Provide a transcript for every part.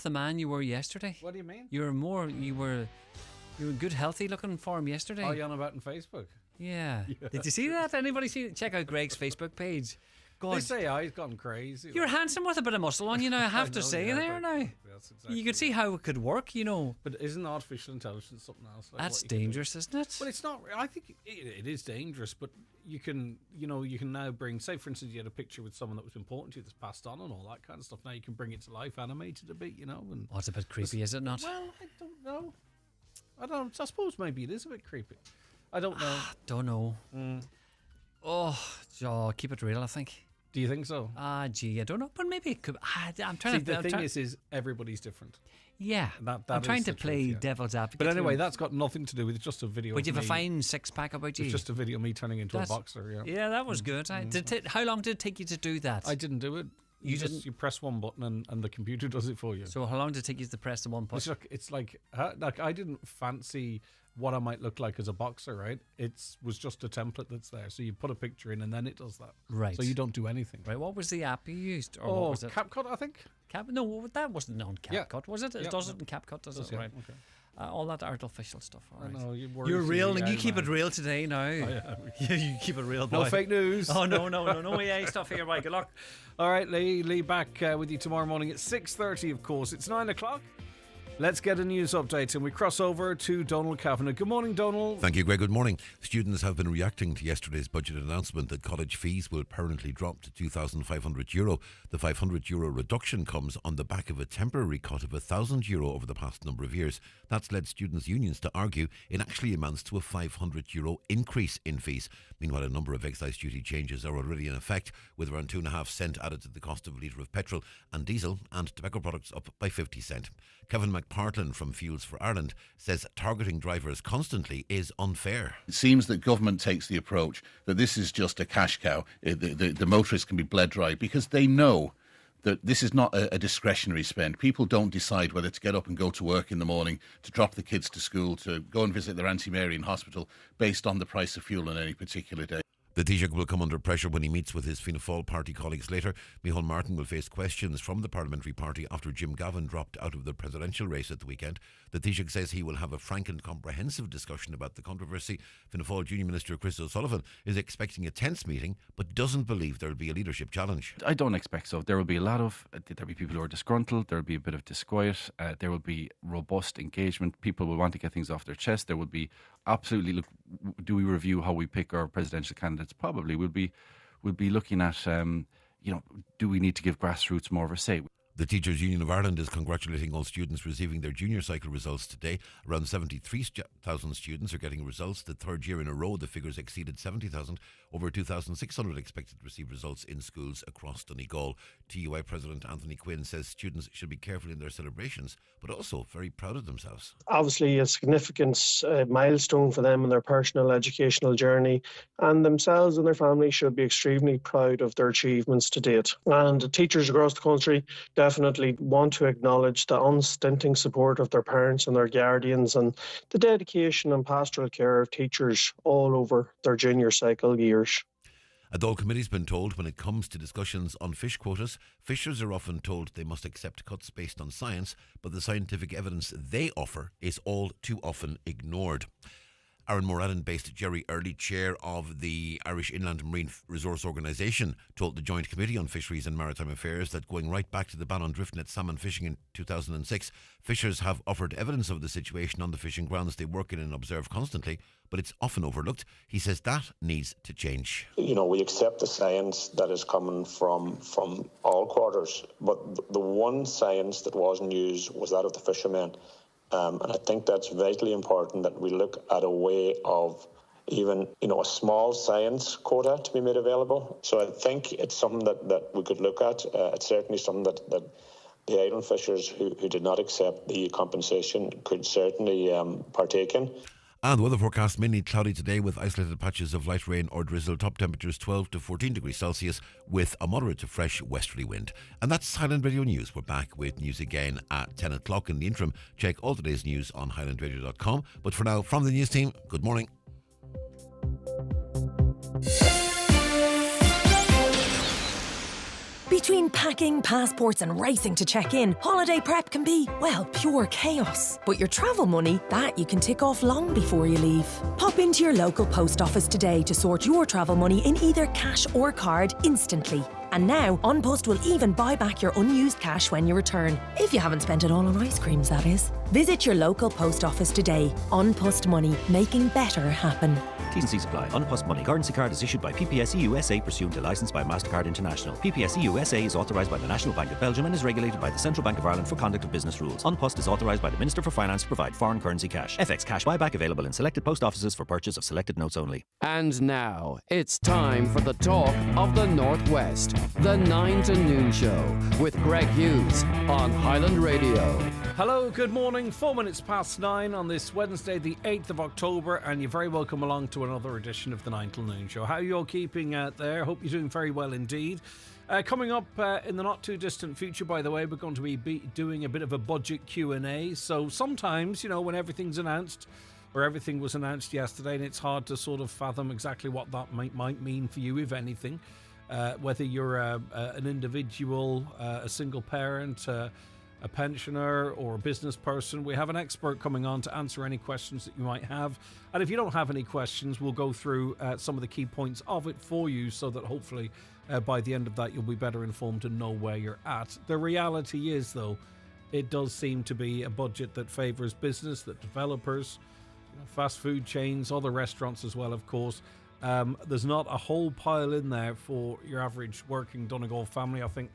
the man you were yesterday. What do you mean? You were in good, healthy looking form yesterday. Oh, you're on about on Facebook? Yeah. Did you see that? Anybody see it? Check out Greg's Facebook page. God, They say he's gone crazy. you're handsome with a bit of muscle on you now, I have to say there now. That's exactly You could see how it could work, But isn't artificial intelligence something else? Like That's what you can do? dangerous, isn't it? But it's not. I think it is dangerous. But you can now bring. Say, for instance, you had a picture with someone that was important to you that's passed on and all that kind of stuff. Now you can bring it to life, animate it a bit, And Oh, it's a bit creepy, is it not? well, I don't know. I suppose maybe it is a bit creepy. I don't know. Don't know. Oh, keep it real, I think. Do you think so? Gee, I don't know, but maybe it could. I'm trying See, to. the thing is everybody's different. Yeah, That I'm trying is to the play truth, yeah. devil's advocate. But anyway, here. that's got nothing to do with it. It's just a video. But you of have a me. fine six-pack about you. It's just a video of me turning into a boxer. Yeah. Yeah, that was good. How long did it take you to do that? I didn't do it. You didn't? You press one button and the computer does it for you. So how long did it take you to press the one button? It's like I didn't fancy what I might look like as a boxer, right? It was just a template that's there. So you put a picture in and then it does that. Right. So you don't do anything. Right. What was the app you used? Or what was it? CapCut, I think. No, that wasn't on CapCut, Yeah. was it? It Yeah. does it in CapCut, does it? Yeah, Right. okay. All that artificial stuff. All right. I know, You're real, and you keep it real today now. You keep it real, boy. No fake news. Oh, no EA stuff here, right? Good luck. All right, Lee back with you tomorrow morning at 6:30, of course. It's 9 o'clock. Let's get a news update and we cross over to Donald Kavanagh. Good morning, Donald. Thank you, Greg. Good morning. Students have been reacting to yesterday's budget announcement that college fees will permanently drop to €2,500. The €500 reduction comes on the back of a temporary cut of €1,000 over the past number of years. That's led students' unions to argue it actually amounts to a €500 increase in fees. Meanwhile, a number of excise duty changes are already in effect, with around 2.5 cents added to the cost of a litre of petrol and diesel, and tobacco products up by 50 cents. Kevin McPartlin from Fuels for Ireland says targeting drivers constantly is unfair. It seems that government takes the approach that this is just a cash cow. The motorists can be bled dry because they know that this is not a discretionary spend. People don't decide whether to get up and go to work in the morning, to drop the kids to school, to go and visit their Auntie Mary in hospital based on the price of fuel on any particular day. The Taoiseach will come under pressure when he meets with his Fianna Fáil party colleagues later. Micheál Martin will face questions from the parliamentary party after Jim Gavin dropped out of the presidential race at the weekend. The Taoiseach says he will have a frank and comprehensive discussion about the controversy. Fianna Fáil Junior Minister Chris O'Sullivan is expecting a tense meeting but doesn't believe there will be a leadership challenge. I don't expect so. There will be a lot of, there'll be people who are disgruntled, there will be a bit of disquiet, there will be robust engagement, people will want to get things off their chest, there will be absolutely, look, do we review how we pick our presidential candidates? Probably. We'll be looking at, do we need to give grassroots more of a say? The Teachers Union of Ireland is congratulating all students receiving their junior cycle results today. Around 73,000 students are getting results. The third year in a row, the figures exceeded 70,000. Over 2,600 expected to receive results in schools across Donegal. TUI President Anthony Quinn says students should be careful in their celebrations, but also very proud of themselves. Obviously, a significant milestone for them in their personal educational journey, and themselves and their families should be extremely proud of their achievements to date. And teachers across the country definitely want to acknowledge the unstinting support of their parents and their guardians and the dedication and pastoral care of teachers all over their junior cycle years. A Dáil committee's been told when it comes to discussions on fish quotas, fishers are often told they must accept cuts based on science, but the scientific evidence they offer is all too often ignored. Aaron Moradin-based Jerry Early, chair of the Irish Inland Marine Resource Organisation, told the Joint Committee on Fisheries and Maritime Affairs that going right back to the ban on driftnet salmon fishing in 2006, fishers have offered evidence of the situation on the fishing grounds they work in and observe constantly, but it's often overlooked. He says that needs to change. We accept the science that is coming from all quarters, but the one science that wasn't used was that of the fishermen. And I think that's vitally important that we look at a way of even, a small science quota to be made available. So I think it's something that we could look at. It's certainly something that the island fishers who did not accept the compensation could certainly partake in. And the weather forecast mainly cloudy today with isolated patches of light rain or drizzle. Top temperatures 12 to 14 degrees Celsius with a moderate to fresh westerly wind. And that's Highland Radio News. We're back with news again at 10 o'clock. In the interim, check all today's news on highlandradio.com. But for now, from the news team, good morning. Between packing, passports and racing to check in, holiday prep can be, well, pure chaos. But your travel money, that you can tick off long before you leave. Pop into your local post office today to sort your travel money in either cash or card instantly. And now, An Post will even buy back your unused cash when you return. If you haven't spent it all on ice creams, that is. Visit your local post office today. An Post Money, making better happen. T's and C's apply. An Post Money currency card is issued by PPSE USA pursuant to licence by MasterCard International. PPSE USA is authorised by the National Bank of Belgium and is regulated by the Central Bank of Ireland for conduct of business rules. An Post is authorised by the Minister for Finance to provide foreign currency cash. FX cash buyback available in selected post offices for purchase of selected notes only. And now, it's time for the talk of the Northwest. The 9 to Noon Show with Greg Hughes on Highland Radio. Hello, good morning. 4 minutes past 9 on this Wednesday, the 8th of October, and you're very welcome along to another edition of the 9 till Noon Show. How are you all keeping out there? Hope you're doing very well indeed. Coming up in the not too distant future, by the way, we're going to be doing a bit of a budget Q&A. So sometimes, you know, when everything's announced, or everything was announced yesterday, and it's hard to sort of fathom exactly what that might mean for you, if anything. Whether you're an individual, a single parent, a pensioner or a business person, we have an expert coming on to answer any questions that you might have. And if you don't have any questions, we'll go through some of the key points of it for you so that hopefully by the end of that you'll be better informed and know where you're at. The reality is, though, it does seem to be a budget that favours business, that developers, fast food chains, other restaurants as well, of course. There's not a whole pile in there for your average working Donegal family. I think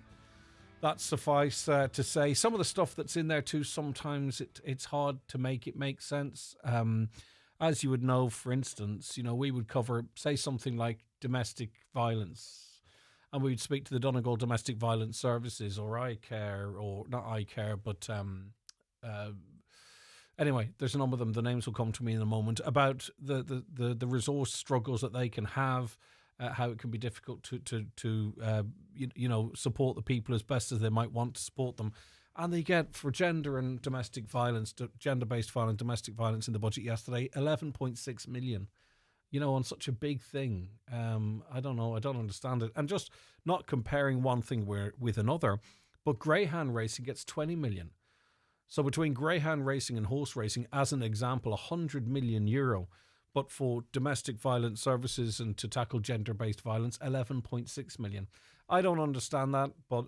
that's suffice to say. Some of the stuff that's in there too, sometimes it's hard to make it make sense. As you would know, for instance, you know, we would cover, say, something like domestic violence, and we would speak to the Donegal Domestic Violence Services, or iCare, or not iCare, but anyway, there's a number of them. The names will come to me in a moment, about the resource struggles that they can have. How it can be difficult to support the people as best as they might want to support them. And they get, for gender and domestic violence, gender-based violence, domestic violence in the budget yesterday, 11.6 million, on such a big thing. I don't know. I don't understand it. And just not comparing one thing with another, but greyhound racing gets 20 million. So between greyhound racing and horse racing, as an example, 100 million euro. But for domestic violence services and to tackle gender-based violence, 11.6 million. I don't understand that, but,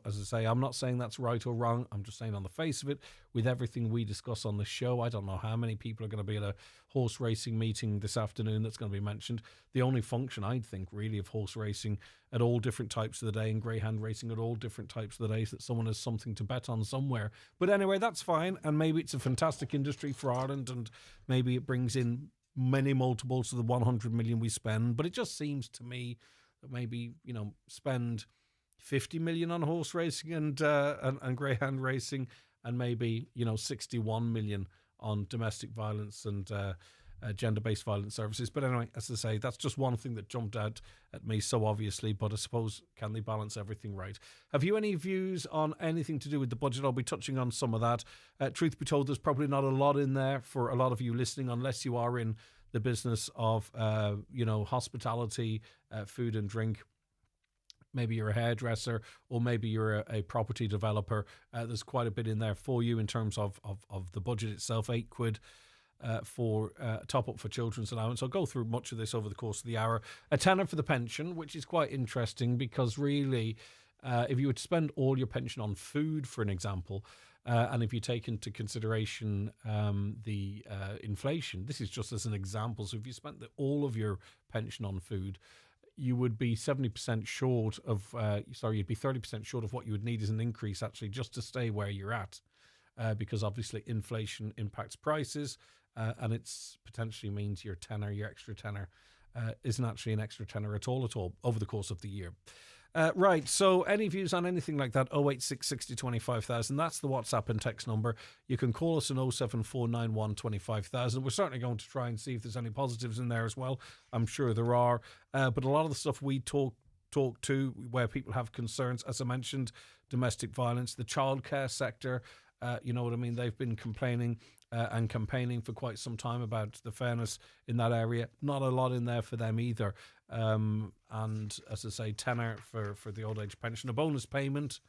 as I say, I'm not saying that's right or wrong. I'm just saying on the face of it, with everything we discuss on the show, I don't know how many people are going to be at a horse racing meeting this afternoon that's going to be mentioned. The only function, I'd think, really, of horse racing at all different types of the day and greyhound racing at all different types of the day is that someone has something to bet on somewhere. But anyway, that's fine, and maybe it's a fantastic industry for Ireland, and maybe it brings in many multiples of the 100 million we spend, but it just seems to me that maybe spend 50 million on horse racing and greyhound racing, and maybe 61 million on domestic violence and gender-based violence services. But anyway, as I say, that's just one thing that jumped out at me so obviously, but I suppose, can they balance everything right? Have you any views on anything to do with the budget? I'll be touching on some of that. Truth be told, there's probably not a lot in there for a lot of you listening, unless you are in the business of hospitality, food and drink. Maybe you're a hairdresser, or maybe you're a property developer. There's quite a bit in there for you in terms of the budget itself. £8 for top up for children's allowance. I'll go through much of this over the course of the hour. A tenner for the pension, which is quite interesting, because really, if you were to spend all your pension on food, for an example, and if you take into consideration the inflation, this is just as an example. So if you spent all of your pension on food, you would be 70% short of, you'd be 30% short of what you would need as an increase, actually, just to stay where you're at. Because obviously inflation impacts prices, and it's potentially means your extra tenner, isn't actually an extra tenner at all over the course of the year. Right, so any views on anything like that, 086 60 25,000, that's the WhatsApp and text number. You can call us on 07491 25,000. We're certainly going to try and see if there's any positives in there as well. I'm sure there are, but a lot of the stuff we talk to where people have concerns, as I mentioned, domestic violence, the childcare sector, you know what I mean, they've been complaining and campaigning for quite some time about the fairness in that area. Not a lot in there for them either. And as I say, tenner for the old age pension, a bonus payment,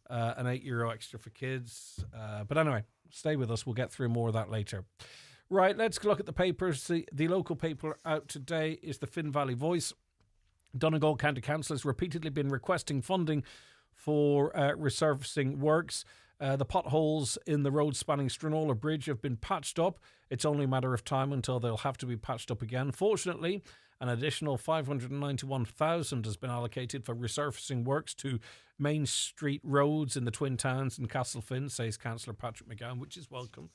an €8 extra for kids. But anyway, stay with us. We'll get through more of that later. Right, let's look at the papers. The local paper out today is the Finn Valley Voice. Donegal County Council has repeatedly been requesting funding for resurfacing works. The potholes in the road spanning Stranola Bridge have been patched up. It's only a matter of time until they'll have to be patched up again. Fortunately, an additional $591,000 has been allocated for resurfacing works to Main Street roads in the Twin Towns and Castlefin, says Councillor Patrick McGowan, which is welcome.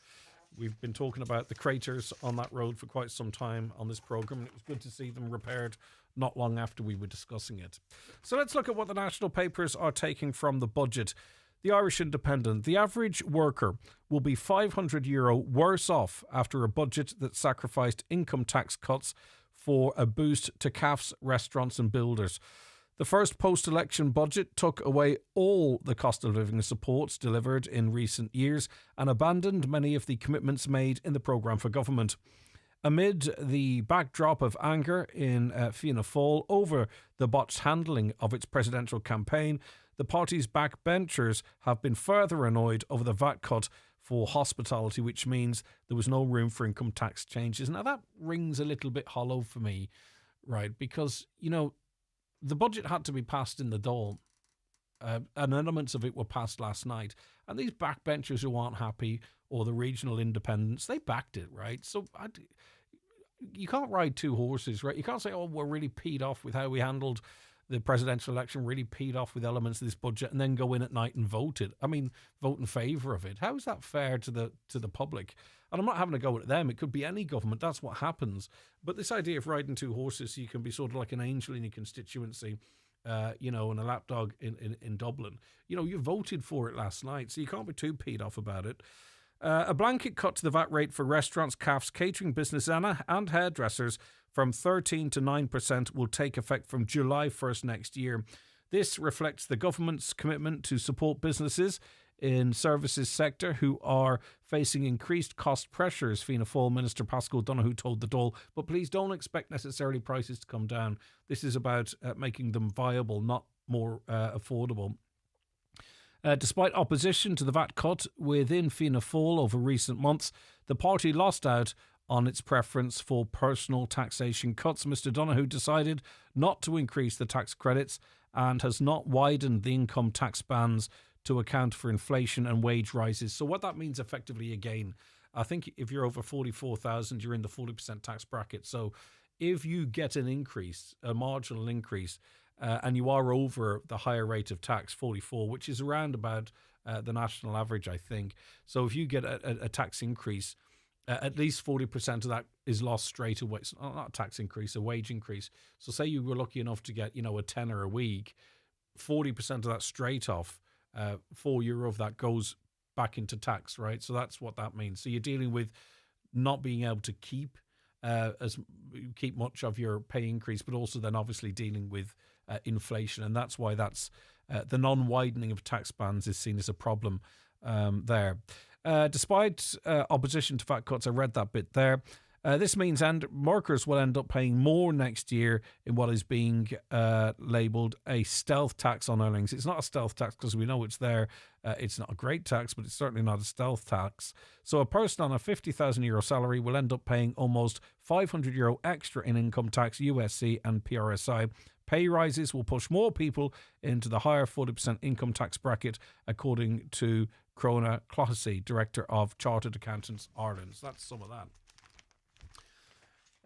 We've been talking about the craters on that road for quite some time on this programme, and it was good to see them repaired not long after we were discussing it. So let's look at what the national papers are taking from the budget. The Irish Independent. The average worker will be €500 worse off after a budget that sacrificed income tax cuts for a boost to cafes, restaurants and builders. The first post-election budget took away all the cost of living supports delivered in recent years and abandoned many of the commitments made in the programme for government. Amid the backdrop of anger in Fianna Fáil over the botched handling of its presidential campaign, the party's backbenchers have been further annoyed over the VAT cut for hospitality, which means there was no room for income tax changes. Now, that rings a little bit hollow for me, right? Because, you know, the budget had to be passed in the Dáil, and elements of it were passed last night. And these backbenchers who aren't happy, or the regional independents, they backed it, right? So you can't ride two horses, right? You can't say, oh, we're really peed off with how we handled the presidential election, really peed off with elements of this budget, and then go in at night and vote it. I mean, vote in favour of it. How is that fair to the public? And I'm not having a go at them. It could be any government. That's what happens. But this idea of riding two horses, so you can be sort of like an angel in your constituency, and a lapdog in Dublin. You know, you voted for it last night, so you can't be too peed off about it. A blanket cut to the VAT rate for restaurants, cafes, catering business and hairdressers from 13 to 9% will take effect from July 1st next year. This reflects the government's commitment to support businesses in services sector who are facing increased cost pressures, Fianna Fáil Minister Paschal Donohoe told the Dáil. But please don't expect necessarily prices to come down. This is about making them viable, not more affordable. Despite opposition to the VAT cut within Fianna Fáil over recent months, the party lost out on its preference for personal taxation cuts. Mr Donohoe decided not to increase the tax credits and has not widened the income tax bands to account for inflation and wage rises. So what that means effectively, again, I think if you're over 44,000, you're in the 40% tax bracket. So if you get an increase, a marginal increase, and you are over the higher rate of tax, 44, which is around about the national average, I think. So if you get a tax increase, at least 40% of that is lost straight away. It's not a tax increase, a wage increase. So say you were lucky enough to get, a tenner a week, 40% of that straight off, €4 of that goes back into tax, right? So that's what that means. So you're dealing with not being able to keep much of your pay increase, but also then obviously dealing with inflation. And that's why that's the non-widening of tax bands is seen as a problem there. Despite opposition to VAT cuts, I read that bit there. This means workers will end up paying more next year in what is being labelled a stealth tax on earnings. It's not a stealth tax because we know it's there. It's not a great tax, but it's certainly not a stealth tax. So a person on a €50,000 salary will end up paying almost €500 extra in income tax, USC and PRSI. Pay rises will push more people into the higher 40% income tax bracket, according to Crona Clohessy, Director of Chartered Accountants Ireland. So that's some of that.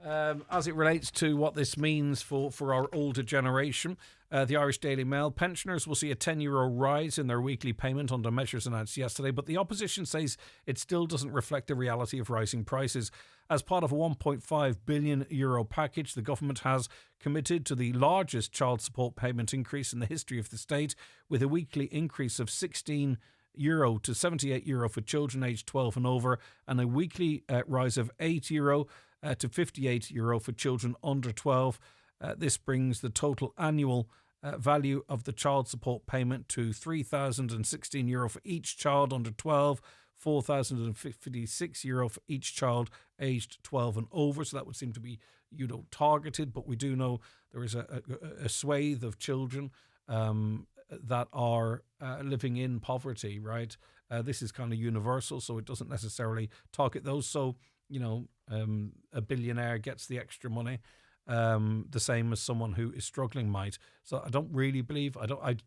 As it relates to what this means for our older generation, the Irish Daily Mail, pensioners will see a €10 rise in their weekly payment under measures announced yesterday, but the opposition says it still doesn't reflect the reality of rising prices. As part of a €1.5 billion package, the government has committed to the largest child support payment increase in the history of the state, with a weekly increase of €16 to €78 for children aged 12 and over, and a weekly rise of €8 to €58 for children under 12. This brings the total annual value of the child support payment to €3,016 for each child under 12, €4,056 for each child aged 12 and over. So that would seem to be, targeted. But we do know there is a swathe of children that are living in poverty, right? This is kind of universal, so it doesn't necessarily target those. So, a billionaire gets the extra money, the same as someone who is struggling might. So I don't really believe,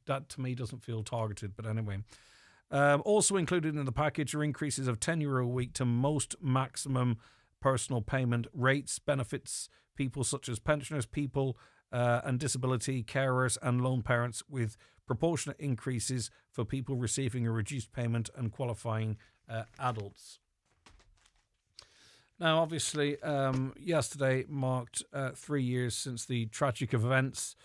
that to me doesn't feel targeted, but anyway. Also included in the package are increases of €10 a week to most maximum personal payment rates, benefits people such as pensioners, people and disability carers and lone parents, with proportionate increases for people receiving a reduced payment and qualifying adults. Now, obviously, yesterday marked 3 years since the tragic events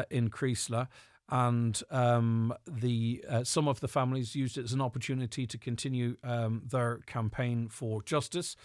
in Creasla, and some of the families used it as an opportunity to continue their campaign for justice.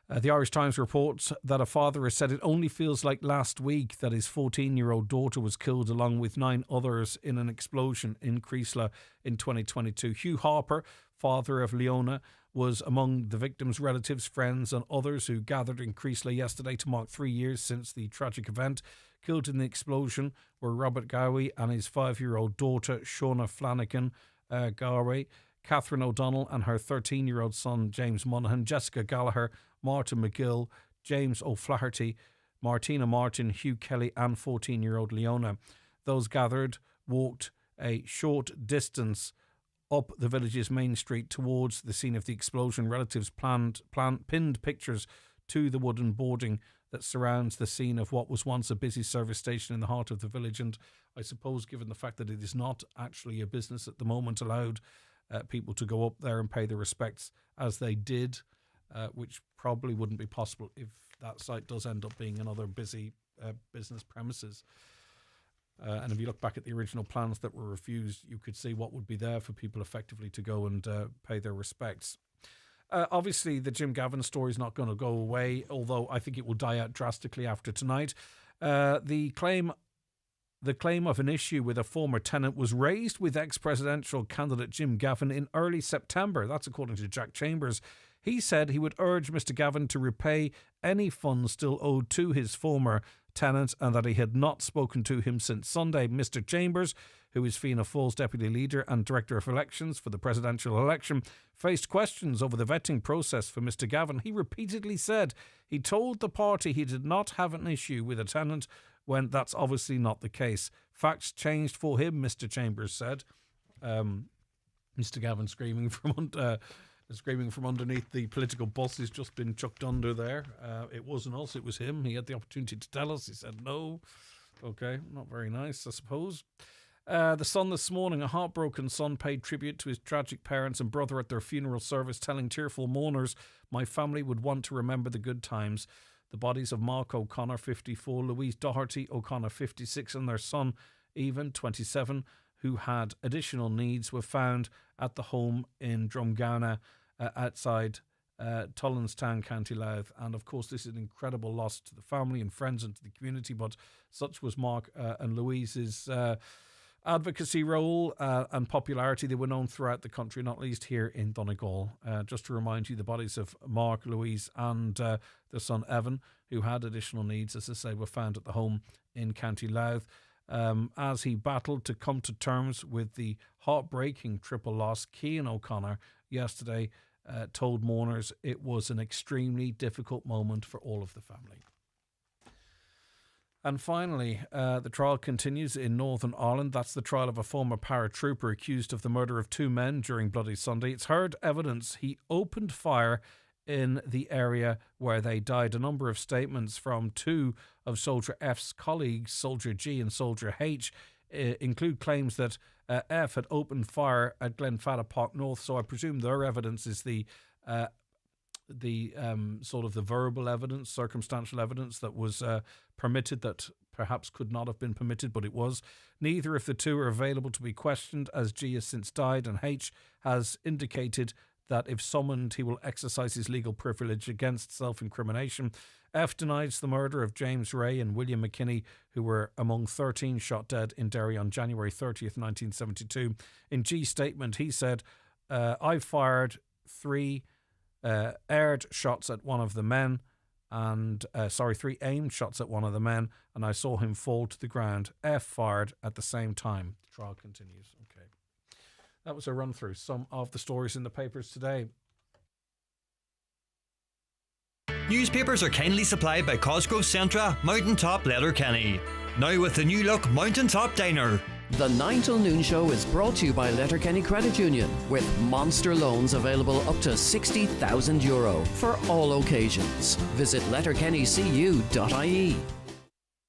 The Irish Times reports that a father has said it only feels like last week that his 14-year-old daughter was killed along with 9 others in an explosion in Creasla in 2022. Hugh Harper, father of Leona, was among the victims' relatives, friends and others who gathered in Creasla yesterday to mark 3 years since the tragic event. Killed in the explosion were Robert Gowie and his 5-year-old daughter, Shauna Flanagan Gowie, Catherine O'Donnell and her 13-year-old son, James Monaghan, Jessica Gallagher, Martin McGill, James O'Flaherty, Martina Martin, Hugh Kelly and 14-year-old Leona. Those gathered walked a short distance up the village's main street towards the scene of the explosion. Relatives pinned pictures to the wooden boarding that surrounds the scene of what was once a busy service station in the heart of the village. And I suppose, given the fact that it is not actually a business at the moment, allowed people to go up there and pay their respects as they did, which probably wouldn't be possible if that site does end up being another busy business premises. And if you look back at the original plans that were refused, you could see what would be there for people effectively to go and pay their respects. Obviously, the Jim Gavin story is not going to go away, although I think it will die out drastically after tonight. The claim of an issue with a former tenant was raised with ex-presidential candidate Jim Gavin in early September. That's according to Jack Chambers. He said he would urge Mr Gavin to repay any funds still owed to his former tenant and that he had not spoken to him since Sunday. Mr Chambers, who is Fianna Fáil's deputy leader and director of elections for the presidential election, faced questions over the vetting process for Mr Gavin. He repeatedly said he told the party he did not have an issue with a tenant when that's obviously not the case. Facts changed for him, Mr Chambers said. Mr Gavin screaming from underneath the political bus has just been chucked under there. It wasn't us, it was him. He had the opportunity to tell us. He said no. Okay, not very nice, I suppose. The Sun this morning, a heartbroken son paid tribute to his tragic parents and brother at their funeral service, telling tearful mourners, "My family would want to remember the good times." The bodies of Mark O'Connor, 54, Louise Doherty O'Connor, 56, and their son, Evan, 27, who had additional needs, were found at the home in Drumgana outside Tullinstown, County Louth. And of course, this is an incredible loss to the family and friends and to the community, but such was Mark and Louise's advocacy role and popularity. They were known throughout the country, not least here in Donegal. Just to remind you, the bodies of Mark, Louise and their son Evan, who had additional needs, as I say, were found at the home in County Louth. As he battled to come to terms with the heartbreaking triple loss, Cian O'Connor yesterday told mourners it was an extremely difficult moment for all of the family. And finally, the trial continues in Northern Ireland. That's the trial of a former paratrooper accused of the murder of 2 men during Bloody Sunday. It's heard evidence he opened fire in the area where they died. A number of statements from 2 of Soldier F's colleagues, Soldier G and Soldier H, include claims that F had opened fire at Glenfadda Park North. So I presume their evidence is the sort of the verbal evidence, circumstantial evidence that was permitted that perhaps could not have been permitted, but it was. Neither of the 2 are available to be questioned, as G has since died, and H has indicated that if summoned, he will exercise his legal privilege against self-incrimination. F denies the murder of James Ray and William McKinney, who were among 13 shot dead in Derry on January 30th, 1972. In G's statement, he said, "I fired three aired shots at one of the men, and 3 aimed shots at one of the men, and I saw him fall to the ground. F fired at the same time. The trial continues. Okay. That was a run through some of the stories in the papers today. Newspapers are kindly supplied by Cosgrove Centra, Mountaintop, Letterkenny. Now with the new look Mountaintop Diner. The 9 till noon show is brought to you by Letterkenny Credit Union, with monster loans available up to €60,000 for all occasions. Visit letterkennycu.ie.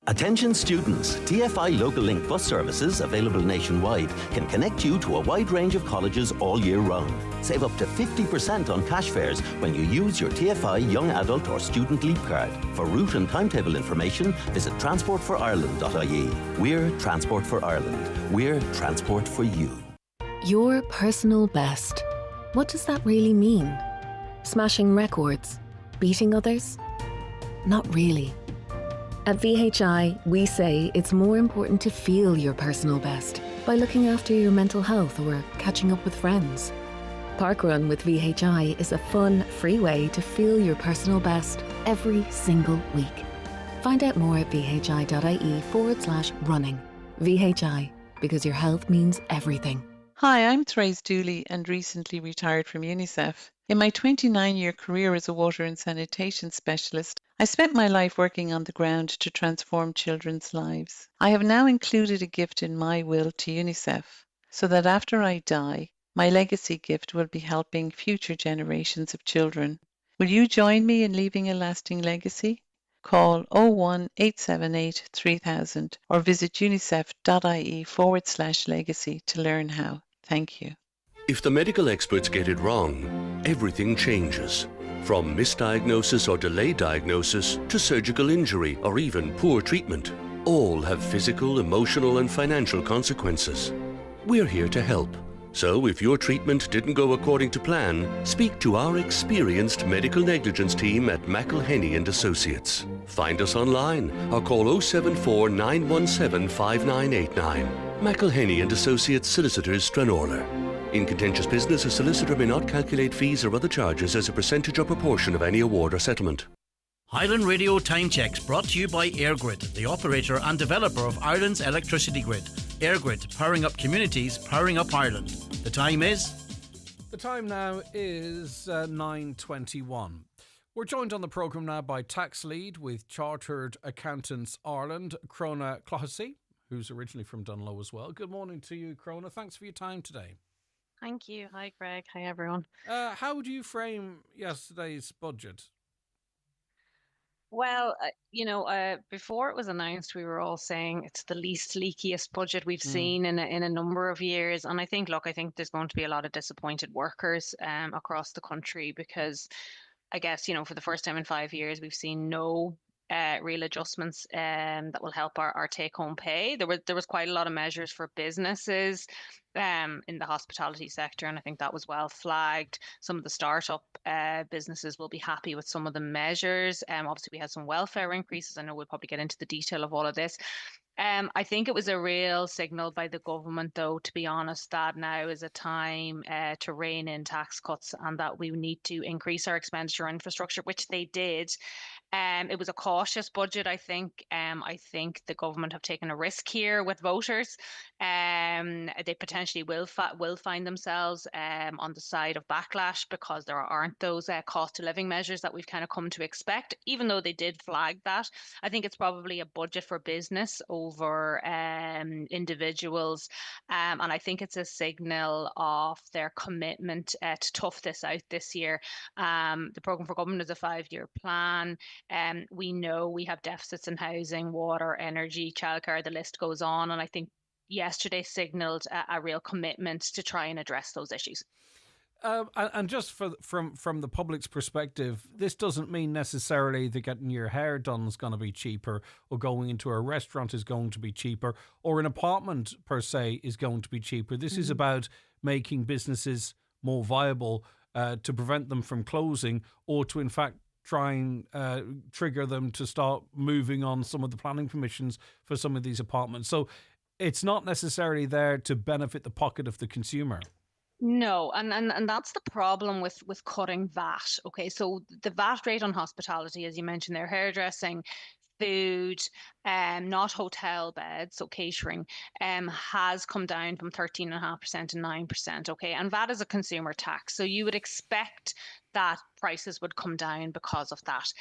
Attention students, TFI Local Link bus services, available nationwide, can connect you to a wide range of colleges all year round. Save up to 50% on cash fares when you use your TFI Young Adult or Student Leap card. For route and timetable information, visit transportforireland.ie. We're Transport for Ireland. We're transport for you. Your personal best. What does that really mean? Smashing records? Beating others? Not really. At VHI, we say it's more important to feel your personal best by looking after your mental health or catching up with friends. Parkrun with VHI is a fun, free way to feel your personal best every single week. Find out more at vhi.ie/running. VHI, because your health means everything. Hi, I'm Thérèse Dooley and recently retired from UNICEF. In my 29-year career as a water and sanitation specialist, I spent my life working on the ground to transform children's lives. I have now included a gift in my will to UNICEF so that after I die, my legacy gift will be helping future generations of children. Will you join me in leaving a lasting legacy? Call 01878 3000 or visit unicef.ie/legacy to learn how. Thank you. If the medical experts get it wrong, everything changes. From misdiagnosis or delayed diagnosis to surgical injury or even poor treatment, all have physical, emotional and financial consequences. We're here to help. So if your treatment didn't go according to plan, speak to our experienced medical negligence team at McElhenney and Associates. Find us online or call 074 917 5989. McElhenney and Associates Solicitors, Stranorlar. In contentious business, a solicitor may not calculate fees or other charges as a percentage or proportion of any award or settlement. Highland Radio Time Checks brought to you by EirGrid, the operator and developer of Ireland's electricity grid. EirGrid, powering up communities, powering up Ireland. The time is? The time now is 9:21. We're joined on the programme now by Tax Lead with Chartered Accountants Ireland, Crona Clohessy, who's originally from Dunlow as well. Good morning to you, Crona. Thanks for your time today. Thank you. Hi, Greg. Hi, everyone. How would you frame yesterday's budget? Well, before it was announced, we were all saying it's the least leakiest budget we've seen in a number of years. And I think there's going to be a lot of disappointed workers across the country because I guess, for the first time in 5 years, we've seen no real adjustments that will help our take-home pay. There was quite a lot of measures for businesses in the hospitality sector, and I think that was well flagged. Some of the startup businesses will be happy with some of the measures. Obviously, we had some welfare increases. I know we'll probably get into the detail of all of this. I think it was a real signal by the government, though, to be honest, that now is a time to rein in tax cuts and that we need to increase our expenditure on infrastructure, which they did. It was a cautious budget, I think. I think the government have taken a risk here with voters. They potentially will find themselves on the side of backlash because there aren't those cost of living measures that we've kind of come to expect, even though they did flag that. I think it's probably a budget for business over individuals. And I think it's a signal of their commitment to tough this out this year. The Programme for Government is a 5-year plan. We know we have deficits in housing, water, energy, childcare, the list goes on. And I think yesterday signalled a real commitment to try and address those issues. And just from the public's perspective, this doesn't mean necessarily that getting your hair done is going to be cheaper, or going into a restaurant is going to be cheaper, or an apartment per se is going to be cheaper. This is about making businesses more viable to prevent them from closing, or to in fact try and trigger them to start moving on some of the planning permissions for some of these apartments. So it's not necessarily there to benefit the pocket of the consumer. No, and that's the problem with cutting VAT. Okay, so the VAT rate on hospitality, as you mentioned there, hairdressing, food, not hotel beds, so catering, has come down from 13.5% to 9%. Okay, and VAT is a consumer tax, so you would expect that prices would come down because of that.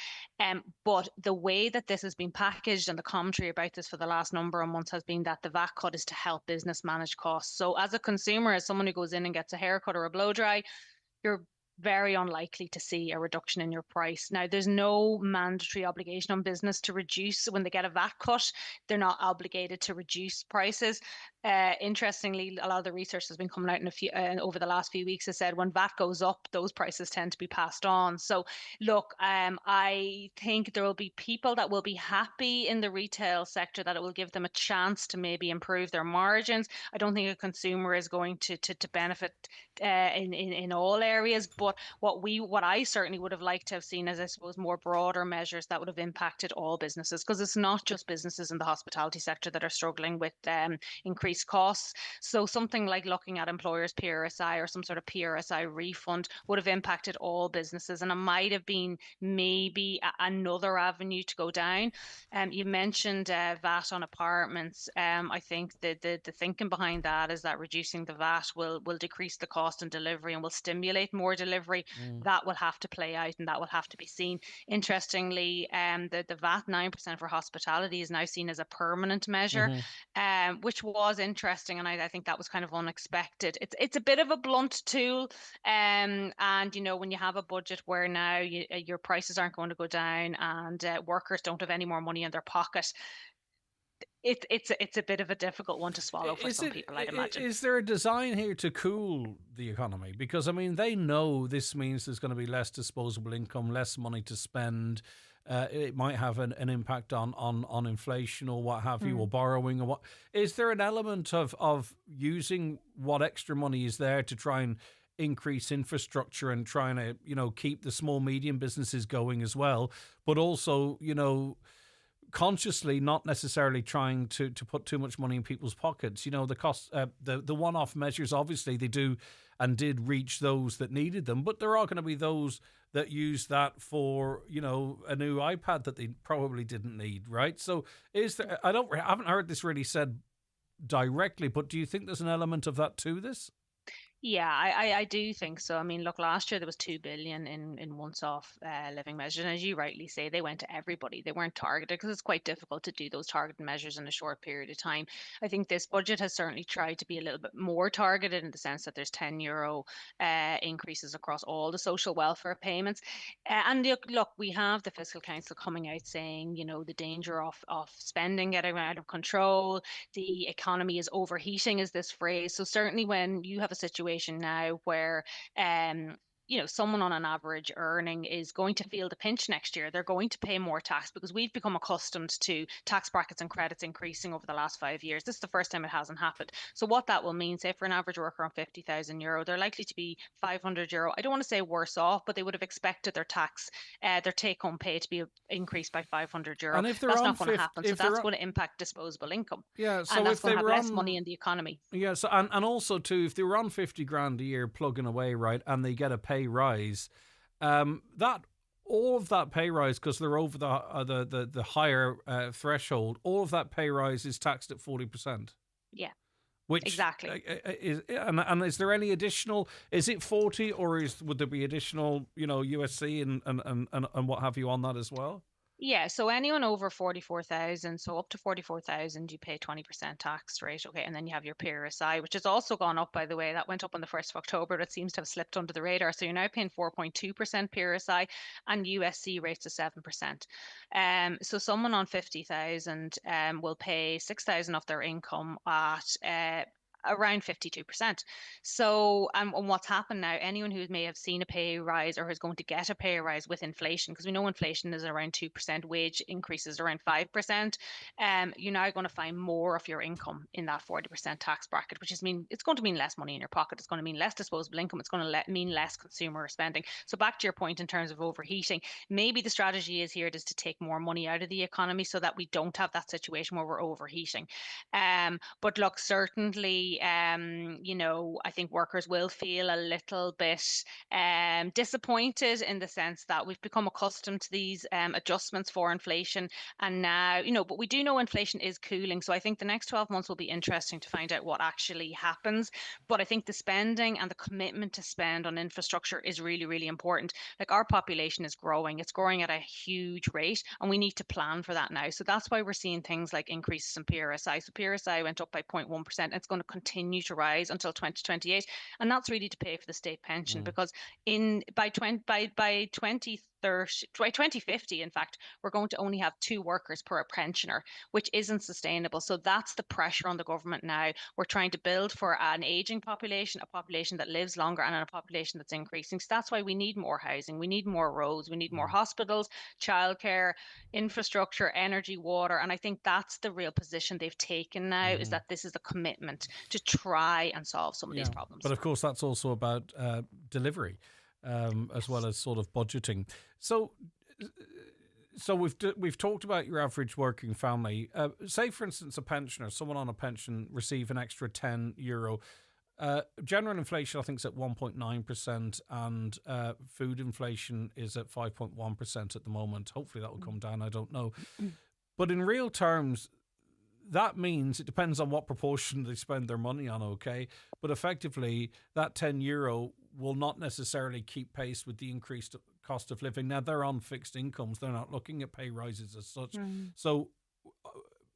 But the way that this has been packaged and the commentary about this for the last number of months has been that the VAT cut is to help business manage costs. So as a consumer, as someone who goes in and gets a haircut or a blow dry, you're very unlikely to see a reduction in your price. Now, there's no mandatory obligation on business to reduce when they get a VAT cut. They're not obligated to reduce prices. Interestingly, a lot of the research has been coming out in over the last few weeks has said when VAT goes up, those prices tend to be passed on. So, look, I think there will be people that will be happy in the retail sector that it will give them a chance to maybe improve their margins. I don't think a consumer is going to benefit in all areas, but what I certainly would have liked to have seen is, I suppose, more broader measures that would have impacted all businesses, because it's not just businesses in the hospitality sector that are struggling with increased costs. So something like looking at employers' PRSI or some sort of PRSI refund would have impacted all businesses, and it might have been maybe another avenue to go down. You mentioned VAT on apartments. I think the thinking behind that is that reducing the VAT will decrease the cost and delivery and will stimulate more delivery. That will have to play out and that will have to be seen. Interestingly, the VAT 9% for hospitality is now seen as a permanent measure, which was interesting, and I think that was kind of unexpected. It's a bit of a blunt tool, and when you have a budget where now your prices aren't going to go down and workers don't have any more money in their pocket, it's a bit of a difficult one to swallow for some people, I'd imagine. Is there a design here to cool the economy? Because, I mean, they know this means there's going to be less disposable income, less money to spend. It might have an impact on inflation or what have you, or borrowing or what. Is there an element of using what extra money is there to try and increase infrastructure and trying to, keep the small, medium businesses going as well, but also, consciously not necessarily trying to put too much money in people's pockets? The cost, the one-off measures, obviously they do and did reach those that needed them, but there are going to be those that use that for, a new iPad that they probably didn't need, right? So is there, I haven't heard this really said directly, but do you think there's an element of that to this? Yeah, I do think so. I mean, look, last year there was 2 billion in once-off living measures, and as you rightly say, they went to everybody. They weren't targeted because it's quite difficult to do those targeted measures in a short period of time. I think this budget has certainly tried to be a little bit more targeted in the sense that there's €10 increases across all the social welfare payments. And look, we have the Fiscal Council coming out saying, the danger of spending getting out of control, the economy is overheating, is this phrase. So certainly when you have a situation now where someone on an average earning is going to feel the pinch next year. They're going to pay more tax because we've become accustomed to tax brackets and credits increasing over the last 5 years. This is the first time it hasn't happened. So what that will mean, say for an average worker on €50,000, they're likely to be €500. I don't want to say worse off, but they would have expected their tax, their take-home pay to be increased by €500. And if they're that's on not going to happen. So that's going to impact disposable income. Yeah, so and that's if going they to have were less money in the economy. Yeah, so and also too, if they were on 50 grand a year plugging away, right, and they get a pay rise, that all of that pay rise, because they're over the higher threshold, all of that pay rise is taxed at 40%. Yeah. Which exactly is and is there any additional? Is it 40 or would there be additional? USC and what have you on that as well? Yeah, so anyone over 44,000, so up to 44,000, you pay 20% tax rate, okay, and then you have your PRSI, which has also gone up, by the way. That went up on the 1st of October, but it seems to have slipped under the radar. So you're now paying 4.2% PRSI, and USC rates of 7%. So someone on 50,000 will pay 6,000 of their income at around 52%. So, and what's happened now, anyone who may have seen a pay rise or is going to get a pay rise with inflation, because we know inflation is around 2%, wage increases around 5%, you're now going to find more of your income in that 40% tax bracket, which it's going to mean less money in your pocket. It's going to mean less disposable income. It's going to mean less consumer spending. So back to your point in terms of overheating, maybe the strategy is here is to take more money out of the economy so that we don't have that situation where we're overheating. But look, certainly definitely, I think workers will feel a little bit disappointed in the sense that we've become accustomed to these adjustments for inflation. And now, but we do know inflation is cooling. So I think the next 12 months will be interesting to find out what actually happens. But I think the spending and the commitment to spend on infrastructure is really, really important. Like, our population is growing. It's growing at a huge rate, and we need to plan for that now. So that's why we're seeing things like increases in PRSI. So PRSI went up by 0.1%. It's going to continue to rise until 2028. And that's really to pay for the state pension, because by 2050, in fact, we're going to only have 2 workers per pensioner, which isn't sustainable. So that's the pressure on the government now. We're trying to build for an aging population, a population that lives longer, and a population that's increasing. So that's why we need more housing, we need more roads, we need more hospitals, childcare, infrastructure, energy, water. And I think that's the real position they've taken now, is that this is a commitment to try and solve some of these problems. But of course, that's also about delivery, as well as sort of budgeting. So we've talked about your average working family. Say, for instance, a pensioner, someone on a pension, receive an extra €10. General inflation, I think, is at 1.9%, and food inflation is at 5.1% at the moment. Hopefully that will come down, I don't know. But in real terms, that means it depends on what proportion they spend their money on, okay? But effectively, that €10 will not necessarily keep pace with the increased cost of living. Now, they're on fixed incomes. They're not looking at pay rises as such. So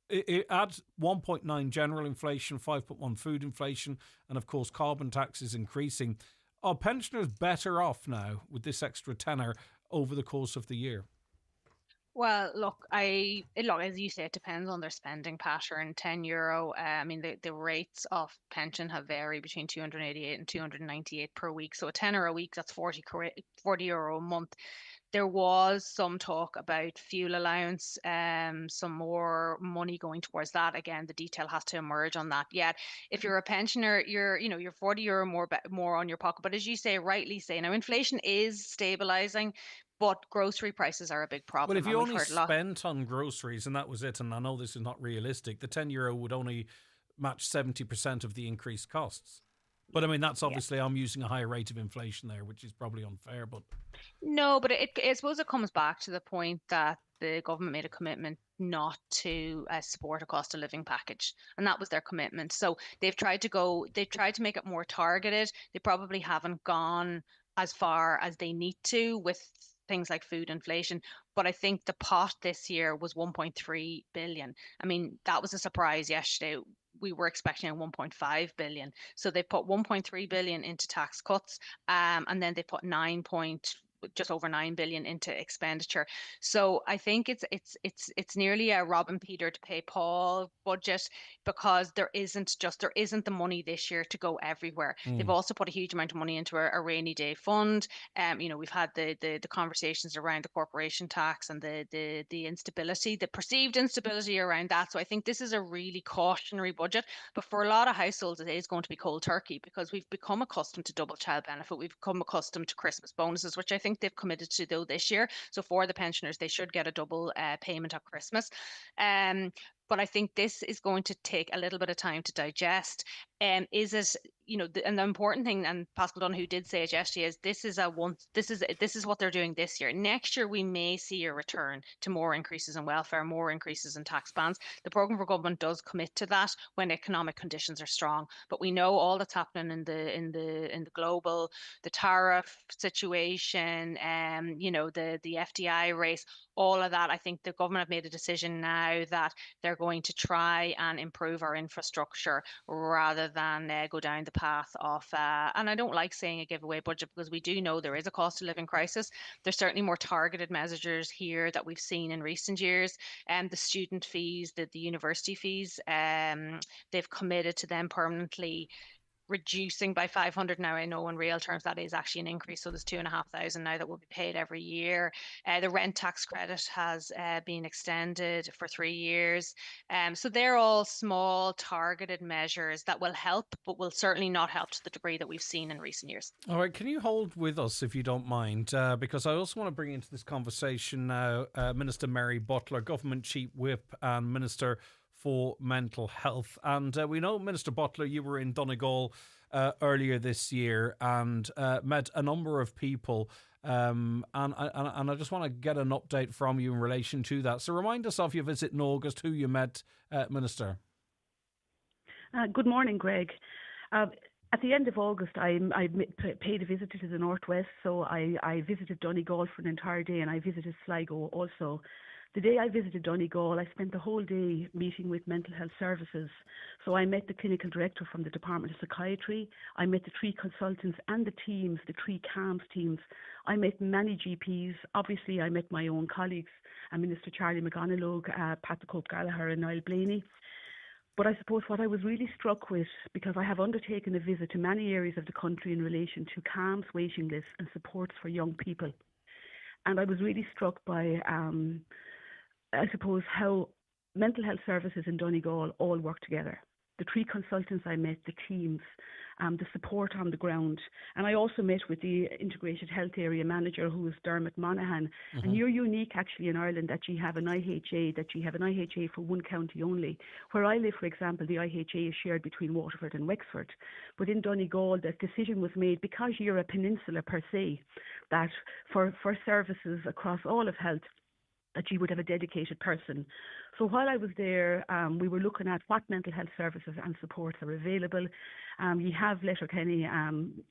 it adds 1.9 general inflation, 5.1 food inflation, and of course carbon tax is increasing. Are pensioners better off now with this extra tenner over the course of the year? Well, look, as you say, it depends on their spending pattern. €10. I mean, the rates of pension have varied between 288 and 298 per week. So a tenner a week, that's €40 a month. There was some talk about fuel allowance, some more money going towards that. Again, the detail has to emerge on that yet. If you're a pensioner, you're €40 more on your pocket. But as you say, rightly say, now inflation is stabilizing, but grocery prices are a big problem. Well, if you only spent on groceries and that was it, and I know this is not realistic, the €10 would only match 70% of the increased costs. But I mean, that's obviously, I'm using a higher rate of inflation there, which is probably unfair. But no, but I suppose it comes back to the point that the government made a commitment not to support a cost of living package, and that was their commitment. So they've tried to make it more targeted. They probably haven't gone as far as they need to with things like food inflation. But I think the pot this year was 1.3 billion. I mean, that was a surprise yesterday. We were expecting 1.5 billion. So they put 1.3 billion into tax cuts, and then they put just over 9 billion into expenditure. So I think it's nearly a Robin Peter to pay Paul budget, because there isn't the money this year to go everywhere. They've also put a huge amount of money into a rainy day fund. We've had the conversations around the corporation tax and the instability, the perceived instability around that. So I think this is a really cautionary budget, but for a lot of households it is going to be cold turkey, because we've become accustomed to double child benefit. We've become accustomed to Christmas bonuses, which I think they've committed to though this year. So for the pensioners, they should get a double payment at Christmas. But I think this is going to take a little bit of time to digest. Is it, and the important thing, and Pascal Donoghue did say it yesterday, is this is what they're doing this year. Next year we may see a return to more increases in welfare, more increases in tax bands. The programme for government does commit to that when economic conditions are strong. But we know all that's happening in the global, the tariff situation, the FDI race, all of that. I think the government have made a decision now that they're going to try and improve our infrastructure rather than go down the path of, and I don't like saying a giveaway budget, because we do know there is a cost of living crisis. There's certainly more targeted measures here that we've seen in recent years. And the student fees, the university fees, they've committed to them permanently reducing by 500. Now I know in real terms that is actually an increase, so there's 2,500 now that will be paid every year. The rent tax credit has been extended for 3 years. So they're all small targeted measures that will help, but will certainly not help to the degree that we've seen in recent years. All right, can you hold with us if you don't mind, because I also want to bring into this conversation now Minister Mary Butler, Government Chief Whip and Minister for mental health. And we know, Minister Butler, you were in Donegal earlier this year and met a number of people. And I just want to get an update from you in relation to that. So remind us of your visit in August, who you met, Minister. Good morning, Greg. At the end of August, I paid a visit to the Northwest, so I visited Donegal for an entire day, and I visited Sligo also. The day I visited Donegal, I spent the whole day meeting with mental health services. So I met the clinical director from the Department of Psychiatry. I met the 3 consultants and the teams, the 3 CAMS teams. I met many GPs. Obviously, I met my own colleagues, Minister Charlie McGonagall, Pat the Cope Gallagher and Niall Blaney. But I suppose what I was really struck with, because I have undertaken a visit to many areas of the country in relation to CAMS waiting lists and supports for young people. And I was really struck by, I suppose, how mental health services in Donegal all work together. The 3 consultants I met, the teams, the support on the ground. And I also met with the Integrated Health Area Manager, who is Dermot Monaghan. And you're unique actually in Ireland that you have an IHA, for one county only. Where I live, for example, the IHA is shared between Waterford and Wexford. But in Donegal, that decision was made because you're a peninsula per se, that for services across all of health, that you would have a dedicated person. So while I was there, we were looking at what mental health services and supports are available. You have Letterkenny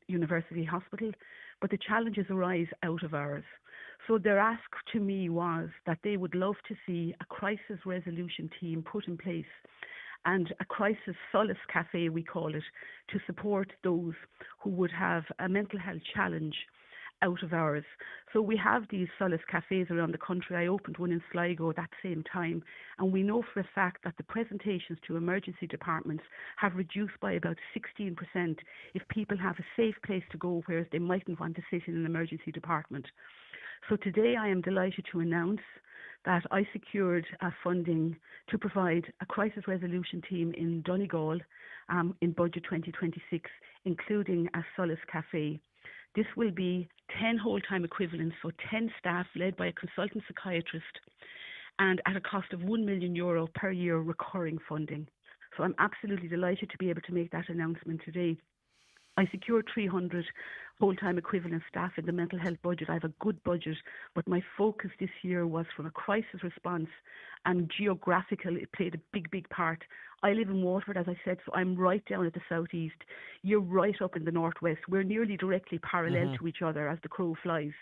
University Hospital, but the challenges arise out of hours. So their ask to me was that they would love to see a crisis resolution team put in place and a crisis solace cafe, we call it, to support those who would have a mental health challenge out of hours. So we have these solace cafes around the country. I opened one in Sligo that same time, and we know for a fact that the presentations to emergency departments have reduced by about 16% if people have a safe place to go, whereas they mightn't want to sit in an emergency department. So today I am delighted to announce that I secured funding to provide a crisis resolution team in Donegal in budget 2026, including a solace cafe. This will be 10 whole-time equivalents, so 10 staff led by a consultant psychiatrist, and at a cost of €1 million per year recurring funding. So I'm absolutely delighted to be able to make that announcement today. I secured 300 whole-time equivalent staff in the mental health budget. I have a good budget, but my focus this year was from a crisis response, and geographical, it played a big, big part. I live in Waterford, as I said, so I'm right down at the southeast. You're right up in the northwest. We're nearly directly parallel to each other as the crow flies.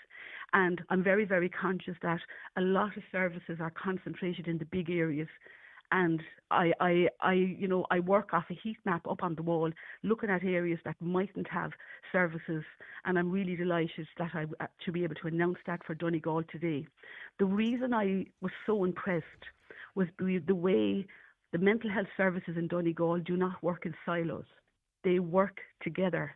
And I'm very, very conscious that a lot of services are concentrated in the big areas. And I work off a heat map up on the wall, looking at areas that mightn't have services, and I'm really delighted that to be able to announce that for Donegal today. The reason I was so impressed was the way the mental health services in Donegal do not work in silos. They work together.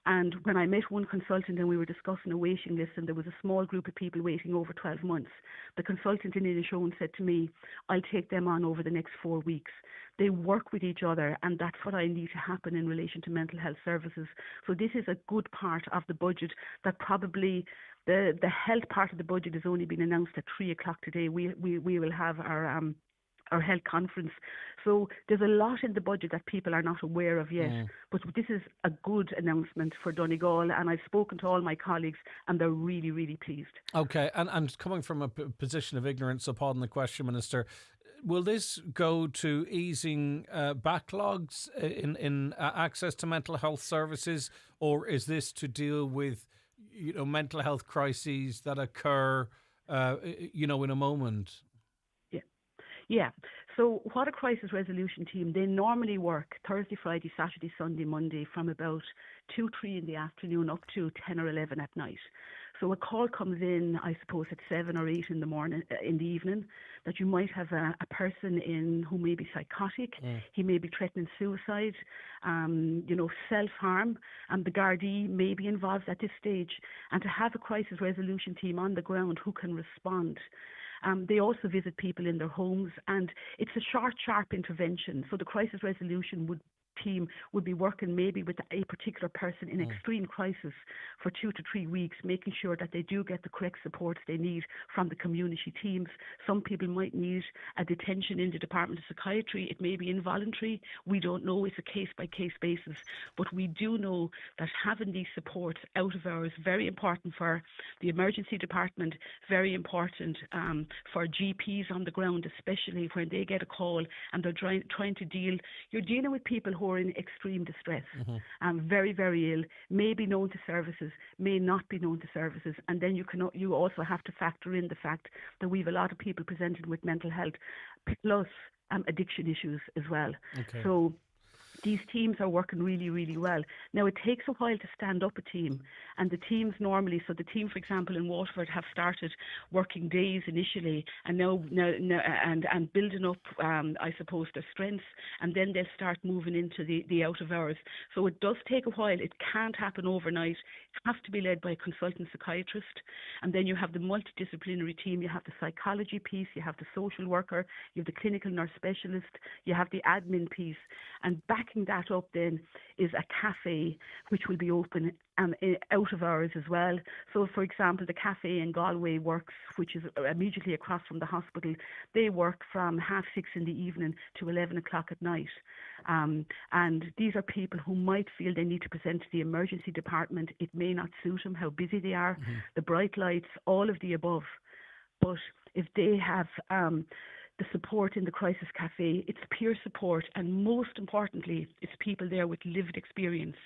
And when I met one consultant and we were discussing a waiting list and there was a small group of people waiting over 12 months, the consultant in Inishowen said to me, I'll take them on over the next 4 weeks. They work with each other, and that's what I need to happen in relation to mental health services. So this is a good part of the budget that probably the health part of the budget has only been announced at 3 o'clock today. We will have our health conference. So there's a lot in the budget that people are not aware of yet. But this is a good announcement for Donegal, and I've spoken to all my colleagues and they're really, really pleased. Okay, and coming from a position of ignorance, so pardon the question, Minister, will this go to easing backlogs in access to mental health services, or is this to deal with mental health crises that occur in a moment? Yeah. So what a crisis resolution team, they normally work Thursday, Friday, Saturday, Sunday, Monday from about 2, 3 in the afternoon up to 10 or 11 at night. So a call comes in, I suppose, at 7 or 8 in the morning, in the evening, that you might have a person in who may be psychotic, he may be threatening suicide, self-harm, and the Gardaí may be involved at this stage. And to have a crisis resolution team on the ground who can respond. They also visit people in their homes, and it's a short, sharp intervention. So the crisis resolution would team would be working maybe with a particular person in extreme crisis for 2 to 3 weeks, making sure that they do get the correct support they need from the community teams. Some people might need a detention in the Department of Psychiatry. It may be involuntary. We don't know. It's a case-by-case basis. But we do know that having these supports out of hours, very important for the emergency department, very important for GPs on the ground, especially when they get a call and they're trying to you're dealing with people who are in extreme distress, very, very ill, may be known to services, may not be known to services. And then you also have to factor in the fact that we have a lot of people presenting with mental health plus addiction issues as well. Okay. So these teams are working really, really well. Now, it takes a while to stand up a team, and the teams normally, so the team, for example, in Waterford have started working days initially, and now and building up, I suppose, their strengths, and then they'll start moving into the out of hours. So it does take a while. It can't happen overnight. It has to be led by a consultant psychiatrist, and then you have the multidisciplinary team. You have the psychology piece, you have the social worker, you have the clinical nurse specialist, you have the admin piece, and backing that up then is a cafe which will be open out of hours as well. So, for example, the cafe in Galway works, which is immediately across from the hospital. They work from 6:30 in the evening to 11 o'clock at night. And these are people who might feel they need to present to the emergency department. It may not suit them how busy they are, the bright lights, all of the above. But if they have the support in the Crisis Cafe, it's peer support, and most importantly, it's people there with lived experience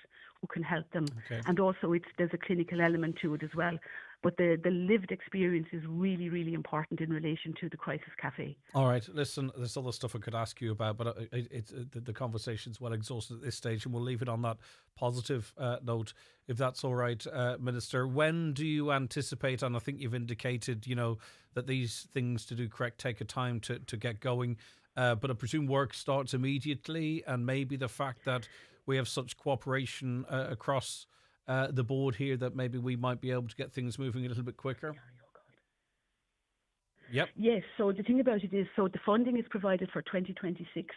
who can help them. Okay. And also there's a clinical element to it as well. But the lived experience is really, really important in relation to the Crisis Cafe. All right, listen, there's other stuff I could ask you about, but the conversation's well exhausted at this stage, and we'll leave it on that positive note, if that's all right, Minister. When do you anticipate, and I think you've indicated, that these things, to do correct, take a time to get going, but I presume work starts immediately, and maybe the fact that we have such cooperation across the board here that maybe we might be able to get things moving a little bit quicker? Yep. Yes, so the thing about it is, so the funding is provided for 2026.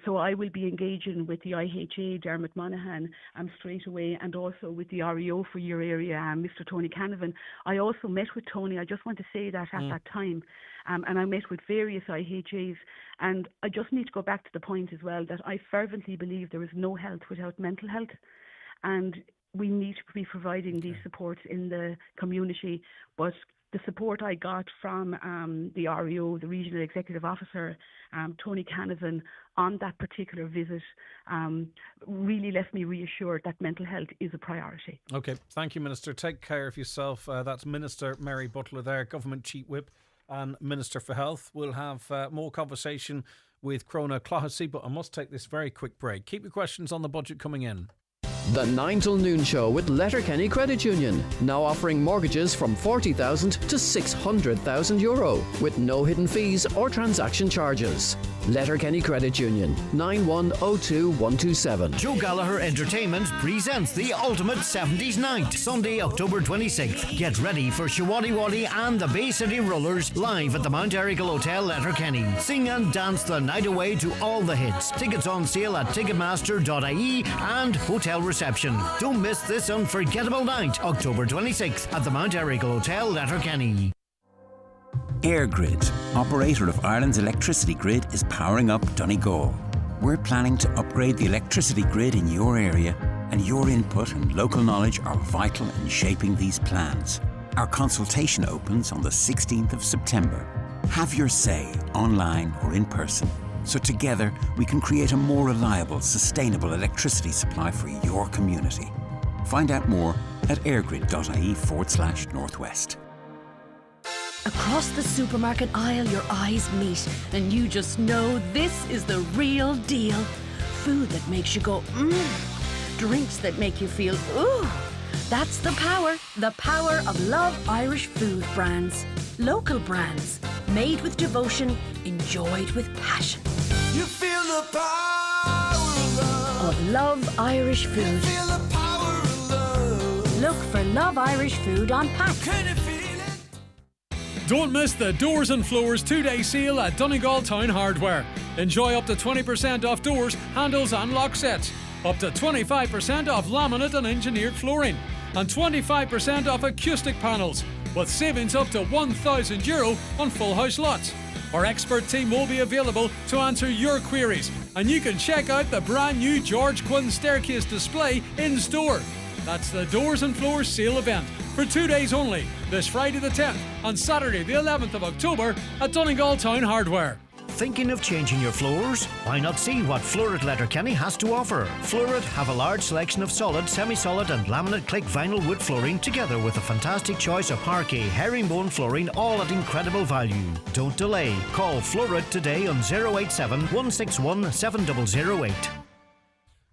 So I will be engaging with the IHA, Dermot Monaghan, straight away, and also with the REO for your area, Mr. Tony Canavan. I also met with Tony, I just want to say that at that time, and I met with various IHAs, and I just need to go back to the point as well that I fervently believe there is no health without mental health, and we need to be providing these supports in the community. But the support I got from the REO, the Regional Executive Officer, Tony Canavan, on that particular visit, really left me reassured that mental health is a priority. Okay, thank you, Minister. Take care of yourself. That's Minister Mary Butler there, Government Chief Whip and Minister for Health. We'll have more conversation with Crona Clohessy, but I must take this very quick break. Keep your questions on the budget coming in. The 9 till noon show with Letterkenny Credit Union, now offering mortgages from €40,000 to €600,000 with no hidden fees or transaction charges. Letterkenny Credit Union, 9102127. Joe Gallagher Entertainment presents the Ultimate 70s Night, Sunday, October 26th. Get ready for Shawadi Wadi and the Bay City Rollers live at the Mount Erigal Hotel, Letterkenny. Sing and dance the night away to all the hits. Tickets on sale at ticketmaster.ie and hotel reception. Don't miss this unforgettable night, October 26th at the Mount Erigal Hotel, Letterkenny. EirGrid, operator of Ireland's electricity grid, is powering up Donegal. We're planning to upgrade the electricity grid in your area, and your input and local knowledge are vital in shaping these plans. Our consultation opens on the 16th of September. Have your say, online or in person, so together we can create a more reliable, sustainable electricity supply for your community. Find out more at airgrid.ie/northwest. Across the supermarket aisle, your eyes meet, and you just know this is the real deal. Food that makes you go, mmm. Drinks that make you feel, ooh. That's the power of Love Irish Food brands. Local brands, made with devotion, enjoyed with passion. You feel the power of Love Irish Food. You feel the power of love. Look for Love Irish Food on pack. Can you feel it? Don't miss the Doors and Floors 2-day sale at Donegal Town Hardware. Enjoy up to 20% off doors, handles and lock sets, up to 25% off laminate and engineered flooring, and 25% off acoustic panels, with savings up to €1,000 on full house lots. Our expert team will be available to answer your queries, and you can check out the brand new George Quinn staircase display in store. That's the Doors and Floors sale event for 2 days only, this Friday the 10th and Saturday the 11th of October at Donegal Town Hardware. Thinking of changing your floors? Why not see what Florid Letterkenny has to offer? Florid have a large selection of solid, semi-solid and laminate click vinyl wood flooring, together with a fantastic choice of parquet, herringbone flooring, all at incredible value. Don't delay. Call Florid today on 087 161 7008.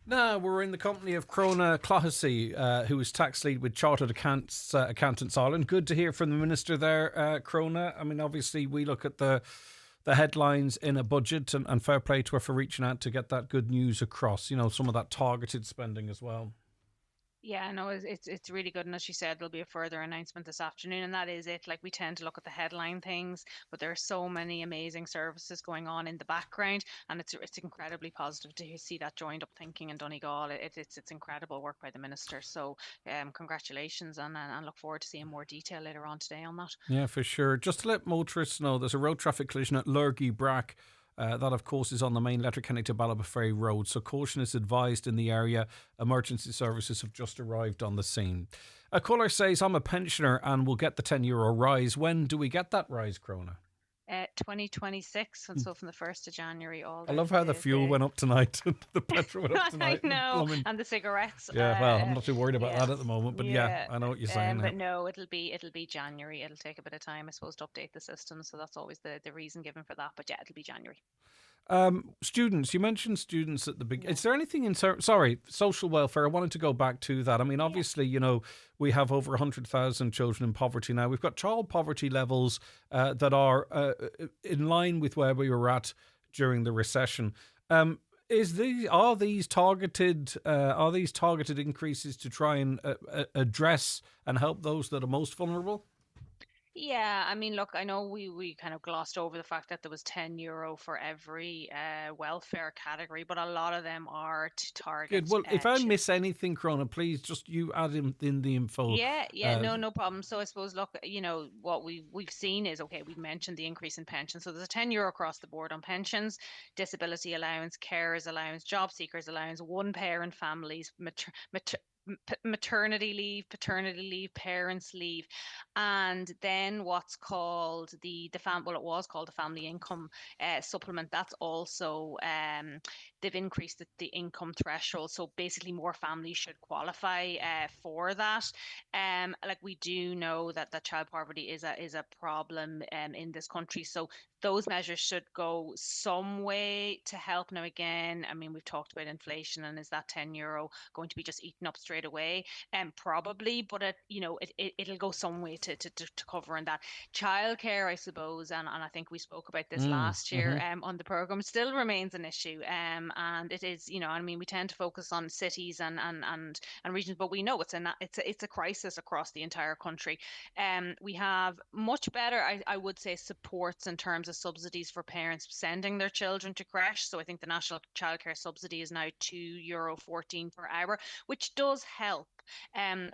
Now we're in the company of Crona Clohessy, who is tax lead with Chartered Accountants Ireland. Good to hear from the Minister there, Crona. I mean, obviously we look at the headlines in a budget, and fair play to her for reaching out to get that good news across. You know, some of that targeted spending as well. Yeah, no, it's really good. And as she said, there'll be a further announcement this afternoon, and that is it. Like, we tend to look at the headline things, but there are so many amazing services going on in the background, and it's incredibly positive to see that joined up thinking in Donegal. It's incredible work by the Minister. So congratulations, and look forward to seeing more detail later on today on that. Yeah, for sure. Just to let motorists know, there's a road traffic collision at Lurgy Brack. That, of course, is on the main Letterkenny to Ballabafray Road, so caution is advised in the area. Emergency services have just arrived on the scene. A caller says, I'm a pensioner and will get the €10 rise. When do we get that rise, Crona? 2026, and so from the 1st of January. I love how the fuel went up tonight. The petrol went up tonight. I know, and the cigarettes. Yeah, well, I'm not too worried about that at the moment, but yeah, I know what you're saying. But no, it'll be January. It'll take a bit of time, I suppose, to update the system, so that's always the reason given for that. But yeah, it'll be January. Students, you mentioned students at the beginning. Is there anything in social welfare? I wanted to go back to that. I mean, obviously, you know, we have over 100,000 children in poverty now. We've got child poverty levels that are in line with where we were at during the recession. Are these targeted increases to try and address and help those that are most vulnerable? Yeah, I mean, look, I know we kind of glossed over the fact that there was €10 for every welfare category, but a lot of them are to target. Good. Well, if I miss anything, Crona, please just you add in the info. Yeah, no problem. So I suppose, look, you know, what we've seen is, okay, we've mentioned the increase in pensions. So there's a €10 across the board on pensions, disability allowance, carers allowance, job seekers allowance, one parent families, maternity leave, paternity leave, parents leave, and then what's called it was called the family income supplement. That's also they've increased the income threshold, so basically more families should qualify for that. Like, we do know that child poverty is a problem in this country, so those measures should go some way to help. Now, again, I mean, we've talked about inflation, and is that €10 going to be just eaten up straight away? Probably, but it'll go some way to cover in that. Childcare, I suppose, and I think we spoke about this last year on the programme, still remains an issue. And it is, you know, I mean, we tend to focus on cities and regions, but we know it's a crisis across the entire country. We have much better, I would say, supports in terms of subsidies for parents sending their children to creche. So I think the national childcare subsidy is now €2.14 per hour, which does help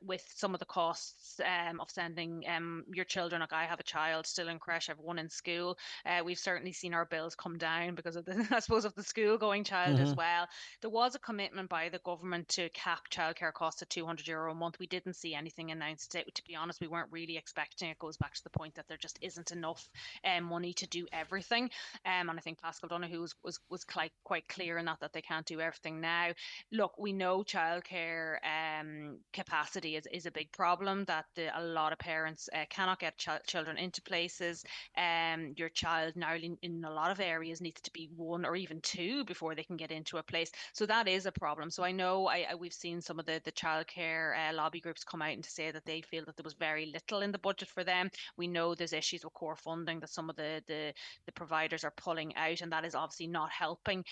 with some of the costs of sending your children. Like, I have a child still in creche, I have one in school. We've certainly seen our bills come down because of the, I suppose, of the school going child as well. There was a commitment by the government to cap childcare costs at €200 a month. We didn't see anything announced. To be honest, we weren't really expecting it. It goes back to the point that there just isn't enough money to do everything. And I think Pascal Donoghue was quite clear in that they can't do everything now. Look, we know childcare capacity is a big problem, that a lot of parents cannot get children into places. Your child now in a lot of areas needs to be 1 or even 2 before they can get into a place. So that is a problem. So I know we've seen some of the childcare lobby groups come out and to say that they feel that there was very little in the budget for them. We know there's issues with core funding that some of the providers are pulling out, and that is obviously not helping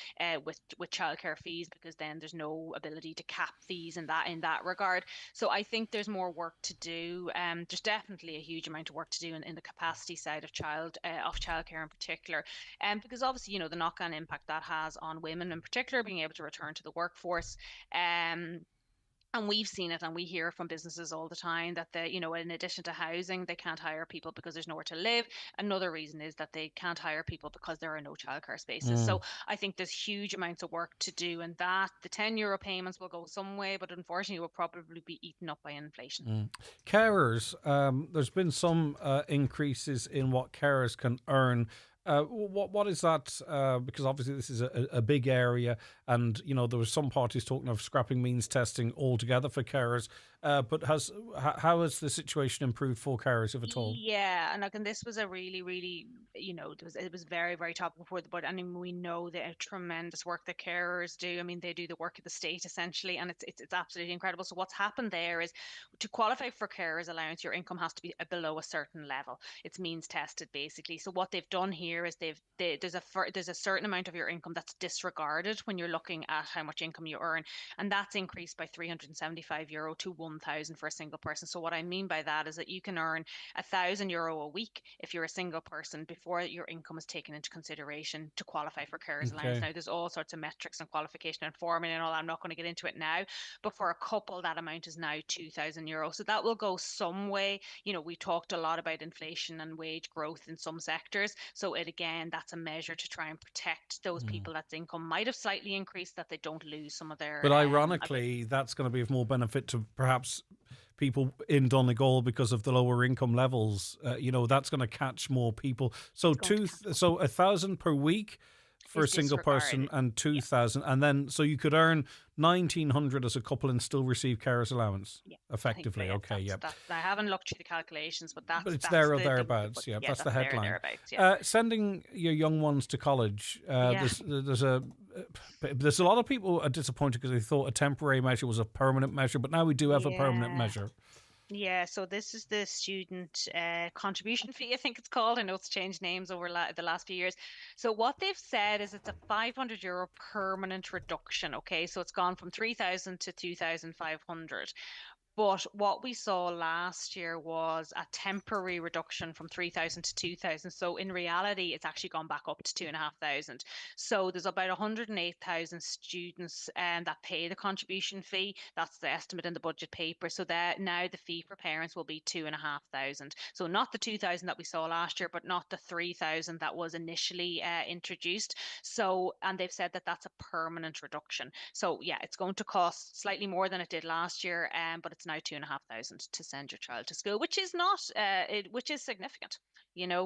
with childcare fees, because then there's no ability to cap fees in that regard. regard. So I think there's more work to do. There's definitely a huge amount of work to do in the capacity side of childcare in particular, because obviously the knock-on impact that has on women in particular being able to return to the workforce. And we've seen it and we hear from businesses all the time that in addition to housing, they can't hire people because there's nowhere to live. Another reason is that they can't hire people because there are no childcare spaces. So I think there's huge amounts of work to do, and that the €10 payments will go some way, but unfortunately will probably be eaten up by inflation. Carers, there's been some increases in what carers can earn. What is that? Because obviously this is a big area, and there was some parties talking of scrapping means testing altogether for carers. But how has the situation improved for carers, if at all? Yeah, and again, this was a really, really, it was very, very topical before the budget. I mean, we know the tremendous work that carers do. I mean, they do the work of the state essentially, and it's absolutely incredible. So what's happened there is, to qualify for carers allowance, your income has to be below a certain level. It's means tested basically. So what they've done here is there's a certain amount of your income that's disregarded when you're looking at how much income you earn, and that's increased by €375 to 1,000 for a single person. So what I mean by that is that you can earn €1,000 a week if you're a single person before your income is taken into consideration to qualify for carers allowance. Now, there's all sorts of metrics and qualification and formula and all. I'm not going to get into it now, but for a couple, that amount is now €2,000. So that will go some way. We talked a lot about inflation and wage growth in some sectors. So that's a measure to try and protect those people that's income might have slightly increased, that they don't lose some of their. But ironically, that's going to be of more benefit to perhaps people in Donegal because of the lower income levels. That's going to catch more people. So so 1,000 per week for a single person and 2,000, and then so you could earn 1,900 as a couple and still receive carers allowance effectively. Okay, I haven't looked through the calculations, but it's there or thereabouts. That's the headline. Sending your young ones to college. There's a lot of people are disappointed because they thought a temporary measure was a permanent measure, but now we do have a permanent measure. Yeah, so this is the student contribution fee, I think it's called. I know it's changed names over the last few years. So what they've said is it's a €500 permanent reduction. Okay, so it's gone from 3,000 to 2,500. But what we saw last year was a temporary reduction from 3,000 to 2,000. So in reality, it's actually gone back up to 2,500. So there's about 108,000 students that pay the contribution fee. That's the estimate in the budget paper. So that now the fee for parents will be 2,500. So not the 2,000 that we saw last year, but not the 3,000 that was initially introduced. So, and they've said that that's a permanent reduction. So yeah, it's going to cost slightly more than it did last year, but it's now 2,500 to send your child to school, which is not, which is significant,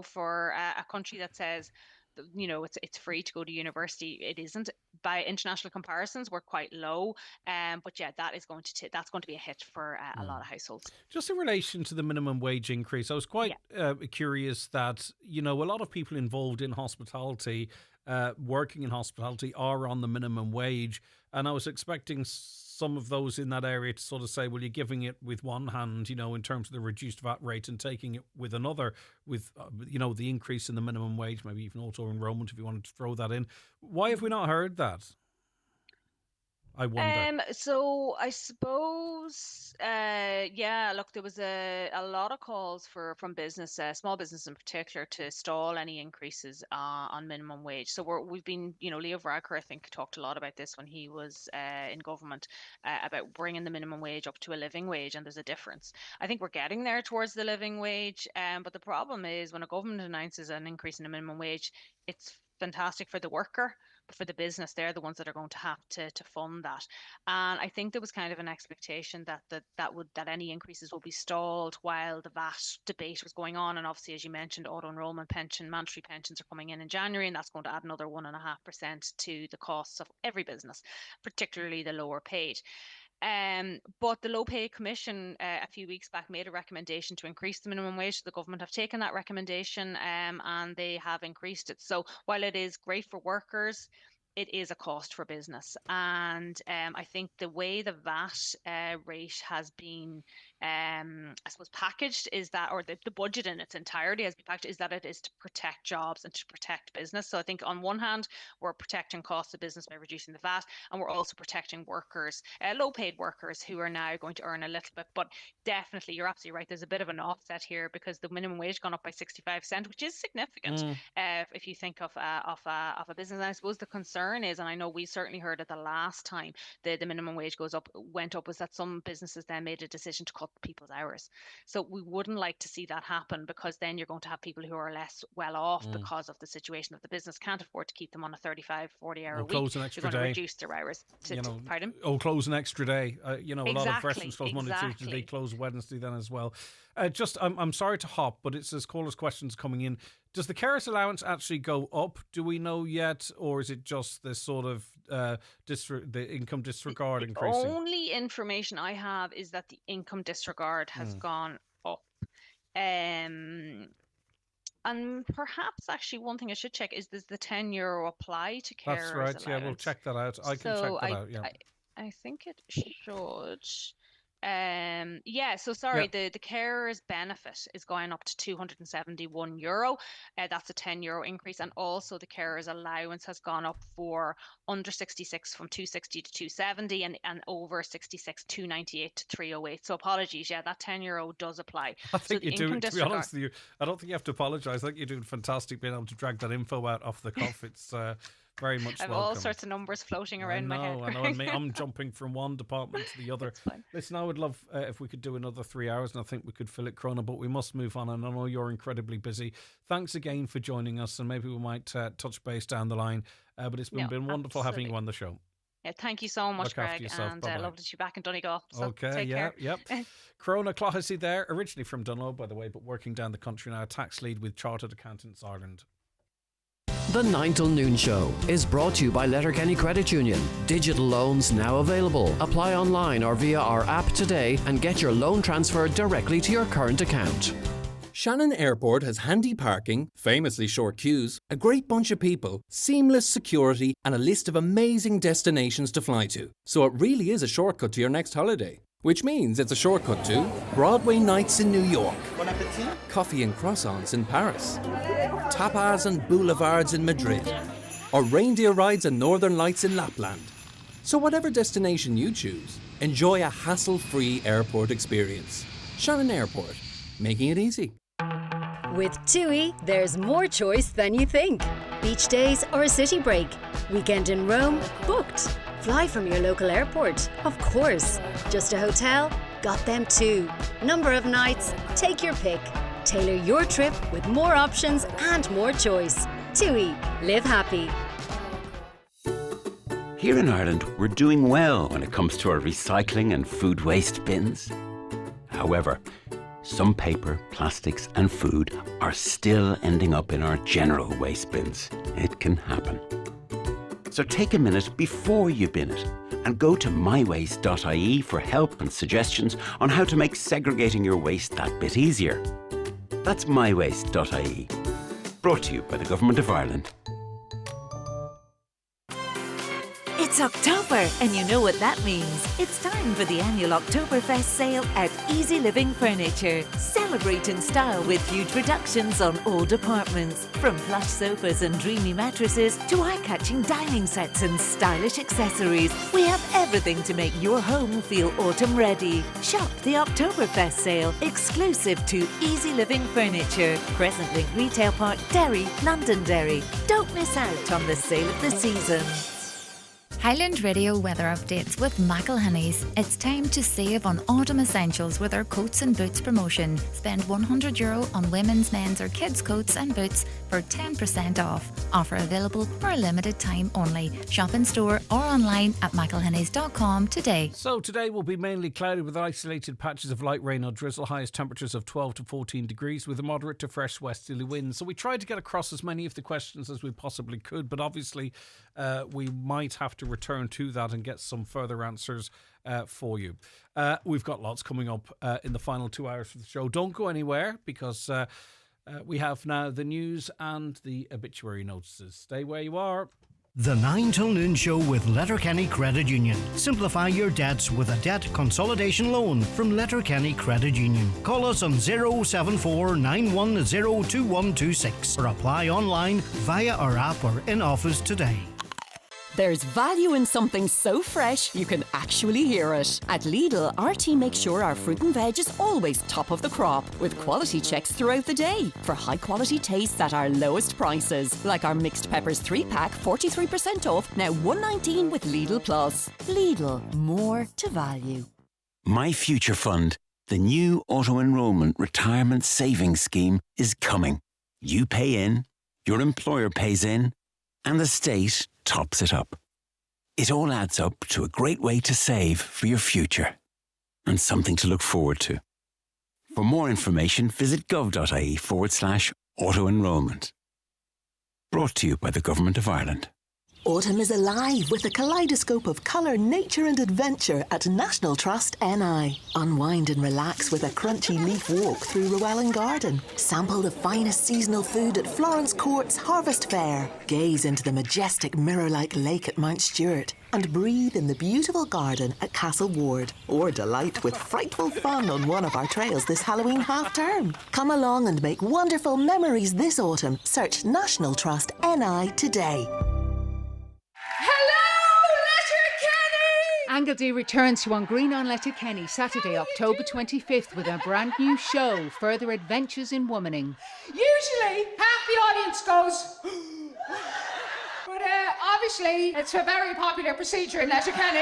for a country that says, it's free to go to university. It isn't. By international comparisons, we're quite low. But yeah, that's going to be a hit for a lot of households. Just in relation to the minimum wage increase, I was quite curious that, a lot of people involved in hospitality, working in hospitality, are on the minimum wage. And I was expecting some of those in that area to sort of say, well, you're giving it with one hand, in terms of the reduced VAT rate, and taking it with another, with, the increase in the minimum wage, maybe even auto enrollment, if you wanted to throw that in. Why have we not heard that? I wonder. So I suppose, look, there was a lot of calls from business, small business in particular, to stall any increases on minimum wage. So we've been, Leo Varadkar, I think, talked a lot about this when he was in government, about bringing the minimum wage up to a living wage, and there's a difference. I think we're getting there towards the living wage, but the problem is when a government announces an increase in the minimum wage, it's fantastic for the worker, but for the business, they're the ones that are going to have to fund that. And I think there was kind of an expectation that any increases will be stalled while the VAT debate was going on. And obviously, as you mentioned, auto enrollment pension, mandatory pensions are coming in January, and that's going to add another 1.5% to the costs of every business, particularly the lower paid. But the Low Pay Commission a few weeks back made a recommendation to increase the minimum wage. The government have taken that recommendation, and they have increased it. So while it is great for workers, it is a cost for business. And I think the way the VAT rate has been I suppose, packaged is that, or the budget in its entirety has been packaged, is that it is to protect jobs and to protect business. So I think on one hand, we're protecting costs of business by reducing the VAT, and we're also protecting workers, low-paid workers who are now going to earn a little bit. But definitely, you're absolutely right. There's a bit of an offset here because the minimum wage gone up by 65 cents, which is significant if you think of a business. And I suppose the concern is, and I know we certainly heard it the last time the minimum wage went up, was that some businesses then made a decision to cut people's hours. So we wouldn't like to see that happen, because then you're going to have people who are less well off because of the situation of the business, can't afford to keep them on a 35, 40-hour week. Close an extra They're going day. to reduce their hours. Pardon? Close an extra day. A lot of Exactly, restaurants close Monday, Tuesday, exactly. they close Wednesday then as well. I'm sorry to hop, but it's as callers' questions coming in. Does the carers allowance actually go up? Do we know yet, or is it just this sort of the income disregard increasing? The only information I have is that the income disregard has gone up. And perhaps actually one thing I should check is, does the €10 apply to carers? That's right. allowance? Yeah, we'll check that out. I can check that out. Yeah. I think it should. So sorry, the carers benefit is going up to €271. That's a €10 increase, and also the carers allowance has gone up for under 66 from 260 to 270, and over 66 298 to 308. So apologies, that €10 does apply. I think so you do. To be honest with you, I don't think you have to apologise. I think you're doing fantastic being able to drag that info out off the cuff. It's very much I have welcome. all sorts of numbers floating around my head. I know. I'm jumping from one department to the other. Listen, I would love if we could do another 3 hours, and I think we could fill it, Crona, but we must move on, and I know you're incredibly busy. Thanks again for joining us, and maybe we might touch base down the line. But it's been wonderful having you on the show. Yeah, thank you so much, Look after Greg, yourself. and Bye-bye. lovely to be back in Donegal. So Okay, take care. Yep. Crona Clohessy there, originally from Dunlo, by the way, but working down the country now, tax lead with Chartered Accountants Ireland. The 9 till noon show is brought to you by Letterkenny Credit Union. Digital loans now available. Apply online or via our app today and get your loan transferred directly to your current account. Shannon Airport has handy parking, famously short queues, a great bunch of people, seamless security, and a list of amazing destinations to fly to. So it really is a shortcut to your next holiday. Which means it's a shortcut to Broadway nights in New York, Bon appetit. coffee and croissants in Paris, tapas and boulevards in Madrid, or reindeer rides and northern lights in Lapland. So whatever destination you choose, enjoy a hassle-free airport experience. Shannon Airport, making it easy. With TUI, there's more choice than you think. Beach days or a city break. Weekend in Rome, booked. Fly from your local airport, of course. Just a hotel? Got them too. Number of nights? Take your pick. Tailor your trip with more options and more choice. TUI, live happy. Here in Ireland, we're doing well when it comes to our recycling and food waste bins. However, some paper, plastics and food are still ending up in our general waste bins. It can happen. So take a minute before you bin it and go to mywaste.ie for help and suggestions on how to make segregating your waste that bit easier. That's mywaste.ie. Brought to you by the Government of Ireland. It's October, and you know what that means. It's time for the annual Oktoberfest sale at Easy Living Furniture. Celebrate in style with huge reductions on all departments. From plush sofas and dreamy mattresses to eye-catching dining sets and stylish accessories. We have everything to make your home feel autumn ready. Shop the Oktoberfest sale, exclusive to Easy Living Furniture. Crescent Link Retail Park, Derry, Londonderry. Don't miss out on the sale of the season. Highland Radio weather updates with McElhinney's. It's time to save on autumn essentials with our coats and boots promotion. Spend €100 on women's, men's or kids' coats and boots for 10% off. Offer available for a limited time only. Shop in store or online at mcelhinneys.com today. So today will be mainly cloudy with isolated patches of light rain or drizzle. Highest temperatures of 12 to 14 degrees with a moderate to fresh westerly wind. So we tried to get across as many of the questions as we possibly could, but obviously we might have to return to that and get some further answers for you. We've got lots coming up in the final 2 hours of the show. Don't go anywhere because we have now the news and the obituary notices. Stay where you are. The 9 till noon show with Letterkenny Credit Union. Simplify your debts with a debt consolidation loan from Letterkenny Credit Union. Call us on 074 910 2126 or apply online via our app or in office today. There's value in something so fresh you can actually hear it. At Lidl, our team makes sure our fruit and veg is always top of the crop, with quality checks throughout the day for high quality tastes at our lowest prices. Like our mixed peppers 3-pack, 43% off, now $1.19 with Lidl Plus. Lidl, more to value. My Future Fund, the new auto-enrollment retirement savings scheme, is coming. You pay in, your employer pays in, and the state tops it up. It all adds up to a great way to save for your future and something to look forward to. For more information, visit gov.ie/auto-enrollment. Brought to you by the Government of Ireland. Autumn is alive with a kaleidoscope of colour, nature and adventure at National Trust NI. Unwind and relax with a crunchy leaf walk through Llewellyn Garden. Sample the finest seasonal food at Florence Court's Harvest Fair. Gaze into the majestic mirror-like lake at Mount Stewart. And breathe in the beautiful garden at Castle Ward. Or delight with frightful fun on one of our trails this Halloween half-term. Come along and make wonderful memories this autumn. Search National Trust NI today. Angledy returns to On Green on Letterkenny Saturday, October 25th with a brand new show, Further Adventures in Womaning. Usually, half the audience goes... But obviously, it's a very popular procedure in Letterkenny.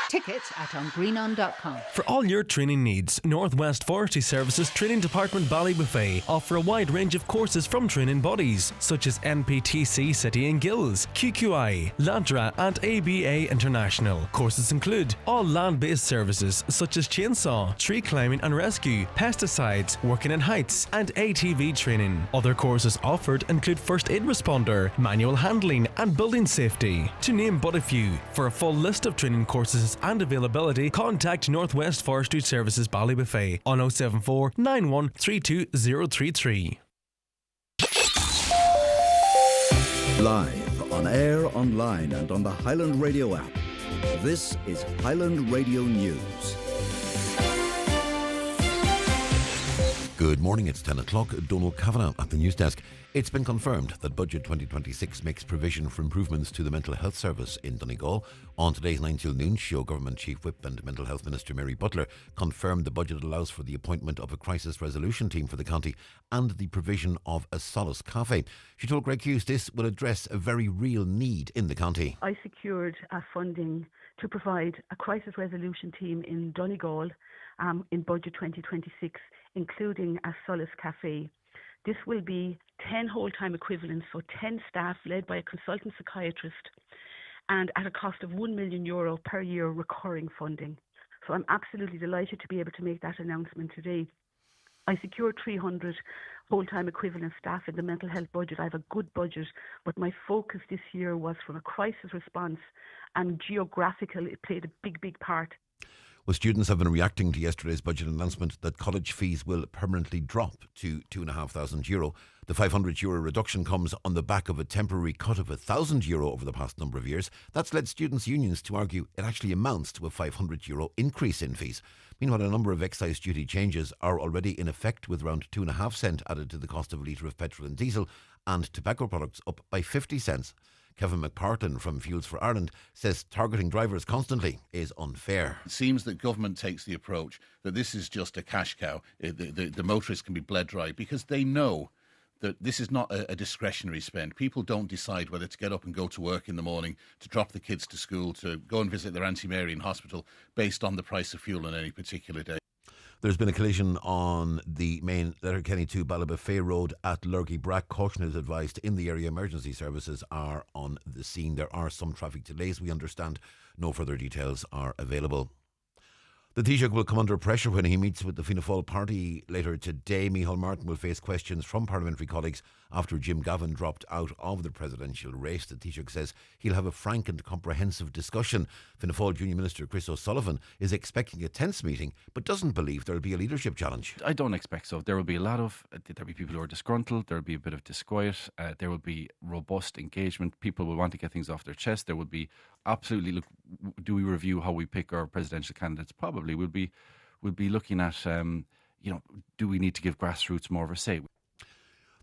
Tickets at ongreenon.com. For all your training needs, Northwest Forestry Services Training Department Ballybuffet offer a wide range of courses from training bodies such as NPTC City and Guilds, QQI, LANTRA and ABA International. Courses include all land-based services such as chainsaw, tree climbing and rescue, pesticides, working in heights and ATV training. Other courses offered include first aid responder, manual handling and building safety, to name but a few. For a full list of training courses and availability, contact Northwest Forestry Services Ballybuffet on 074 91 32033. Live, on air, online and on the Highland Radio app. This is Highland Radio News. Good morning, it's 10 o'clock. Donal Kavanagh at the news desk. It's been confirmed that Budget 2026 makes provision for improvements to the mental health service in Donegal. On today's 9 till noon show, Government Chief Whip and Mental Health Minister Mary Butler confirmed the budget allows for the appointment of a crisis resolution team for the county and the provision of a solace cafe. She told Greg Hughes this will address a very real need in the county. I secured funding to provide a crisis resolution team in Donegal in Budget 2026, including a solace cafe. This will be 10 whole-time equivalents, so 10 staff led by a consultant psychiatrist, and at a cost of €1 million per year recurring funding. So I'm absolutely delighted to be able to make that announcement today. I secured 300 whole-time equivalent staff in the mental health budget. I have a good budget, but my focus this year was from a crisis response, and geographical, it played a big part. Well, students have been reacting to yesterday's budget announcement that college fees will permanently drop to €2,500. The €500 reduction comes on the back of a temporary cut of €1,000 over the past number of years. That's led students' unions to argue it actually amounts to a €500 increase in fees. Meanwhile, a number of excise duty changes are already in effect, with around 2.5 cents added to the cost of a litre of petrol and diesel, and tobacco products up by 50 cents. Kevin McPartlin from Fuels for Ireland says targeting drivers constantly is unfair. It seems that government takes the approach that this is just a cash cow. The motorists can be bled dry because they know that this is not a discretionary spend. People don't decide whether to get up and go to work in the morning, to drop the kids to school, to go and visit their Auntie Mary in hospital based on the price of fuel on any particular day. There's been a collision on the main Letterkenny to Ballybuffet Road at Lurgy Brack. Caution is advised in the area. Emergency services are on the scene. There are some traffic delays, we understand. No further details are available. The Taoiseach will come under pressure when he meets with the Fianna Fáil party later today. Micheál Martin will face questions from parliamentary colleagues after Jim Gavin dropped out of the presidential race. The Taoiseach says he'll have a frank and comprehensive discussion. Fianna Fáil Junior Minister Chris O'Sullivan is expecting a tense meeting but doesn't believe there'll be a leadership challenge. I don't expect so. There will be a lot of, there'll be people who are disgruntled, there'll be a bit of disquiet, there will be robust engagement, people will want to get things off their chest, there will be absolutely, look, do we review how we pick our presidential candidates? Probably. We'll be looking at, do we need to give grassroots more of a say?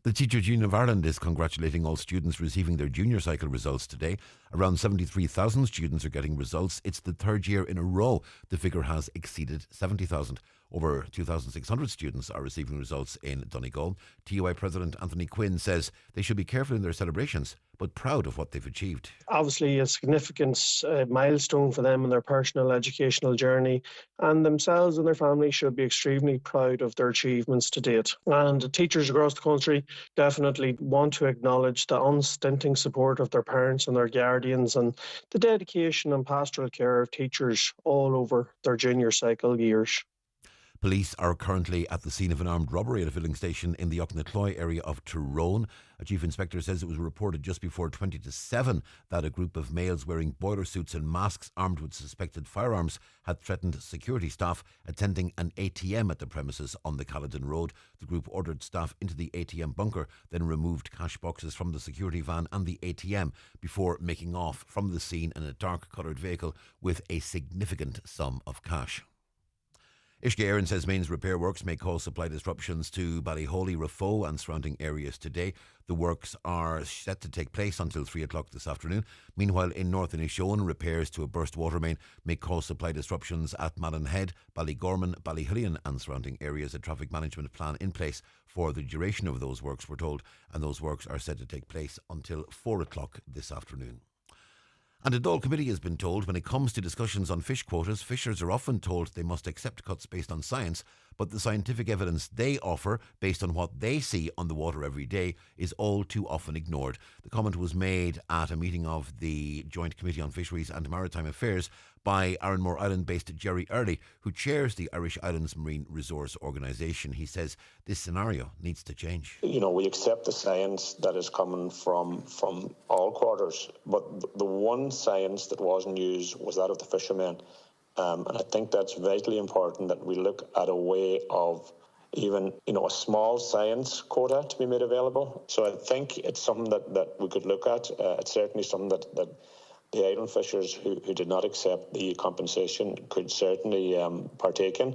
The Teachers Union of Ireland is congratulating all students receiving their junior cycle results today. Around 73,000 students are getting results. It's the third year in a row the figure has exceeded 70,000. Over 2,600 students are receiving results in Donegal. TUI President Anthony Quinn says they should be careful in their celebrations, but proud of what they've achieved. Obviously a significant milestone for them in their personal educational journey, and themselves and their families should be extremely proud of their achievements to date. And teachers across the country definitely want to acknowledge the unstinting support of their parents and their guardians, and the dedication and pastoral care of teachers all over their junior cycle years. Police are currently at the scene of an armed robbery at a filling station in the Auchnacloy area of Tyrone. A chief inspector says it was reported just before 20 to 7 that a group of males wearing boiler suits and masks armed with suspected firearms had threatened security staff attending an ATM at the premises on the Caledon Road. The group ordered staff into the ATM bunker, then removed cash boxes from the security van and the ATM before making off from the scene in a dark coloured vehicle with a significant sum of cash. Uisce Éireann says mains repair works may cause supply disruptions to Ballyholey, Rafo and surrounding areas today. The works are set to take place until 3 o'clock this afternoon. Meanwhile, in North Inishowen, repairs to a burst water main may cause supply disruptions at Malin Head, Ballygorman, Ballyhillian and surrounding areas. A traffic management plan in place for the duration of those works, we're told, and those works are set to take place until 4 o'clock this afternoon. And a Dáil committee has been told when it comes to discussions on fish quotas, fishers are often told they must accept cuts based on science, but the scientific evidence they offer, based on what they see on the water every day, is all too often ignored. The comment was made at a meeting of the Joint Committee on Fisheries and Maritime Affairs by Arranmore Island-based Jerry Early, who chairs the Irish Islands Marine Resource Organisation. He says this scenario needs to change. We accept the science that is coming from all quarters, but the one science that wasn't used was that of the fishermen. And I think that's vitally important that we look at a way of even, a small science quota to be made available. So I think it's something that we could look at. It's certainly something that the island fishers who did not accept the compensation could certainly partake in.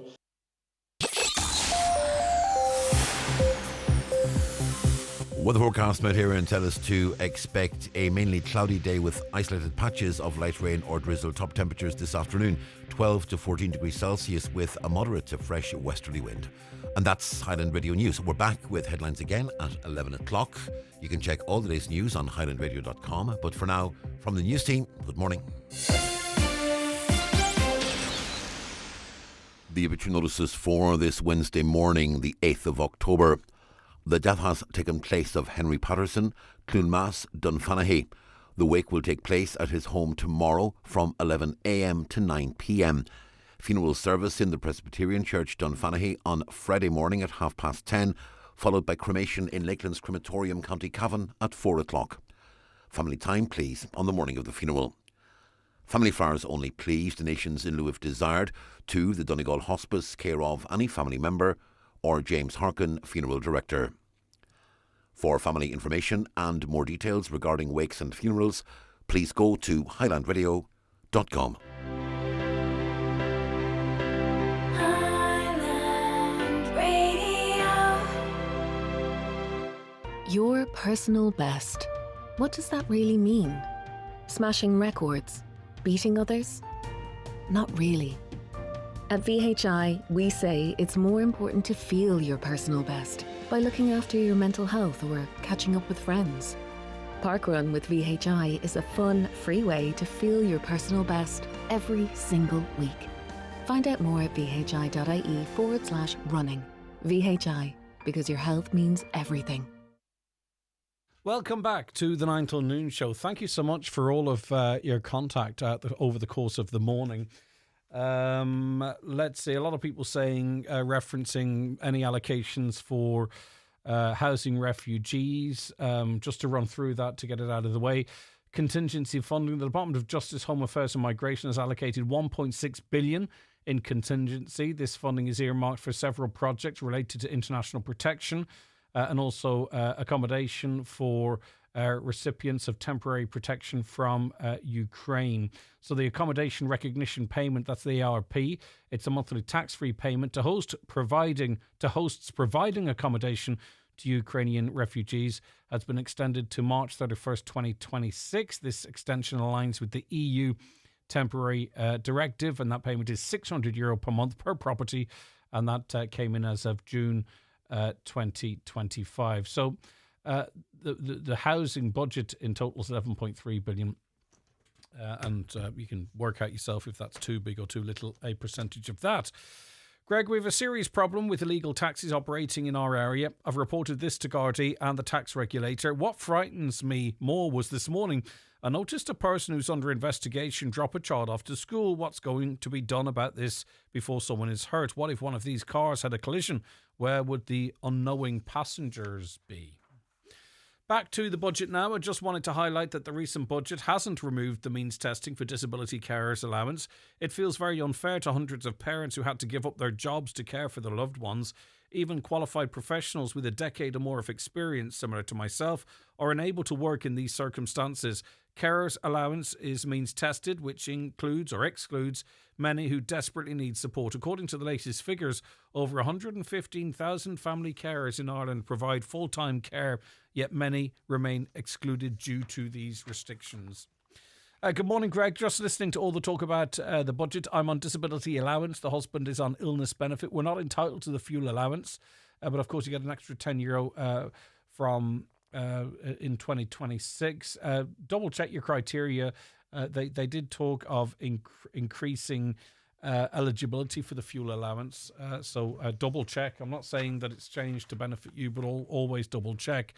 Weather forecast Met tell us to expect a mainly cloudy day with isolated patches of light rain or drizzle. Top temperatures this afternoon 12 to 14 degrees Celsius with a moderate to fresh westerly wind. And that's Highland Radio News. We're back with headlines again at 11 o'clock. You can check all the day's news on highlandradio.com. But for now, from the news team, good morning. The obituary notices for this Wednesday morning, the 8th of October. The death has taken place of Henry Patterson, Clonmas, Dunfanaghy. The wake will take place at his home tomorrow from 11 a.m. to 9 p.m. Funeral service in the Presbyterian Church Dunfanaghy on Friday morning at 10:30, followed by cremation in Lakeland's Crematorium, County Cavan at 4 o'clock. Family time, please, on the morning of the funeral. Family flowers only, please. Donations in lieu if desired to the Donegal Hospice, care of any family member or James Harkin, Funeral Director. For family information and more details regarding wakes and funerals, please go to highlandradio.com. Highland Radio. Your personal best. What does that really mean? Smashing records? Beating others? Not really. At VHI, we say it's more important to feel your personal best by looking after your mental health or catching up with friends. Parkrun with VHI is a fun, free way to feel your personal best every single week. Find out more at vhi.ie/running. VHI, because your health means everything. Welcome back to the 9 till noon show. Thank you so much for all of your contact over the course of the morning. Let's see, a lot of people saying, referencing any allocations for housing refugees. Just to run through that to get it out of the way. Contingency funding. The Department of Justice, Home Affairs and Migration has allocated $1.6 billion in contingency. This funding is earmarked for several projects related to international protection and also accommodation for recipients of temporary protection from Ukraine. So the accommodation recognition payment, that's the ARP, it's a monthly tax-free payment to hosts providing accommodation to Ukrainian refugees, has been extended to March 31st, 2026. This extension aligns with the EU temporary directive, and that payment is €600 per month per property, and that came in as of June 2025. So the housing budget in total is 11.3 billion. And you can work out yourself if that's too big or too little, a percentage of that. Greg, we have a serious problem with illegal taxis operating in our area. I've reported this to Gardaí and the tax regulator. What frightens me more was this morning, I noticed a person who's under investigation drop a child off to school. What's going to be done about this before someone is hurt? What if one of these cars had a collision? Where would the unknowing passengers be? Back to the budget now. I just wanted to highlight that the recent budget hasn't removed the means testing for disability carers allowance. It feels very unfair to hundreds of parents who had to give up their jobs to care for their loved ones. Even qualified professionals with a decade or more of experience, similar to myself, are unable to work in these circumstances. Carers allowance is means tested, which includes or excludes many who desperately need support. According to the latest figures, over 115,000 family carers in Ireland provide full-time care, yet many remain excluded due to these restrictions. Good morning, Greg. Just listening to all the talk about the budget. I'm on disability allowance. The husband is on illness benefit. We're not entitled to the fuel allowance, but of course you get an extra €10 from in 2026. Double check your criteria. They did talk of increasing eligibility for the fuel allowance. So double check. I'm not saying that it's changed to benefit you, but always double check.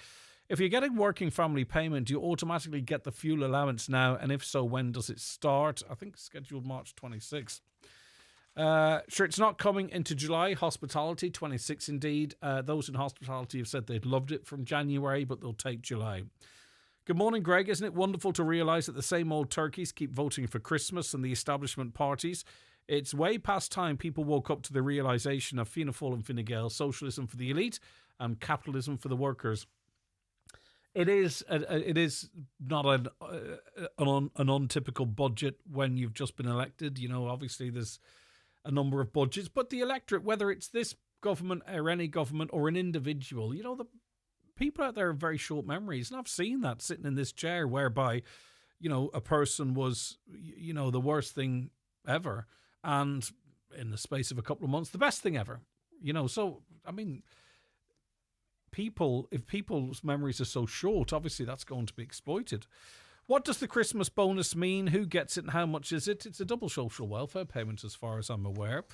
If you're getting working family payment, do you automatically get the fuel allowance now? And if so, when does it start? I think scheduled March 26th. Sure, it's not coming into July. Hospitality, 26 indeed. Those in hospitality have said they'd loved it from January, but they'll take July. Good morning, Greg. Isn't it wonderful to realise that the same old turkeys keep voting for Christmas and the establishment parties? It's way past time people woke up to the realisation of Fianna Fáil and Fine Gael, socialism for the elite and capitalism for the workers. It is not an untypical budget when you've just been elected. You know, obviously there's a number of budgets, but the electorate, whether it's this government or any government or an individual, you know, the people out there have very short memories. And I've seen that sitting in this chair whereby, you know, a person was, you know, the worst thing ever. And in the space of a couple of months, the best thing ever, you know. So, I mean, if people's memories are so short, obviously that's going to be exploited. What does the Christmas bonus mean? Who gets it and how much is it? It's a double social welfare payment as far as I'm aware.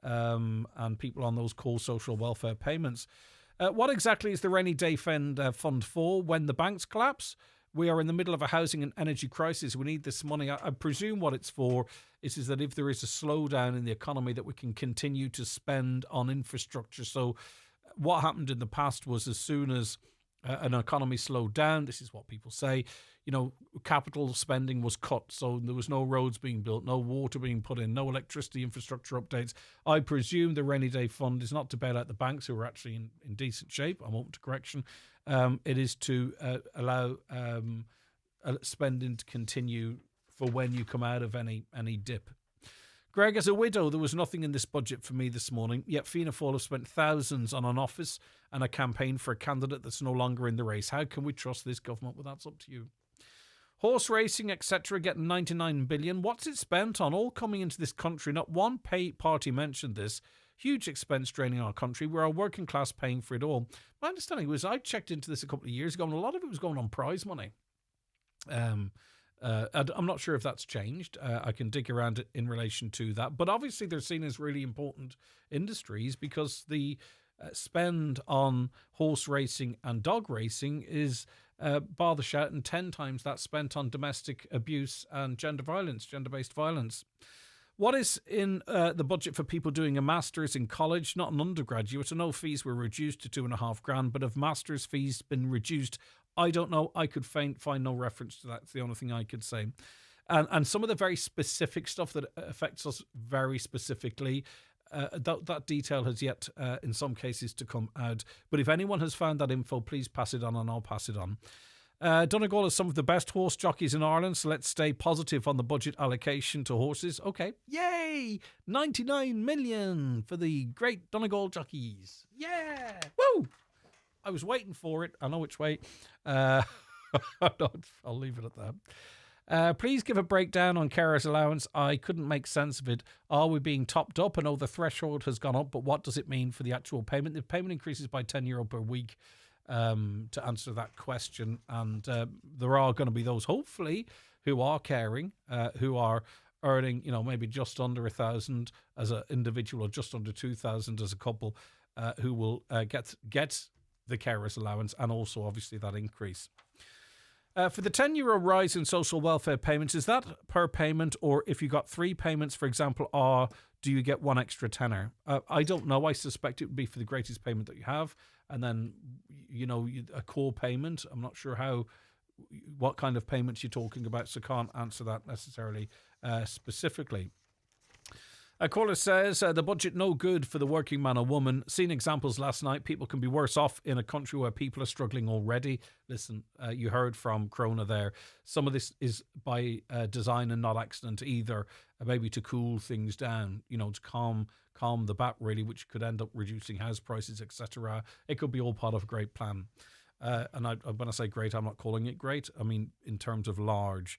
And people on those core social welfare payments. What exactly is the rainy day fund for? When the banks collapse? We are in the middle of a housing and energy crisis. We need this money. I presume what it's for is that if there is a slowdown in the economy that we can continue to spend on infrastructure. So what happened in the past was as soon as an economy slowed down, this is what people say, you know, capital spending was cut. So there was no roads being built, no water being put in, no electricity infrastructure updates. I presume the rainy day fund is not to bail out the banks who are actually in decent shape. I'm open to correction. It is to allow spending to continue for when you come out of any dip. Greg, as a widow, there was nothing in this budget for me this morning, yet Fianna Fáil have spent thousands on an office and a campaign for a candidate that's no longer in the race. How can we trust this government? Well, that's up to you. Horse racing, etc., getting 99 billion. What's it spent on? All coming into this country. Not one party mentioned this. Huge expense draining our country. We're our working class paying for it all. My understanding was I checked into this a couple of years ago and a lot of it was going on prize money. I'm not sure if that's changed. I can dig around it in relation to that. But obviously they're seen as really important industries because the spend on horse racing and dog racing is, bar the shout, and 10 times that spent on domestic abuse and gender-based violence. What is in the budget for people doing a master's in college, not an undergraduate? I know fees were reduced to $2,500, but have master's fees been reduced? I don't know. I could find no reference to that. It's the only thing I could say. And some of the very specific stuff that affects us very specifically, that detail has yet, in some cases, to come out. But if anyone has found that info, please pass it on and I'll pass it on. Donegal has some of the best horse jockeys in Ireland, so let's stay positive on the budget allocation to horses. Okay, yay! 99 million for the great Donegal jockeys. Yeah! Woo! I was waiting for it. I know which way. I'll leave it at that. Please give a breakdown on carers allowance. I couldn't make sense of it. Are we being topped up? I know the threshold has gone up, but what does it mean for the actual payment? The payment increases by €10 per week. To answer that question, and there are going to be those, hopefully, who are caring, who are earning, maybe just under 1,000 as an individual or just under 2,000 as a couple, who will get the carers allowance and also obviously that increase. For the €10 rise in social welfare payments, is that per payment, or if you got 3 payments, for example, do you get 1 extra tenner? I don't know. I suspect it would be for the greatest payment that you have, and then a core payment. I'm not sure what kind of payments you're talking about, so can't answer that necessarily specifically. A caller says, the budget no good for the working man or woman. Seen examples last night. People can be worse off in a country where people are struggling already. Listen, you heard from Crona there. Some of this is by design and not accident either. Maybe to cool things down, to calm the bat really, which could end up reducing house prices, etc. It could be all part of a great plan. And when I say great, I'm not calling it great. I mean, in terms of large.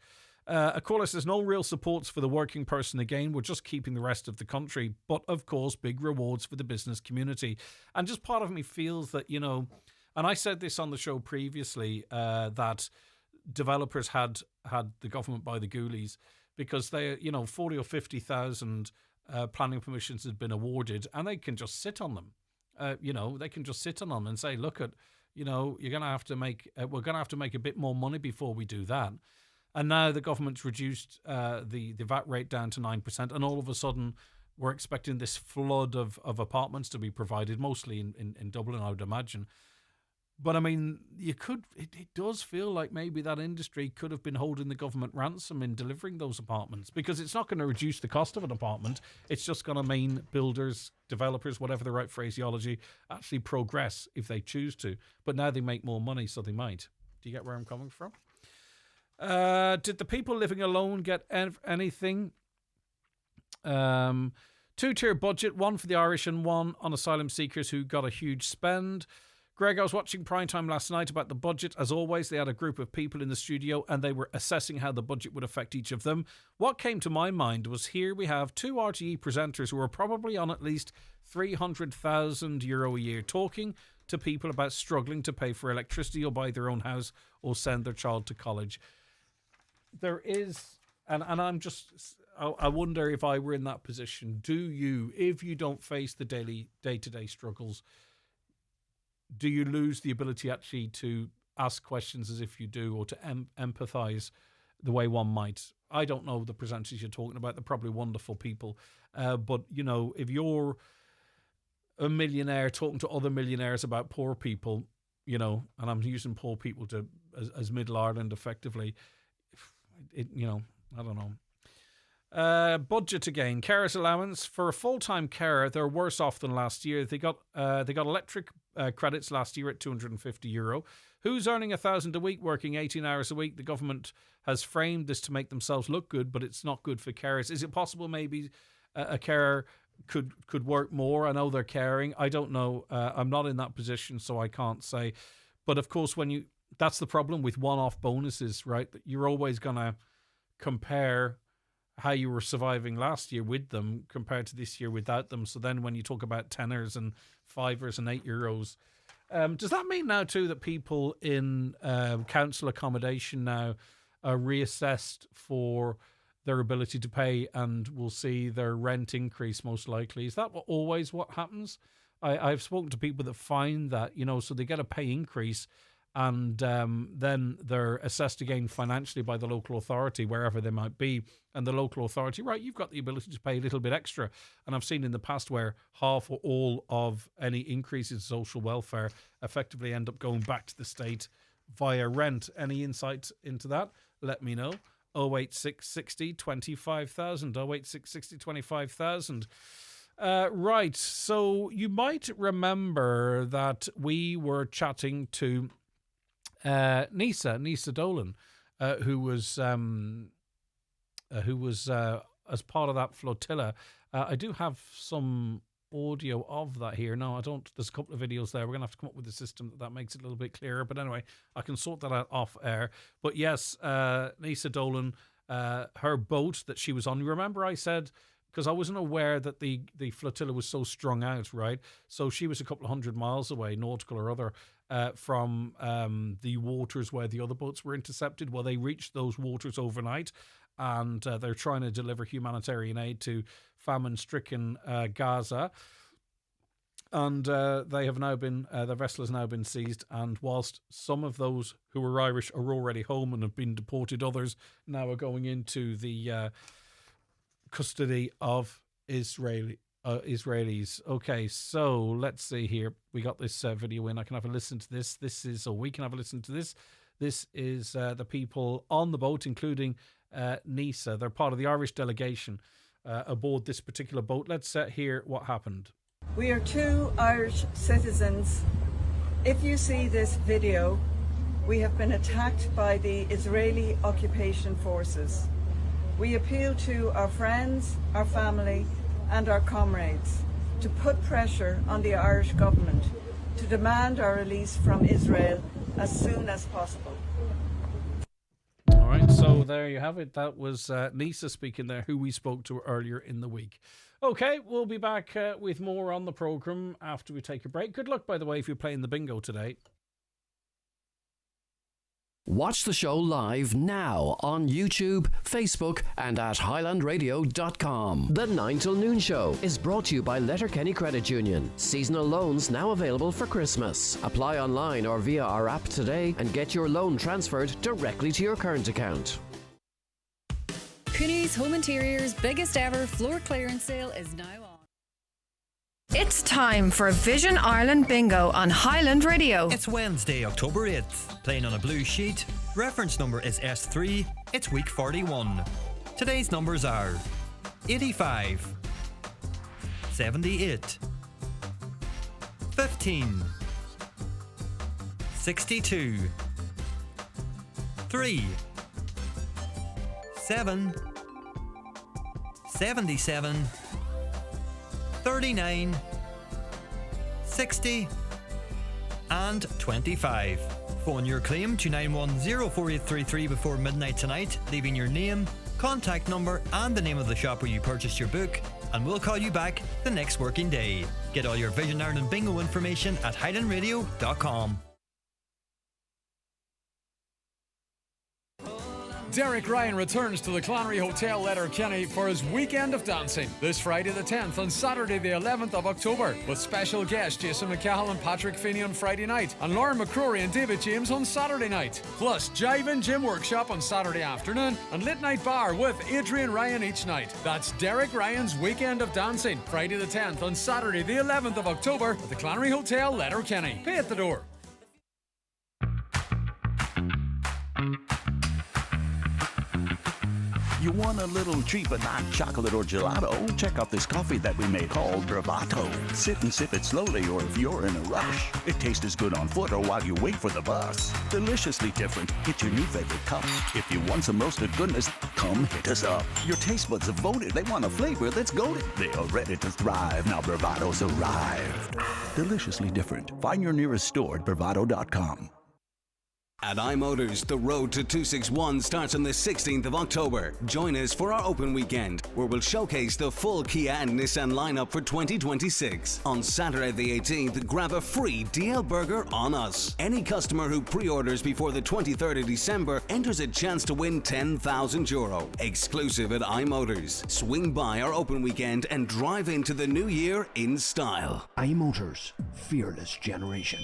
A caller says, no real supports for the working person again. We're just keeping the rest of the country. But, of course, big rewards for the business community. And just part of me feels that, and I said this on the show previously, that developers had the government by the ghoulies because they, 40 or 50,000 planning permissions had been awarded and they can just sit on them. They can just sit on them and say, look, you're going to have to we're going to have to make a bit more money before we do that. And now the government's reduced the VAT rate down to 9%, and all of a sudden we're expecting this flood of apartments to be provided, mostly in Dublin, I would imagine. But I mean, it does feel like maybe that industry could have been holding the government ransom in delivering those apartments, because it's not going to reduce the cost of an apartment. It's just going to mean builders, developers, whatever the right phraseology, actually progress if they choose to. But now they make more money, so they might. Do you get where I'm coming from? Did the people living alone get anything? 2-tier budget, one for the Irish and one on asylum seekers who got a huge spend. Greg, I was watching Primetime last night about the budget. As always, they had a group of people in the studio and they were assessing how the budget would affect each of them. What came to my mind was, here we have 2 RTE presenters who are probably on at least €300,000 a year, talking to people about struggling to pay for electricity or buy their own house or send their child to college. There is, and I'm just, I wonder if I were in that position, if you don't face the daily, day-to-day struggles, do you lose the ability actually to ask questions as if you do, or to empathise the way one might? I don't know the presenters you're talking about. They're probably wonderful people. But, if you're a millionaire talking to other millionaires about poor people, and I'm using poor people as Middle Ireland effectively, I don't know. Budget again. Carers allowance for a full-time carer, they're worse off than last year. They got electric credits last year at €250. Who's earning 1,000 a week, working 18 hours a week? The government has framed this to make themselves look good, but it's not good for carers. Is it possible maybe a carer could work more? I know they're caring. I don't know. I'm not in that position, so I can't say. But of course, that's the problem with one-off bonuses, right? You're always going to compare how you were surviving last year with them compared to this year without them. So then when you talk about tenors and fivers and €8, does that mean now too that people in council accommodation now are reassessed for their ability to pay and will see their rent increase most likely? Is that always what happens? I've spoken to people that find that, so they get a pay increase and then they're assessed again financially by the local authority, wherever they might be. And the local authority, right, you've got the ability to pay a little bit extra. And I've seen in the past where half or all of any increase in social welfare effectively end up going back to the state via rent. Any insight into that? Let me know. 08660 25,000. 08660 25,000. Right, so you might remember that we were chatting to Nisa Dolan, who was as part of that flotilla. I do have some audio of that here. No, I don't. There's a couple of videos there. We're going to have to come up with a system that makes it a little bit clearer. But anyway, I can sort that out off air. But yes, Nisa Dolan, her boat that she was on, you remember I said, because I wasn't aware that the flotilla was so strung out, right? So she was a couple of 100 miles away, nautical or other, from the waters where the other boats were intercepted. Well, they reached those waters overnight, and they're trying to deliver humanitarian aid to famine-stricken Gaza. And they have now been, their vessel has now been seized. And whilst some of those who were Irish are already home and have been deported, others now are going into the custody of Israelis. Okay, so let's see here. We got this video in. I can have a listen to this. We can have a listen to this. This is the people on the boat, including Nisa. They're part of the Irish delegation aboard this particular boat. Let's hear what happened. We are two Irish citizens. If you see this video, we have been attacked by the Israeli occupation forces. We appeal to our friends, our family, and our comrades to put pressure on the Irish government to demand our release from Israel as soon as possible. All right, so there you have it. That was Nisa speaking there, who we spoke to earlier in the week. Okay, we'll be back with more on the programme after we take a break. Good luck, by the way, if you're playing the bingo today. Watch the show live now on YouTube, Facebook and at highlandradio.com. The 9 till noon show is brought to you by Letterkenny Credit Union. Seasonal loans now available for Christmas. Apply online or via our app today and get your loan transferred directly to your current account. Cooney's Home Interior's biggest ever floor clearance sale is now on. It's time for Vision Ireland Bingo on Highland Radio. It's Wednesday, October 8th. Playing on a blue sheet. Reference number is S3. It's week 41. Today's numbers are 85, 78, 15, 62, 3, 7, 77, 39, 60 and 25. Phone your claim to 9104833 before midnight tonight, leaving your name, contact number and the name of the shop where you purchased your book, and we'll call you back the next working day. Get all your Vision Ireland bingo information at highlandradio.com. Derek Ryan returns to the Clanry Hotel Letterkenny for his weekend of dancing this Friday the 10th and Saturday the 11th of October, with special guests Jason McCahill and Patrick Finney on Friday night and Lauren McCrory and David James on Saturday night. Plus Jive and Gym Workshop on Saturday afternoon and Late Night Bar with Adrian Ryan each night. That's Derek Ryan's weekend of dancing, Friday the 10th and Saturday the 11th of October at the Clanry Hotel Letterkenny. Pay at the door. You want a little treat but not chocolate or gelato? Check out this coffee that we made called Bravado. Sit and sip it slowly, or if you're in a rush, it tastes as good on foot or while you wait for the bus. Deliciously different. Get your new favorite cup. If you want some roasted goodness, come hit us up. Your taste buds have voted. They want a flavor that's goated. They are ready to thrive. Now Bravado's arrived. Deliciously different. Find your nearest store at bravado.com. At iMotors, the road to 261 starts on the 16th of October. Join us for our open weekend, where we'll showcase the full Kia and Nissan lineup for 2026. On Saturday the 18th, grab a free DL burger on us. Any customer who pre-orders before the 23rd of December enters a chance to win €10,000. Exclusive at iMotors. Swing by our open weekend and drive into the new year in style. iMotors, fearless generation.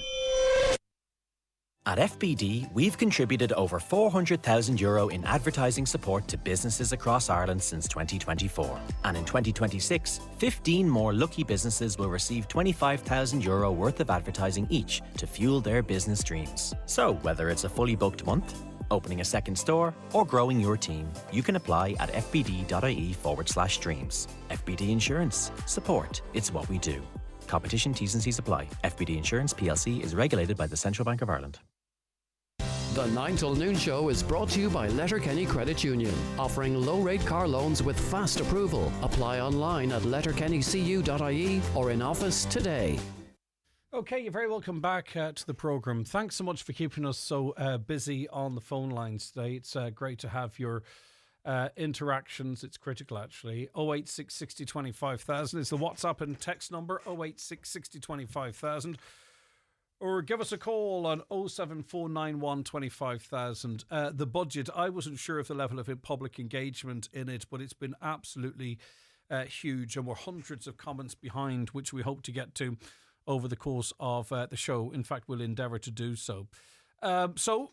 At FBD, we've contributed over €400,000 in advertising support to businesses across Ireland since 2024. And in 2026, 15 more lucky businesses will receive €25,000 worth of advertising each to fuel their business dreams. So, whether it's a fully booked month, opening a second store, or growing your team, you can apply at fbd.ie/dreams. FBD Insurance. Support. It's what we do. Competition T's and C's apply. FBD Insurance PLC is regulated by the Central Bank of Ireland. The 9 till noon show is brought to you by Letterkenny Credit Union, offering low-rate car loans with fast approval. Apply online at letterkennycu.ie or in office today. Okay, you're very welcome back to the programme. Thanks so much for keeping us so busy on the phone lines today. It's great to have your interactions. It's critical, actually. 086 60 25,000 is the WhatsApp and text number, 086 60 25,000. Or give us a call on 07491 25,000. The budget, I wasn't sure of the level of public engagement in it, but it's been absolutely huge. And we're hundreds of comments behind, which we hope to get to over the course of the show. In fact, we'll endeavour to do so. We also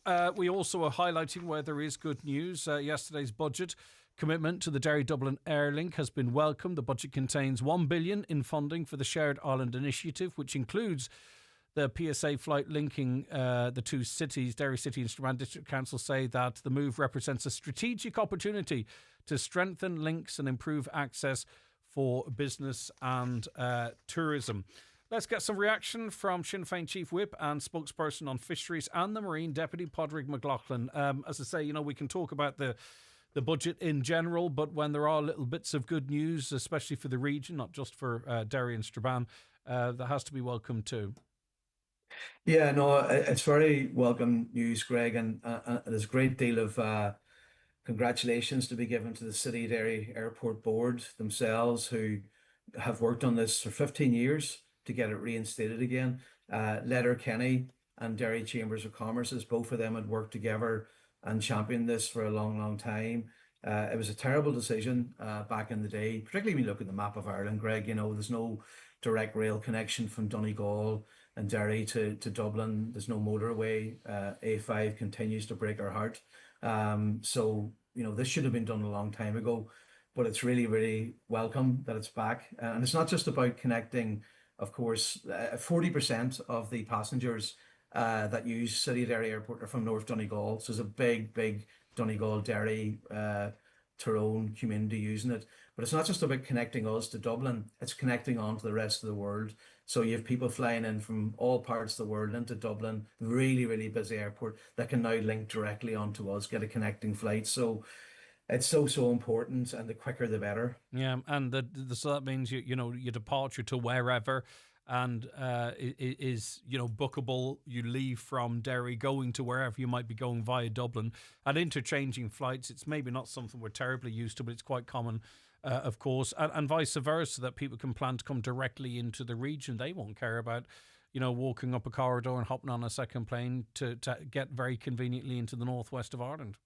are highlighting where there is good news. Yesterday's budget commitment to the Derry Dublin Airlink has been welcomed. The budget contains €1 billion in funding for the Shared Ireland Initiative, which includes the PSA flight linking the two cities. Derry City and Strabane District Council say that the move represents a strategic opportunity to strengthen links and improve access for business and tourism. Let's get some reaction from Sinn Féin Chief Whip and spokesperson on fisheries and the marine, Deputy Padraig McLaughlin. As I say, we can talk about the budget in general, but when there are little bits of good news, especially for the region, not just for Derry and Strabane, that has to be welcome too. Yeah, no, it's very welcome news, Greg, and there's a great deal of congratulations to be given to the City Derry Airport Board themselves, who have worked on this for 15 years to get it reinstated again. Letterkenny and Derry Chambers of Commerce, both of them had worked together and championed this for a long, long time. It was a terrible decision back in the day, particularly when you look at the map of Ireland, Greg. There's no direct rail connection from Donegal and Derry to Dublin. There's no motorway. A5 continues to break our heart. This should have been done a long time ago, but it's really, really welcome that it's back. And it's not just about connecting. Of course, 40% of the passengers that use City Derry Airport are from North Donegal. So there's a big Donegal, Derry, Tyrone community using it. But it's not just about connecting us to Dublin, it's connecting on to the rest of the world. So you have people flying in from all parts of the world into Dublin, really, really busy airport that can now link directly onto us, get a connecting flight. So it's so important, and the quicker the better. Yeah, and so that means your departure to wherever and is bookable. You leave from Derry, going to wherever you might be going via Dublin, and interchanging flights. It's maybe not something we're terribly used to, but it's quite common, of course, and vice versa, that people can plan to come directly into the region. They won't care about walking up a corridor and hopping on a second plane to get very conveniently into the northwest of Ireland.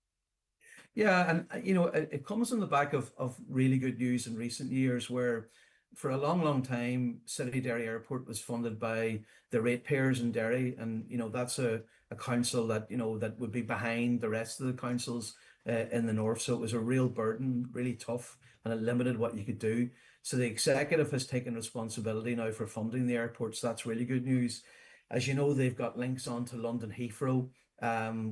Yeah, and it comes on the back of really good news in recent years, where for a long time City Derry Airport was funded by the ratepayers in Derry, and that's a council that that would be behind the rest of the councils in the north. So it was a real burden, really tough, and it limited what you could do. So the executive has taken responsibility now for funding the airports. That's really good news. As you know, they've got links onto London Heathrow,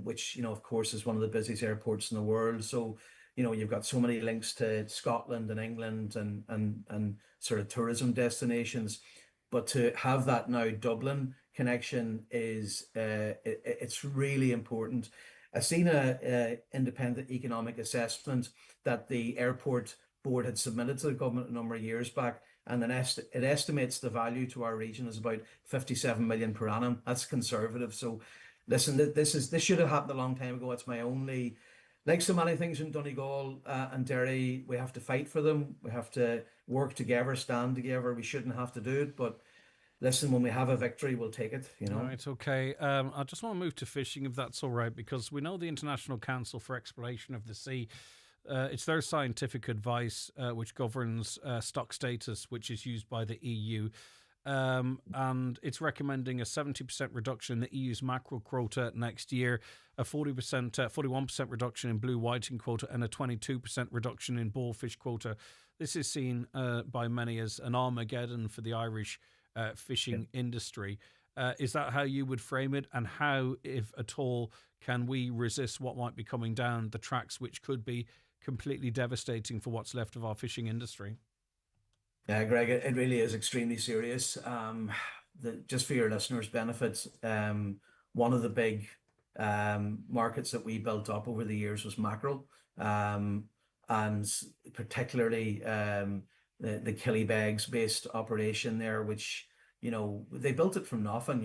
which of course is one of the busiest airports in the world. So you've got so many links to Scotland and England and sort of tourism destinations, but to have that now Dublin connection is it's really important. I've seen a independent economic assessment that the airport board had submitted to the government a number of years back, and then it estimates the value to our region is about 57 million per annum. That's conservative. So listen, this should have happened a long time ago. It's my only, like so many things in Donegal and Derry, we have to fight for them. We have to work together, stand together. We shouldn't have to do it, but listen, when we have a victory, we'll take it. Right, okay. I just want to move to fishing, if that's all right, because we know the International Council for Exploration of the Sea. It's their scientific advice which governs stock status, which is used by the EU. and it's recommending a 70% reduction in the EU's mackerel quota next year, a 41% reduction in blue whiting quota, and a 22% reduction in boarfish quota. This is seen by many as an Armageddon for the Irish fishing industry. Is that how you would frame it? And how, if at all, can we resist what might be coming down the tracks, which could be completely devastating for what's left of our fishing industry? Yeah, Greg, it really is extremely serious. Just for your listeners' benefit, one of the big markets that we built up over the years was mackerel, and particularly the Killybegs based operation there, which they built it from nothing.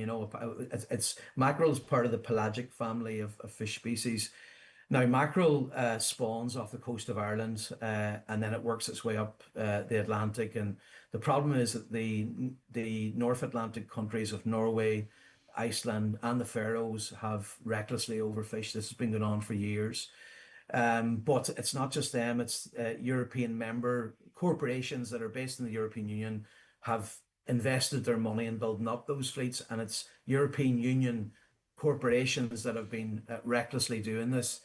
It's mackerel is part of the pelagic family of fish species. Now, mackerel spawns off the coast of Ireland, and then it works its way up the Atlantic. And the problem is that the North Atlantic countries of Norway, Iceland, and the Faroes have recklessly overfished. This has been going on for years. But it's not just them, it's European member corporations that are based in the European Union have invested their money in building up those fleets, and it's European Union corporations that have been recklessly doing this.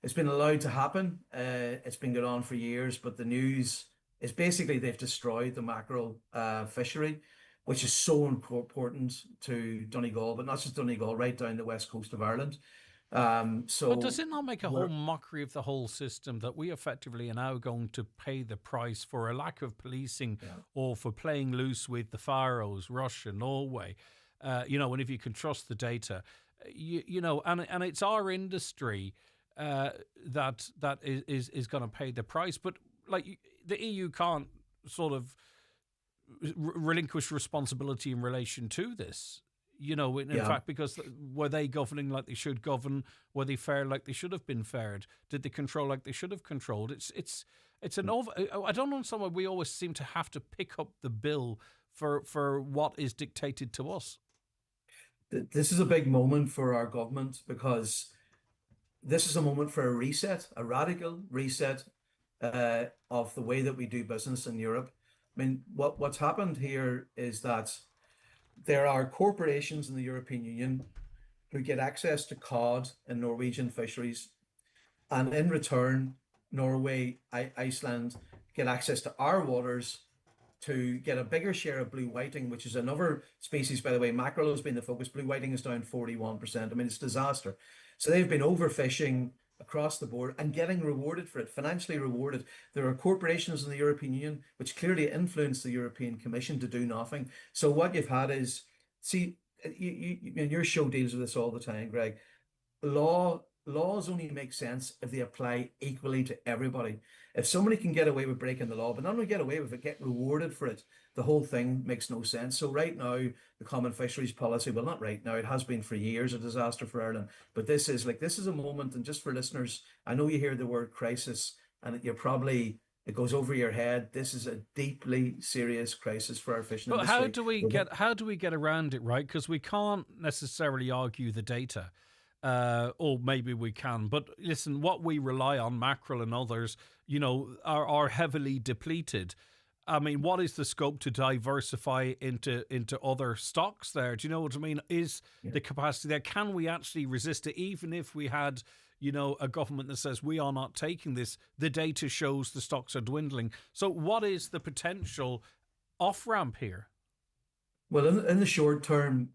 It's been allowed to happen. It's been going on for years, but the news is basically they've destroyed the mackerel fishery, which is so important to Donegal, but not just Donegal, right down the west coast of Ireland. But does it not make a whole mockery of the whole system that we effectively are now going to pay the price for a lack of policing or for playing loose with the Faroes, Russia, Norway? And if you can trust the data, and it's our industry that is going to pay the price. But like the EU can't sort of relinquish responsibility in relation to this. In fact, because were they governing like they should govern? Were they fair like they should have been fared? Did they control like they should have controlled? It's an over. I don't understand why we always seem to have to pick up the bill for what is dictated to us. This is a big moment for our government, because this is a moment for a reset, a radical reset of the way that we do business in Europe. I mean, what's happened here is that there are corporations in the European Union who get access to cod and Norwegian fisheries, and in return, Norway, Iceland get access to our waters to get a bigger share of blue whiting, which is another species, by the way. Mackerel has been the focus. Blue whiting is down 41%. I mean, it's a disaster. So they've been overfishing across the board and getting rewarded for it, financially rewarded. There are corporations in the European Union which clearly influence the European Commission to do nothing. So what you've had is, see, your show deals with this all the time, Greg. Laws only make sense if they apply equally to everybody. If somebody can get away with breaking the law, but not only get away with it, get rewarded for it, the whole thing makes no sense. So right now, the common fisheries policy, well, not right now, it has been for years a disaster for Ireland. But this is a moment, and just for listeners, I know you hear the word crisis, and it goes over your head. This is a deeply serious crisis for our fishing industry. But how do we get around it, right? Because we can't necessarily argue the data. Or maybe we can, but listen, what we rely on, mackerel and others, are heavily depleted. I mean, what is the scope to diversify into other stocks there? Do you know what I mean? Is the capacity there? Can we actually resist it, even if we had, a government that says we are not taking this? The data shows the stocks are dwindling. So what is the potential off-ramp here? Well, in the short term,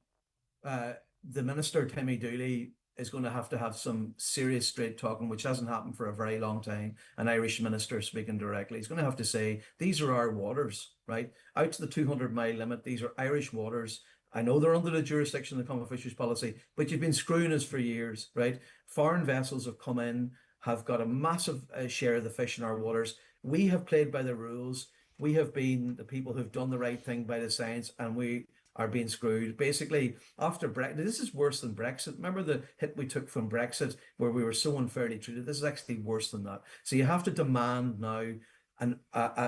the Minister, Timmy Dooley, is going to have some serious straight talking, which hasn't happened for a very long time. An Irish minister speaking directly, he's going to have to say, these are our waters, right? Out to the 200-mile limit, these are Irish waters. I know they're under the jurisdiction of the Common Fisheries Policy, but you've been screwing us for years, right? Foreign vessels have come in, have got a massive share of the fish in our waters. We have played by the rules. We have been the people who've done the right thing by the science, and we are being screwed. Basically, after Brexit, this is worse than Brexit. Remember the hit we took from Brexit, where we were so unfairly treated? This is actually worse than that. So you have to demand now an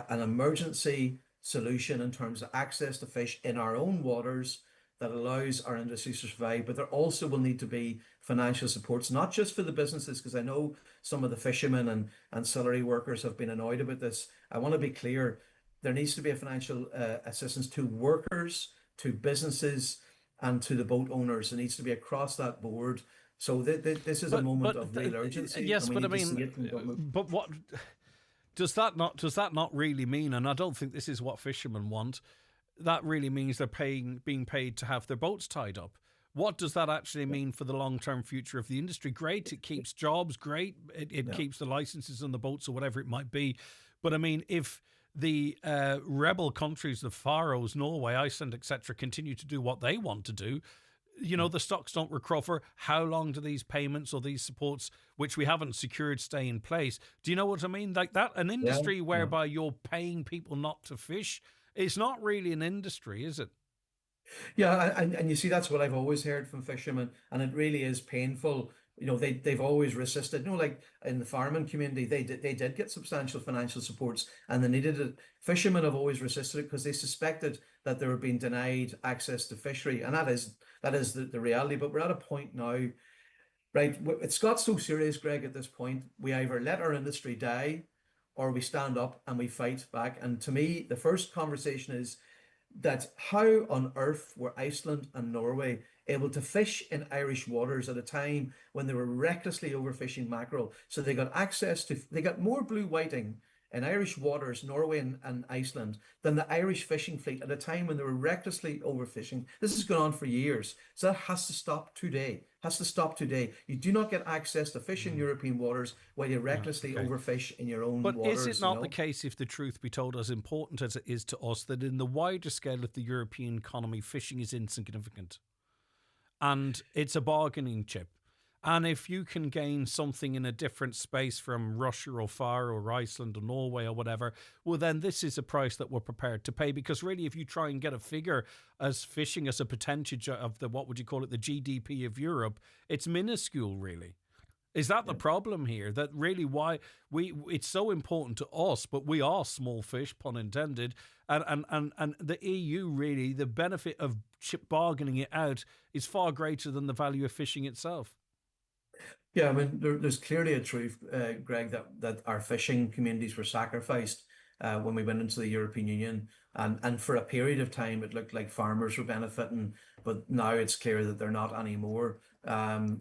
emergency solution in terms of access to fish in our own waters that allows our industry to survive. But there also will need to be financial supports, not just for the businesses, because I know some of the fishermen and ancillary workers have been annoyed about this. I want to be clear. There needs to be a financial assistance to workers, to businesses and to the boat owners. It needs to be across that board. So this is a moment of real urgency. Yes, and we but I need to see it from mean, government. but what does that not really mean? And I don't think this is what fishermen want. That really means they're being paid to have their boats tied up. What does that actually mean for the long-term future of the industry? Great, it keeps jobs. Great, it keeps the licenses on the boats or whatever it might be. But I mean, if the rebel countries, the Faroes, Norway, Iceland, etc., continue to do what they want to do, you know, the stocks don't recover. How long do these payments or these supports, which we haven't secured, stay in place? Do you know what I mean? Like that, an industry whereby you're paying people not to fish, it's not really an industry, is it? Yeah, and you see, that's what I've always heard from fishermen, and it really is painful. You know, they've always resisted. You know, like in the farming community, they did get substantial financial supports, and they needed it. Fishermen have always resisted it because they suspected that they were being denied access to fishery, and that is the reality. But we're at a point now, right? It's got so serious, Greg. At this point, we either let our industry die, or we stand up and we fight back. And to me, the first conversation is that how on earth were Iceland and Norway able to fish in Irish waters at a time when they were recklessly overfishing mackerel? So they got more blue whiting in Irish waters, Norway and Iceland, than the Irish fishing fleet at a time when they were recklessly overfishing. This has gone on for years. So that has to stop today. Has to stop today. You do not get access to fish in European waters while you recklessly overfish in your own waters. But is it not the case, if the truth be told, as important as it is to us, that in the wider scale of the European economy, fishing is insignificant? And it's a bargaining chip. And if you can gain something in a different space from Russia or Faroe or Iceland or Norway or whatever, well, then this is a price that we're prepared to pay. Because really, if you try and get a figure as fishing as a percentage of the, what would you call it, the GDP of Europe, it's minuscule, really. Is that the problem here? That really why it's so important to us, but we are small fish, pun intended, and the EU really, the benefit of bargaining it out is far greater than the value of fishing itself. Yeah, I mean, there's clearly a truth, Greg, that our fishing communities were sacrificed when we went into the European Union. And for a period of time, it looked like farmers were benefiting, but now it's clear that they're not anymore.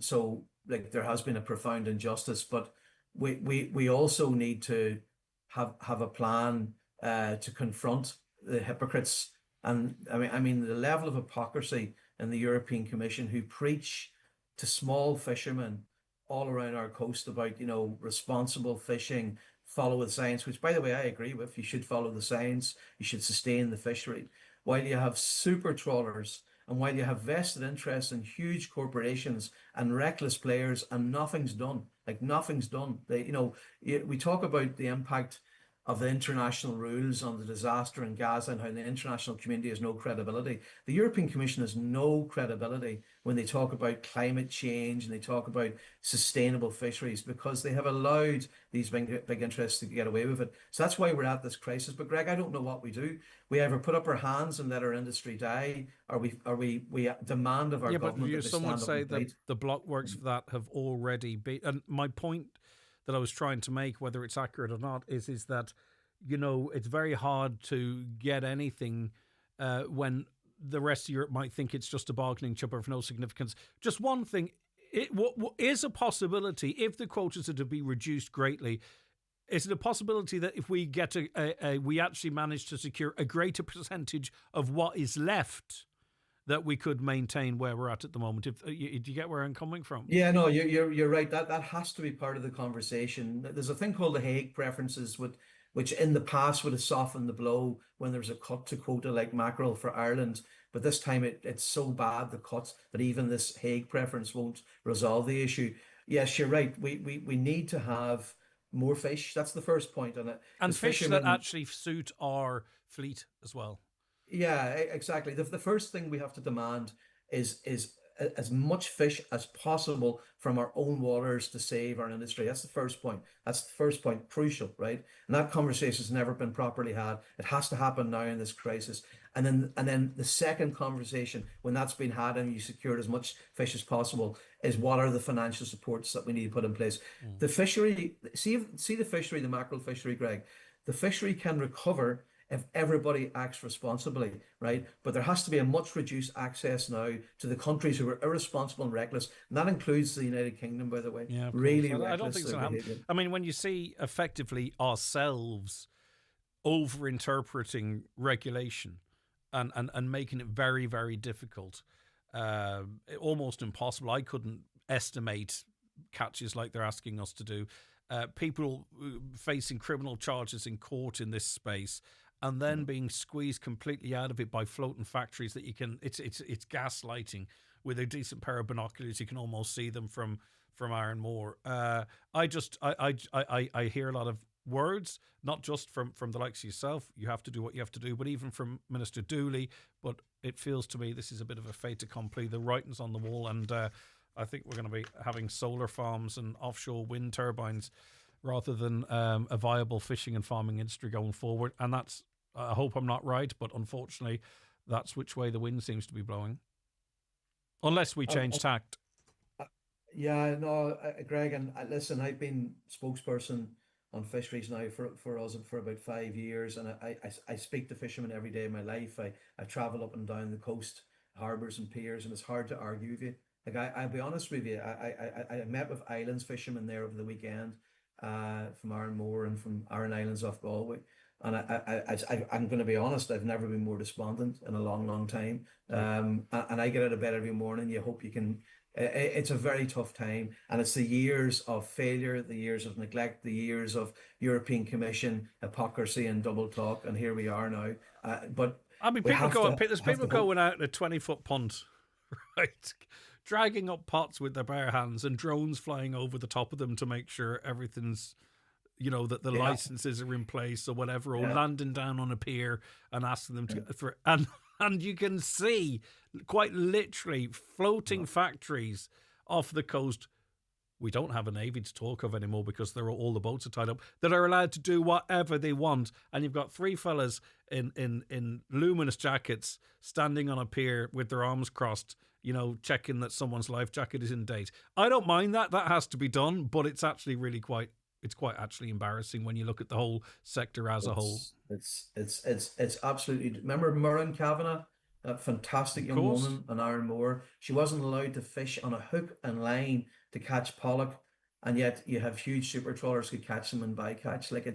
So, like, there has been a profound injustice, but we also need to have a plan to confront the hypocrites. And I mean, the level of hypocrisy in the European Commission, who preach to small fishermen all around our coast about, you know, responsible fishing, follow the science, which, by the way, I agree with. You should follow the science. You should sustain the fishery. While you have super trawlers and while you have vested interests in huge corporations and reckless players, and nothing's done, like nothing's done. We talk about the impact of the international rules on the disaster in Gaza and how the international community has no credibility. The European Commission has no credibility when they talk about climate change and they talk about sustainable fisheries, because they have allowed these big interests to get away with it. So that's why we're at this crisis. But Greg, I don't know what we do. We either put up our hands and let our industry die, or we demand of our government that they stand up and fight. Some would say that the block works for that have already been. And my point that I was trying to make, whether it's accurate or not, is that, you know, it's very hard to get anything when the rest of Europe might think it's just a bargaining chip of no significance. Just one thing, what is a possibility, if the quotas are to be reduced greatly, is it a possibility that if we get we actually manage to secure a greater percentage of what is left, that we could maintain where we're at the moment? Do you get where I'm coming from? Yeah, no, you're right. That has to be part of the conversation. There's a thing called the Hague preferences, which in the past would have softened the blow when there was a cut to quota like mackerel for Ireland. But this time it's so bad, the cuts, that even this Hague preference won't resolve the issue. Yes, you're right. We need to have more fish. That's the first point on it. And fish that actually suit our fleet as well. Yeah, exactly. The first thing we have to demand is as much fish as possible from our own waters to save our industry. That's the first point. That's the first point, crucial, right? And that conversation has never been properly had. It has to happen now in this crisis. And then the second conversation, when that's been had and you secured as much fish as possible, is what are the financial supports that we need to put in place. The fishery, see the fishery, the mackerel fishery, Greg. The fishery can recover if everybody acts responsibly, right? But there has to be a much reduced access now to the countries who are irresponsible and reckless, and that includes the United Kingdom, by the way. Yeah, of really course. reckless. I don't think it's going to happen. behavior. I mean, when you see effectively ourselves over-interpreting regulation and making it very, very difficult, almost impossible. I couldn't estimate catches like they're asking us to do. People facing criminal charges in court in this space, and then being squeezed completely out of it by floating factories that you can. It's gaslighting. With a decent pair of binoculars, you can almost see them from Ironmore. I hear a lot of words, not just from the likes of yourself. You have to do what you have to do, but even from Minister Dooley. But it feels to me this is a bit of a fait accompli. The writing's on the wall, and I think we're going to be having solar farms and offshore wind turbines rather than a viable fishing and farming industry going forward. And that's, I hope I'm not right, but unfortunately, that's which way the wind seems to be blowing. Unless we change tact. Yeah, no, Greg, and listen, I've been spokesperson on fisheries now for us for about 5 years, and I speak to fishermen every day of my life. I travel up and down the coast, harbours and piers, and it's hard to argue with you. Like I'll be honest with you, I met with islands fishermen there over the weekend, from Ironmore and from Aran Islands off Galway, and I'm going to be honest, I've never been more despondent in a long, long time. And I get out of bed every morning. You hope you can. It's a very tough time, and it's the years of failure, the years of neglect, the years of European Commission hypocrisy and double talk, and here we are now. But I mean, there's people going out in a 20-foot punt, right, dragging up pots with their bare hands, and drones flying over the top of them to make sure everything's, that the licenses are in place or whatever, or landing down on a pier and asking them to get through. And you can see, quite literally, floating factories off the coast. We don't have a navy to talk of anymore because all the boats are tied up, that are allowed to do whatever they want. And you've got three fellas in luminous jackets standing on a pier with their arms crossed, checking that someone's life jacket is in date. I don't mind that. That has to be done, but it's actually really quite actually embarrassing when you look at the whole sector as a whole. It's absolutely. Remember Murren Kavanagh, that fantastic young woman on Ironmore? She wasn't allowed to fish on a hook and line to catch pollock, and yet you have huge super trawlers who catch them in bycatch. Like it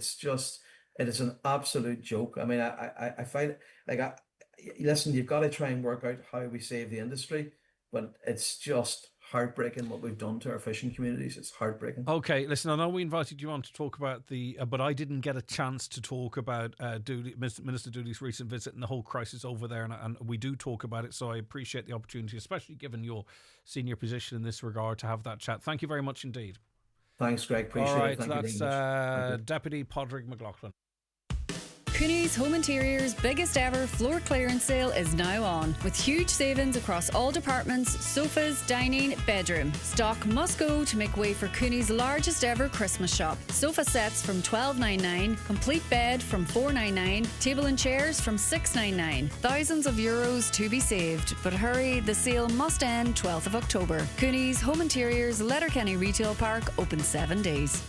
is an absolute joke. I mean, I find listen, you've got to try and work out how we save the industry, but it's just heartbreaking what we've done to our fishing communities. It's heartbreaking. Okay, listen, I know we invited you on to talk about but I didn't get a chance to talk about Minister Dooley's recent visit and the whole crisis over there, and we do talk about it, so I appreciate the opportunity, especially given your senior position in this regard, to have that chat. Thank you very much indeed. Thanks, Greg. Appreciate it. All right, Thank you that's very much. Deputy Padraig McLaughlin. Cooney's Home Interior's biggest ever floor clearance sale is now on, with huge savings across all departments, sofas, dining, bedroom. Stock must go to make way for Cooney's largest ever Christmas shop. Sofa sets from $12.99, complete bed from $4.99, table and chairs from $6.99. Thousands of euros to be saved, but hurry, the sale must end 12th of October. Cooney's Home Interior's Letterkenny Retail Park, open 7 days.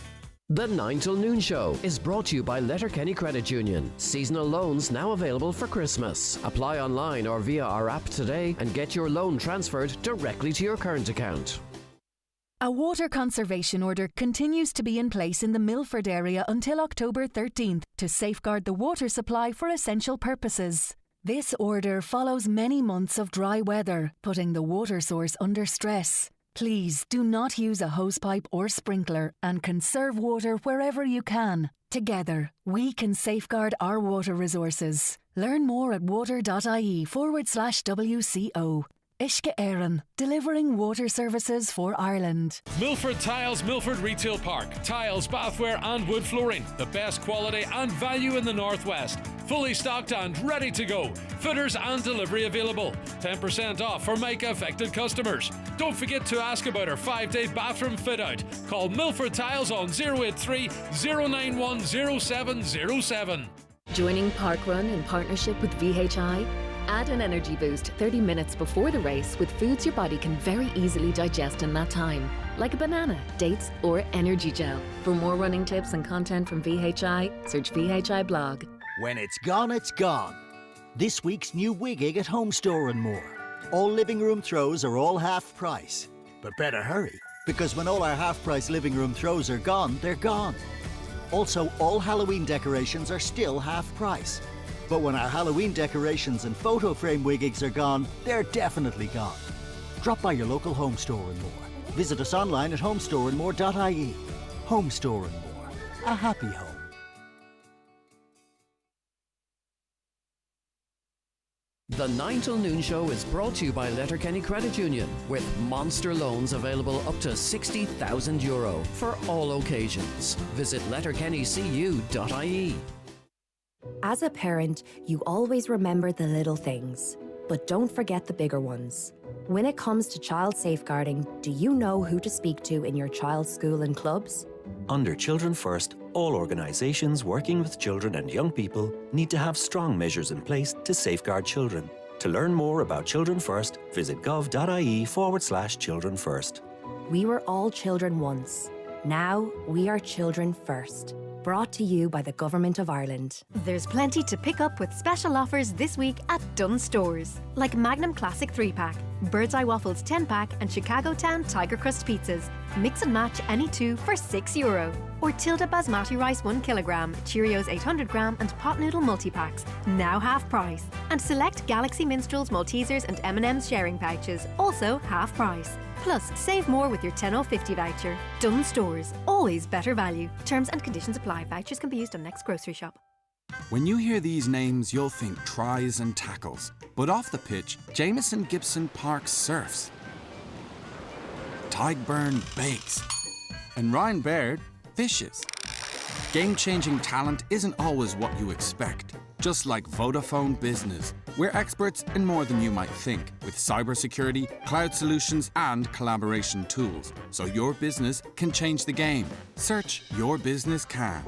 The 9 till noon show is brought to you by Letterkenny Credit Union. Seasonal loans now available for Christmas. Apply online or via our app today and get your loan transferred directly to your current account. A water conservation order continues to be in place in the Milford area until October 13th to safeguard the water supply for essential purposes. This order follows many months of dry weather, putting the water source under stress. Please do not use a hosepipe or sprinkler and conserve water wherever you can. Together, we can safeguard our water resources. Learn more at water.ie/WCO. Ishke Éireann, delivering water services for Ireland. Milford Tiles, Milford Retail Park. Tiles, bathware and wood flooring. The best quality and value in the Northwest. Fully stocked and ready to go. Fitters and delivery available. 10% off for Mica affected customers. Don't forget to ask about our 5-day bathroom fit out. Call Milford Tiles on 083 091 0707. Joining Parkrun in partnership with VHI? Add an energy boost 30 minutes before the race with foods your body can very easily digest in that time, like a banana, dates, or energy gel. For more running tips and content from VHI, search VHI blog. When it's gone, it's gone. This week's new Wigging at Home Store and More. All living room throws are all half price. But better hurry, because when all our half price living room throws are gone, they're gone. Also, all Halloween decorations are still half price. But when our Halloween decorations and photo frame wiggings are gone, they're definitely gone. Drop by your local Home Store and More. Visit us online at homestoreandmore.ie. Home Store and More. A happy home. The 9 till noon show is brought to you by Letterkenny Credit Union, with monster loans available up to €60,000 for all occasions. Visit letterkennycu.ie. As a parent, you always remember the little things, but don't forget the bigger ones. When it comes to child safeguarding, do you know who to speak to in your child's school and clubs? Under Children First, all organisations working with children and young people need to have strong measures in place to safeguard children. To learn more about Children First, visit gov.ie/Children First. We were all children once. Now we are children first. Brought to you by the Government of Ireland. There's plenty to pick up with special offers this week at Dunnes Stores. Like Magnum Classic 3-pack, Bird's Eye Waffles 10-pack and Chicago Town Tiger Crust pizzas. Mix and match any two for €6. Or Tilda Basmati Rice 1 kilogram, Cheerios 800 gram and Pot Noodle multi-packs, now half price. And select Galaxy Minstrels Maltesers and M&M's sharing pouches, also half price. Plus, save more with your 10/50 voucher. Dunnes Stores, always better value. Terms and conditions apply. Vouchers can be used on next grocery shop. When you hear these names, you'll think tries and tackles. But off the pitch, Jamison Gibson Park surfs. Tygburn bakes. And Ryan Baird fishes. Game-changing talent isn't always what you expect. Just like Vodafone Business. We're experts in more than you might think, with cybersecurity, cloud solutions, and collaboration tools. So your business can change the game. Search Your Business Can.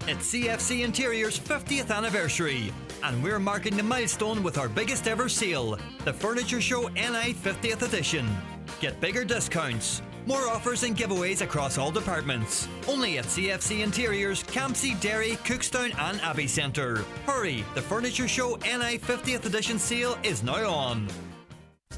It's CFC Interior's 50th anniversary, and we're marking the milestone with our biggest ever sale, the Furniture Show NI 50th edition. Get bigger discounts, more offers and giveaways across all departments. Only at CFC Interiors, Campsie, Derry, Cookstown and Abbey Centre. Hurry, the Furniture Show NI 50th edition sale is now on.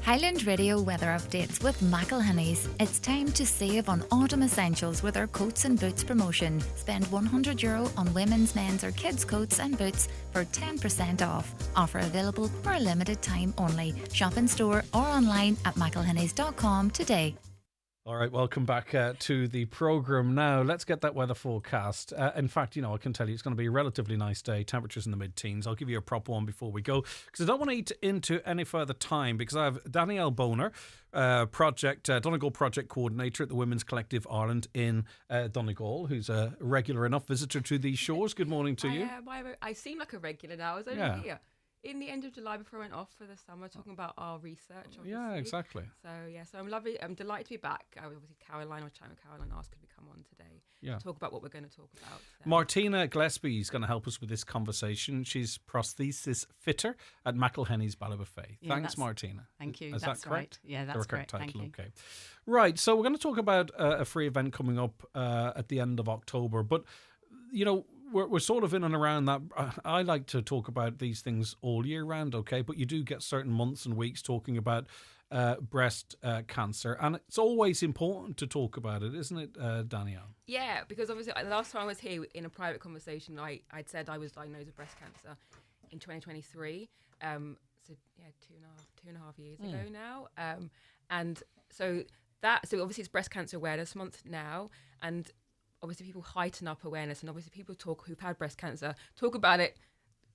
Highland Radio weather updates with McElhinney's. It's time to save on autumn essentials with our coats and boots promotion. Spend €100 on women's, men's or kids' coats and boots for 10% off. Offer available for a limited time only. Shop in store or online at mcelhinneys.com today. All right, welcome back to the programme now. Let's get that weather forecast. In fact, I can tell you it's going to be a relatively nice day. Temperatures in the mid-teens. I'll give you a proper one before we go, because I don't want to eat into any further time, because I have Danielle Boner, Donegal Project Coordinator at the Women's Collective Ireland in Donegal, who's a regular enough visitor to these shores. Good morning to you. I seem like a regular now. I was only here in the end of July before I went off for the summer, talking about our research. Obviously. Yeah, exactly. So I'm delighted to be back. Obviously, Caroline asked could we come on today to talk about what we're going to talk about. So. Martina Gillespie is going to help us with this conversation. She's prosthesis fitter at McElhinney's Ballybofey. Thanks, Martina. Thank you. Is that correct? Right. Yeah, that's correct. Thank you. Okay. Right. So we're going to talk about a free event coming up at the end of October, but we're sort of in and around that. I like to talk about these things all year round, okay? But you do get certain months and weeks talking about breast cancer. And it's always important to talk about it, isn't it, Danielle? Yeah, because obviously the last time I was here in a private conversation, I'd said I was diagnosed with breast cancer in 2023. So 2.5 years ago now. And so obviously it's Breast Cancer Awareness Month now. And obviously people heighten up awareness, and obviously people who've had breast cancer talk about it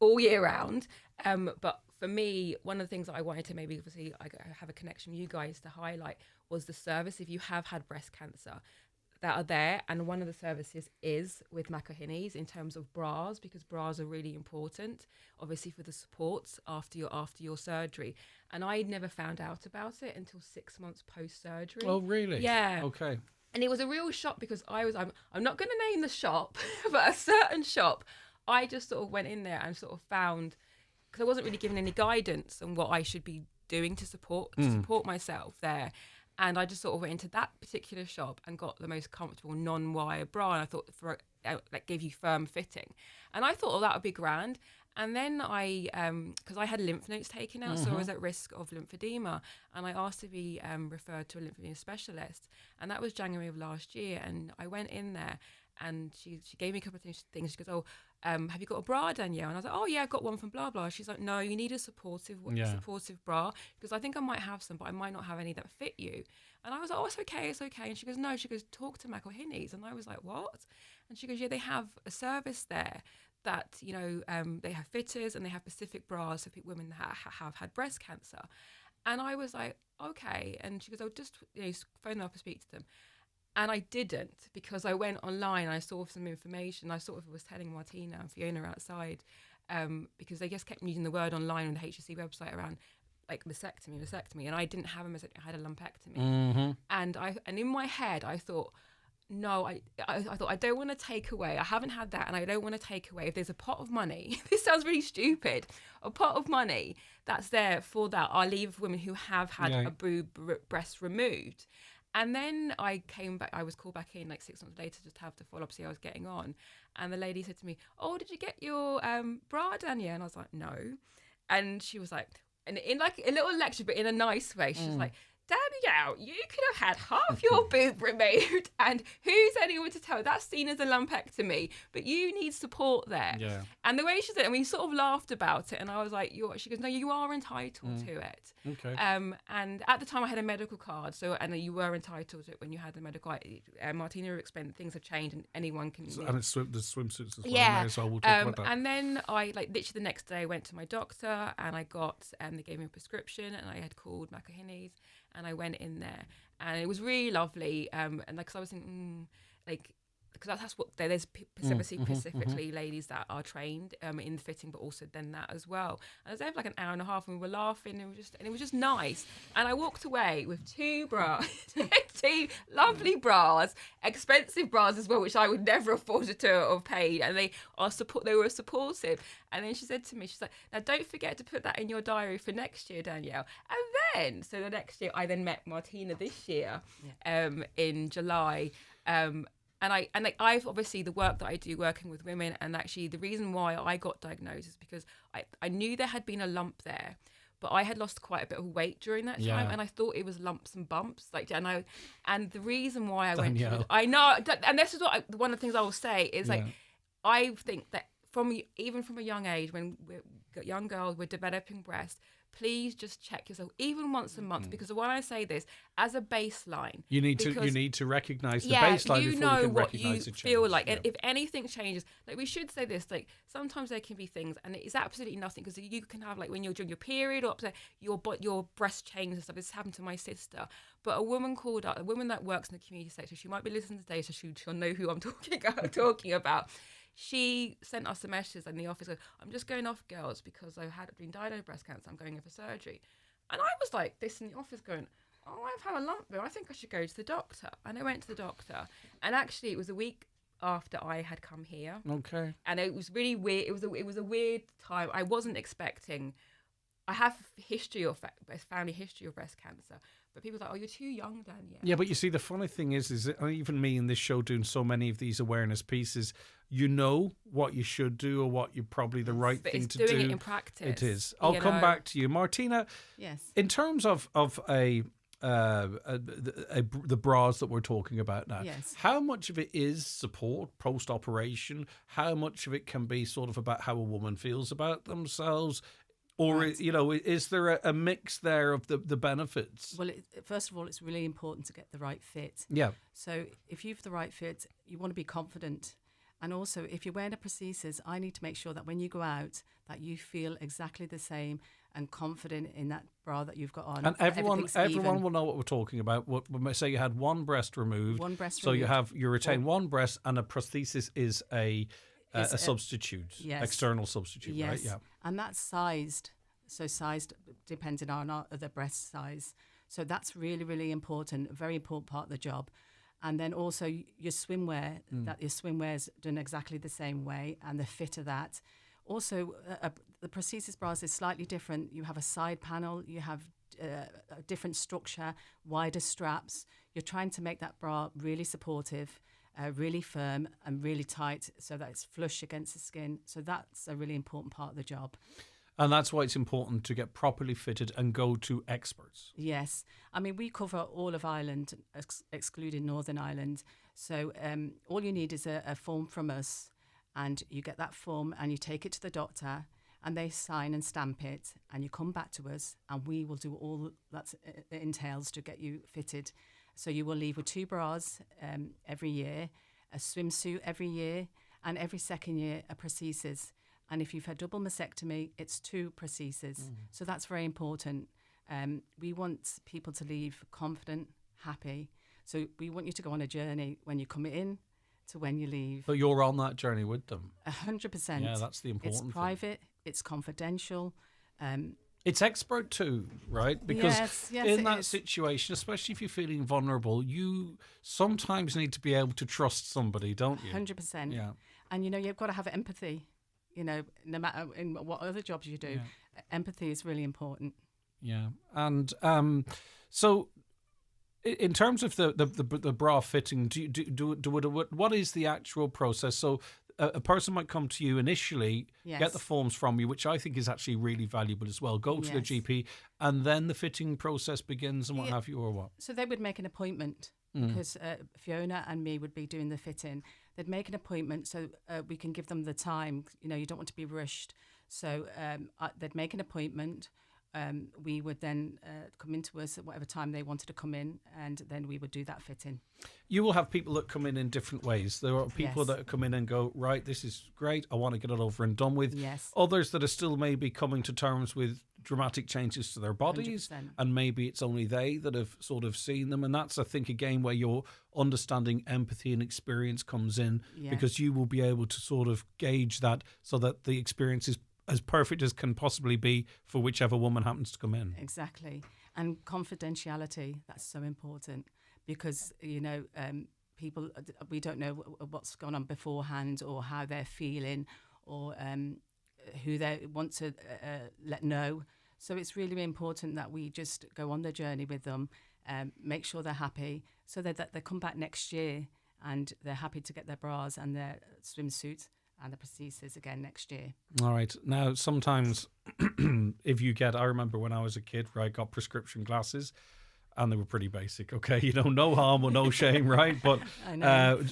all year round. But for me, one of the things that I wanted to maybe obviously I have a connection with you guys to highlight was the service if you have had breast cancer that are there. And one of the services is with McElhinney's in terms of bras, because bras are really important, obviously for the supports after your surgery. And I never found out about it until 6 months post-surgery. Oh, really? Yeah. Okay. And it was a real shock because I'm not going to name the shop, but a certain shop, I just sort of went in there and sort of found, because I wasn't really given any guidance on what I should be doing to support myself there. And I just sort of went into that particular shop and got the most comfortable non-wire bra. And I thought for like gave you firm fitting. And I thought, oh, that would be grand. And then because I had lymph nodes taken out, so I was at risk of lymphedema, and I asked to be referred to a lymphedema specialist, and that was January of last year. And I went in there, and she gave me a couple of things. She goes, oh, have you got a bra, Danielle? And I was like, oh yeah, I've got one from blah blah. She's like, no, you need a supportive bra, because I think I might have some, but I might not have any that fit you. And I was like, oh, it's okay. And she goes, no, talk to McElhinney's. And I was like, what? And she goes, yeah, they have a service there that, you know, they have fitters and they have specific bras for women that have had breast cancer. And I was like, okay. And she goes, oh, just phone them up and speak to them. And I didn't, because I went online and I saw some information. I sort of was telling Martina and Fiona outside, because they just kept using the word online on the HSC website around like vasectomy, and I didn't have a vasectomy, I had a lumpectomy. And in my head I thought, no, I thought, I don't want to take away. I haven't had that, and I don't want to take away. If there's a pot of money, this sounds really stupid, a pot of money that's there for that, I'll leave for women who have had a breast removed. And then I came back, I was called back in like 6 months later just to have the follow-up, see how I was getting on. And the lady said to me, oh, did you get your bra, Danielle? And I was like, no. And she was like, and in like a little lecture, but in a nice way, she was like, Danielle, you could have had half your boob removed, and who's anyone to tell? That's seen as a lumpectomy, but you need support there. Yeah. And the way she said it, and we sort of laughed about it, and I was like, she goes, no, you are entitled to it. Okay. And at the time I had a medical card, and you were entitled to it when you had the medical card. Martina explained that things have changed and anyone can... And it's the swimsuits as well. Yeah. So we'll talk about that. And then I, like, literally the next day I went to my doctor, and I got, they gave me a prescription, and I had called McElhinney's, and I went in there, and it was really lovely. And like, cause I was thinking, because that's what there's specifically ladies that are trained in fitting, but also then that as well. And I was there for like an hour and a half, and we were laughing, and it was just nice. And I walked away with 2 bras, 2 lovely bras, expensive bras as well, which I would never afford to have paid. And they were supportive. And then she said to me, she's like, now don't forget to put that in your diary for next year, Danielle. And then, so the next year, I then met Martina this year, in July. And I've obviously, the work that I do working with women, and actually the reason why I got diagnosed is because I knew there had been a lump there, but I had lost quite a bit of weight during that time, and I thought it was lumps and bumps. And the reason why I went through, I know, and this is one of the things I will say is I think that even from a young age, when we're young girls, we're developing breast, please just check yourself even once a month, because when I say this as a baseline, you need to recognize the baseline before you can what recognize you the change. feel like. And if anything changes, like, we should say this, like, sometimes there can be things, and it's absolutely nothing, because you can have, like, when you're during your period or upset, your breast changes and stuff. This happened to my sister, but a woman called up, a woman that works in the community sector, she might be listening today, so she'll know who I'm talking about. She sent us a message in the office, I'm just going off, girls, because I've been diagnosed with breast cancer, I'm going in for surgery. And I was like this in the office going, oh, I've had a lump there, I think I should go to the doctor. And I went to the doctor, and actually it was a week after I had come here. Okay. And it was really weird. It was a weird time. I wasn't expecting. I have family history of breast cancer, but people are like, oh, you're too young, Danielle. Yeah, but you see, the funny thing is that even me in this show doing so many of these awareness pieces, you know what you should do or what you're probably the right thing to do. But it's doing it in practice. It is. I'll come back to you, Martina. Yes. In terms of the bras that we're talking about now, yes, how much of it is support post-operation? How much of it can be sort of about how a woman feels about themselves? Or, right, is there a mix there of the benefits? Well, first of all, it's really important to get the right fit. Yeah. So if you've the right fit, you want to be confident. And also, if you're wearing a prosthesis, I need to make sure that when you go out, that you feel exactly the same and confident in that bra that you've got on. And everyone will know what we're talking about. Say you had one breast removed. One breast so removed. you retain one breast, and a prosthesis is a substitute, yes, external substitute, yes, right? Yeah. And that's sized. So sized depending on the breast size. So that's really, really important, a very important part of the job. And then also your swimwear, that your swimwear's done exactly the same way, and the fit of that. Also, the prosthesis bras is slightly different. You have a side panel, you have a different structure, wider straps. You're trying to make that bra really supportive. really firm and really tight so that it's flush against the skin. So that's a really important part of the job. And that's why it's important to get properly fitted and go to experts. Yes. I mean, we cover all of Ireland, excluding Northern Ireland. So all you need is a form from us, and you get that form and you take it to the doctor and they sign and stamp it, and you come back to us and we will do all that it entails to get you fitted. So you will leave with 2 bras every year, a swimsuit every year, and every second year a prosthesis. And if you've had double mastectomy, it's 2 prostheses. So that's very important. We want people to leave confident, happy. So we want you to go on a journey when you come in to when you leave. But you're on that journey with them. 100%. Yeah, that's the important thing. It's private, it's confidential. It's expert too, right? Because yes, in that situation, especially if you're feeling vulnerable, you sometimes need to be able to trust somebody, don't you? 100%. Yeah. And, you've got to have empathy. No matter in what other jobs you do, empathy is really important. Yeah, and so in terms of the bra fitting, what is the actual process? So a person might come to you initially, get the forms from you, which I think is actually really valuable as well. Go to the GP, and then the fitting process begins, and what have you, or what? So they would make an appointment because Fiona and me would be doing the fitting. They'd make an appointment so we can give them the time. You don't want to be rushed. So they'd make an appointment. We would then come into us at whatever time they wanted to come in, and then we would do that fitting. You will have people that come in different ways. There are people that come in and go, right, this is great, I want to get it over and done with. Yes. Others that are still maybe coming to terms with dramatic changes to their bodies, 100%. and maybe it's only they that have sort of seen them. And that's, I think, again, where your understanding, empathy and experience comes in, because you will be able to sort of gauge that so that the experience is as perfect as can possibly be for whichever woman happens to come in. Exactly. And confidentiality, that's so important, because, people, we don't know what's gone on beforehand or how they're feeling or who they want to let know. So it's really important that we just go on the journey with them, make sure they're happy, so that they come back next year and they're happy to get their bras and their swimsuits and the prosthesis again next year. All right. Now, sometimes I remember when I was a kid, right, got prescription glasses, and they were pretty basic, okay? No harm or no shame, right? But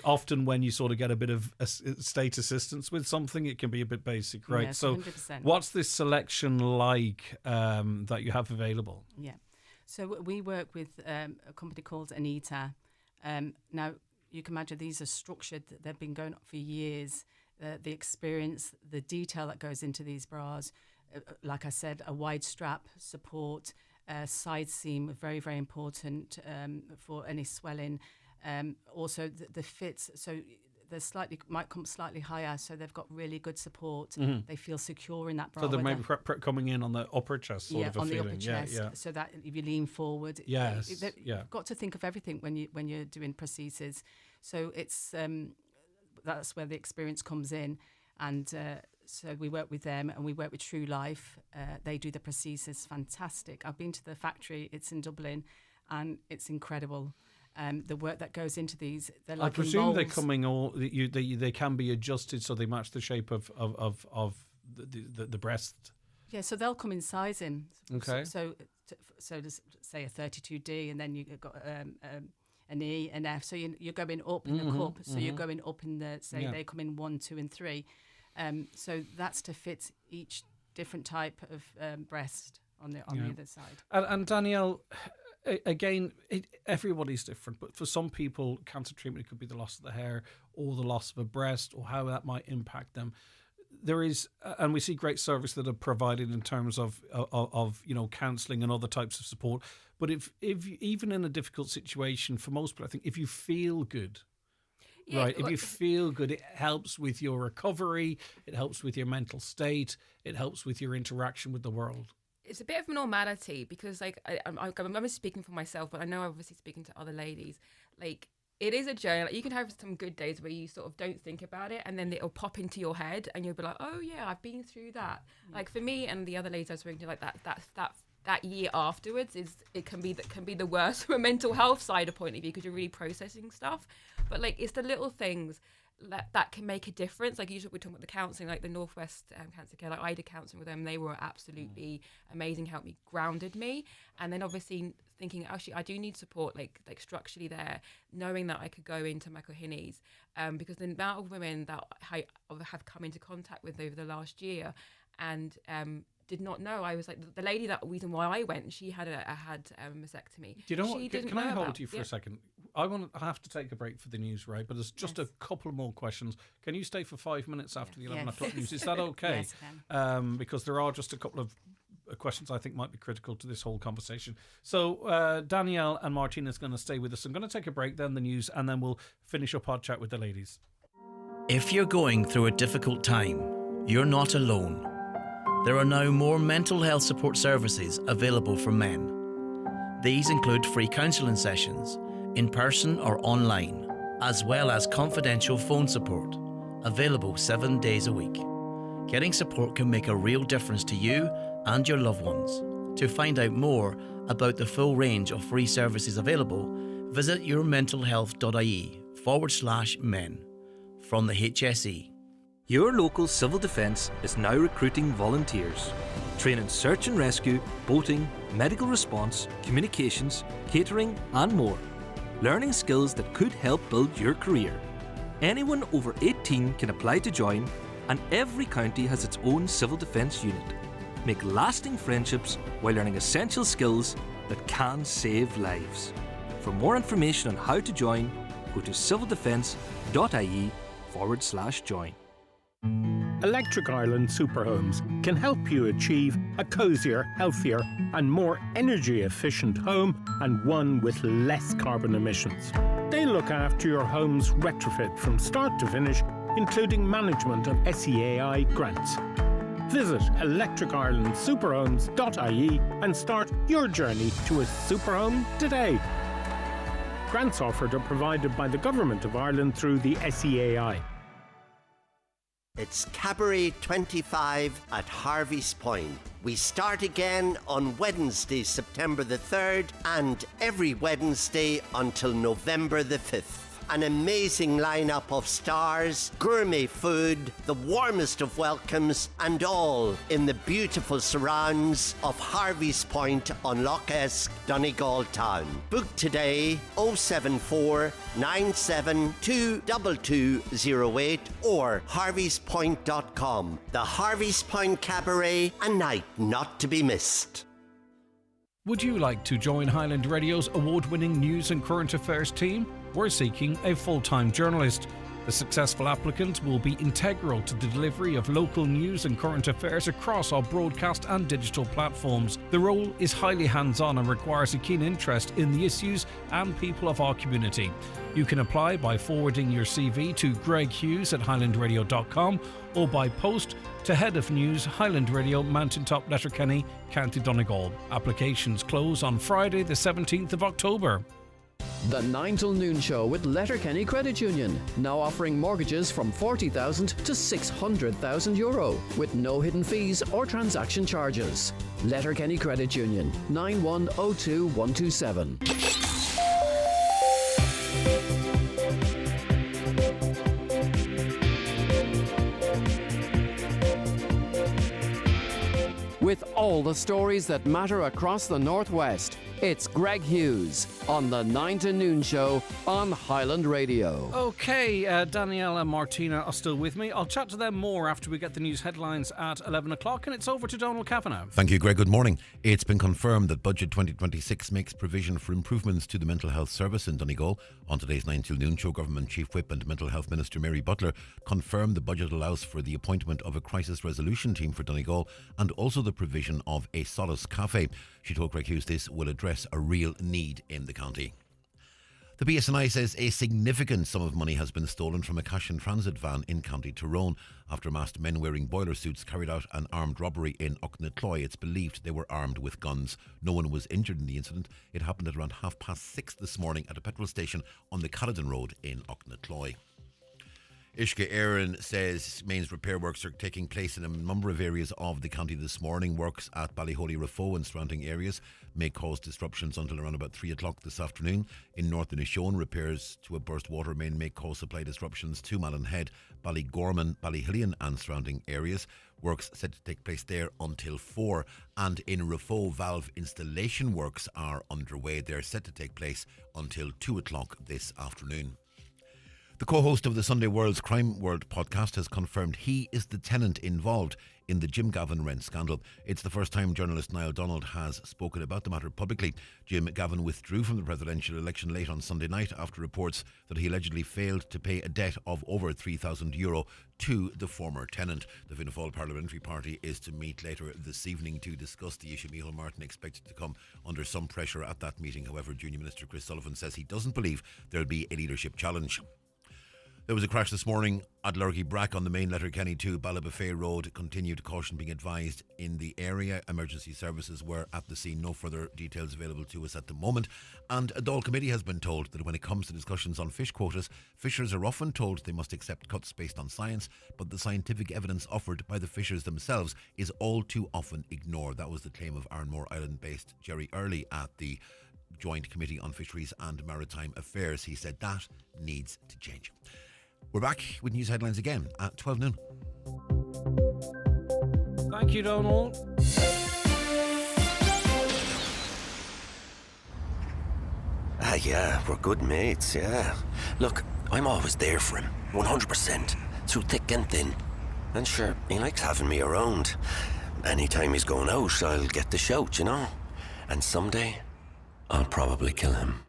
often when you sort of get a bit of state assistance with something, it can be a bit basic, right? Yes, so 100%. What's this selection like that you have available? Yeah. So we work with a company called Anita. Now, you can imagine these are structured. They've been going on for years. The experience, the detail that goes into these bras, like I said, a wide strap support, side seam, very, very important for any swelling. Also, the fits, so they might come slightly higher, so they've got really good support. Mm-hmm. They feel secure in that bra. So they're maybe coming in on the upper chest, sort of a on feeling. the upper chest, so that if you lean forward, you've got to think of everything when you're doing prostheses. So it's that's where the experience comes in, and so we work with them, and we work with True Life. They do the prosthesis, fantastic. I've been to the factory; it's in Dublin, and it's incredible. The work that goes into these, they're like I presume molds. they're coming they can be adjusted so they match the shape of the breast. Yeah, so they'll come in sizing. Okay. So just say a 32D, and then you've got an E, an F. So you're going up in a cup. So you're going up in the, they come in 1, 2, and 3. So that's to fit each different type of breast on the other side. And Danielle, again, everybody's different, but for some people, cancer treatment could be the loss of the hair or the loss of a breast, or how that might impact them. There is, and we see great service that are provided in terms of counselling and other types of support. But if even in a difficult situation, for most people, I think if you feel good, right, if you feel good, it helps with your recovery, it helps with your mental state, it helps with your interaction with the world. It's a bit of normality, because I'm speaking for myself, but I know I'm obviously speaking to other ladies. Like, it is a journey. Like, you can have some good days where you sort of don't think about it, and then it'll pop into your head, and you'll be like, "Oh yeah, I've been through that." Like for me and the other ladies I was speaking to, like that that year afterwards can be the worst from a mental health side of point of view, because you're really processing stuff. But like, it's the little things that can make a difference. Like, usually we're talking about the counselling, like the Northwest Cancer Care, like I did counselling with them. They were absolutely amazing, helped me, grounded me. And then obviously thinking, actually, I do need support, like structurally there, knowing that I could go into Michael Hinney's, because the amount of women that I have come into contact with over the last year and did not know. I was like, the lady, that reason why I went, she had a mastectomy. Do you know she what? didn't Can I know hold about. you for a second? I have to take a break for the news, right? But there's just a couple more questions. Can you stay for 5 minutes after the 11 o'clock news? Is that okay? Yes, I can. Because there are just a couple of questions I think might be critical to this whole conversation. So Danielle and Martina's going to stay with us. I'm going to take a break, then the news, and then we'll finish up our chat with the ladies. If you're going through a difficult time, you're not alone. There are now more mental health support services available for men. These include free counselling sessions, in person or online, as well as confidential phone support, available 7 days a week. Getting support can make a real difference to you and your loved ones. To find out more about the full range of free services available, visit yourmentalhealth.ie/men. From the HSE. Your local civil defence is now recruiting volunteers. Train in search and rescue, boating, medical response, communications, catering and more. Learning skills that could help build your career. Anyone over 18 can apply to join, and every county has its own civil defence unit. Make lasting friendships while learning essential skills that can save lives. For more information on how to join, go to civildefence.ie/join. Electric Ireland Superhomes can help you achieve a cosier, healthier and more energy efficient home, and one with less carbon emissions. They look after your home's retrofit from start to finish, including management of SEAI grants. Visit electricirelandsuperhomes.ie and start your journey to a superhome today. Grants offered are provided by the Government of Ireland through the SEAI. It's Cabaret 25 at Harvey's Point. We start again on Wednesday, September the 3rd, and every Wednesday until November the 5th. An amazing lineup of stars, gourmet food, the warmest of welcomes, and all in the beautiful surrounds of Harvey's Point on Lough Esk, Donegal town. Book today 074 972 2208 or harveyspoint.com. The Harvey's Point Cabaret, a night not to be missed. Would you like to join Highland Radio's award-winning news and current affairs team? We're seeking a full-time journalist. The successful applicant will be integral to the delivery of local news and current affairs across our broadcast and digital platforms. The role is highly hands-on and requires a keen interest in the issues and people of our community. You can apply by forwarding your CV to Greg Hughes at highlandradio.com or by post to Head of News, Highland Radio, Mountaintop, Letterkenny, County Donegal. Applications close on Friday the 17th of October. The 9 till noon show with Letterkenny Credit Union, now offering mortgages from €40,000 to €600,000 with no hidden fees or transaction charges. Letterkenny Credit Union, 9102127. With all the stories that matter across the Northwest, it's Greg Hughes on the 9 to Noon show on Highland Radio. Okay, Danielle and Martina are still with me. I'll chat to them more after we get the news headlines at 11 o'clock, and it's over to Donald Kavanagh. Thank you, Greg. Good morning. It's been confirmed that Budget 2026 makes provision for improvements to the mental health service in Donegal. On today's 9 till noon show, Government Chief Whip and Mental Health Minister Mary Butler confirmed the budget allows for the appointment of a crisis resolution team for Donegal and also the provision of a solace cafe. She told Greg Hughes this will address a real need in the county. The PSNI says a significant sum of money has been stolen from a cash and transit van in County Tyrone after masked men wearing boiler suits carried out an armed robbery in Ochnacloy. It's believed they were armed with guns. No one was injured in the incident. It happened at around 6:30 this morning at a petrol station on the Caledon Road in Ochnacloy. Ishka Aaron says mains repair works are taking place in a number of areas of the county this morning. Works at Ballyholy, Rafo and surrounding areas may cause disruptions until around about 3 o'clock this afternoon. In North Inishowen, repairs to a burst water main may cause supply disruptions to Mallinhead, Ballygorman, Ballyhillian and surrounding areas. Works set to take place there until 4. And in Rafo, valve installation works are underway. They're set to take place until 2 o'clock this afternoon. The co-host of the Sunday World's Crime World podcast has confirmed he is the tenant involved in the Jim Gavin rent scandal. It's the first time journalist Niall Donald has spoken about the matter publicly. Jim Gavin withdrew from the presidential election late on Sunday night after reports that he allegedly failed to pay a debt of over €3,000 to the former tenant. The Fianna Fáil Parliamentary Party is to meet later this evening to discuss the issue. Micheál Martin expected to come under some pressure at that meeting. However, Junior Minister Chris Sullivan says he doesn't believe there'll be a leadership challenge. There was a crash this morning at Lurgy Brack on the main Letterkenny to Ballybofey Road. Continued caution being advised in the area. Emergency services were at the scene. No further details available to us at the moment. And a Dáil committee has been told that when it comes to discussions on fish quotas, fishers are often told they must accept cuts based on science, but the scientific evidence offered by the fishers themselves is all too often ignored. That was the claim of Arranmore Island-based Jerry Early at the Joint Committee on Fisheries and Maritime Affairs. He said that needs to change. We're back with news headlines again at 12 noon. Thank you, Donald. Yeah, we're good mates, yeah. Look, I'm always there for him, 100%, through thick and thin. And sure, he likes having me around. Anytime he's going out, I'll get the shout, you know. And someday, I'll probably kill him.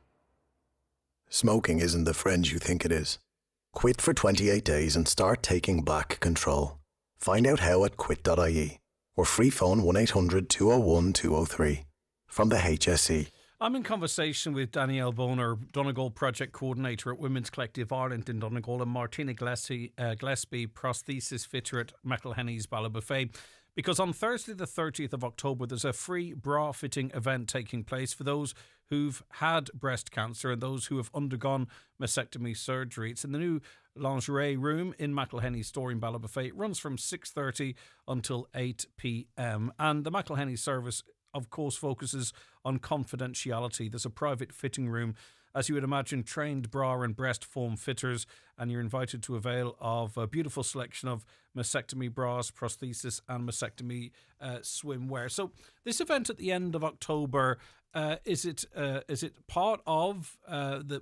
Smoking isn't the friend you think it is. Quit for 28 days and start taking back control. Find out how at quit.ie or free phone 1800 201 203 from the HSE. I'm in conversation with Danielle Boner, Donegal Project Coordinator at Women's Collective Ireland in Donegal, and Martina Gillespie, prosthesis fitter at McElhenny's Ballybofey. Because on Thursday the 30th of October there's a free bra fitting event taking place for those who've had breast cancer and those who have undergone mastectomy surgery. It's in the new lingerie room in McElhenny's store in Ballybofey. It runs from 6:30 until 8 p.m. and the McElhenny service of course focuses on confidentiality. There's a private fitting room, as you would imagine, trained bra and breast foam fitters, and you're invited to avail of a beautiful selection of mastectomy bras, prosthesis and mastectomy swimwear. So this event at the end of October, is it part of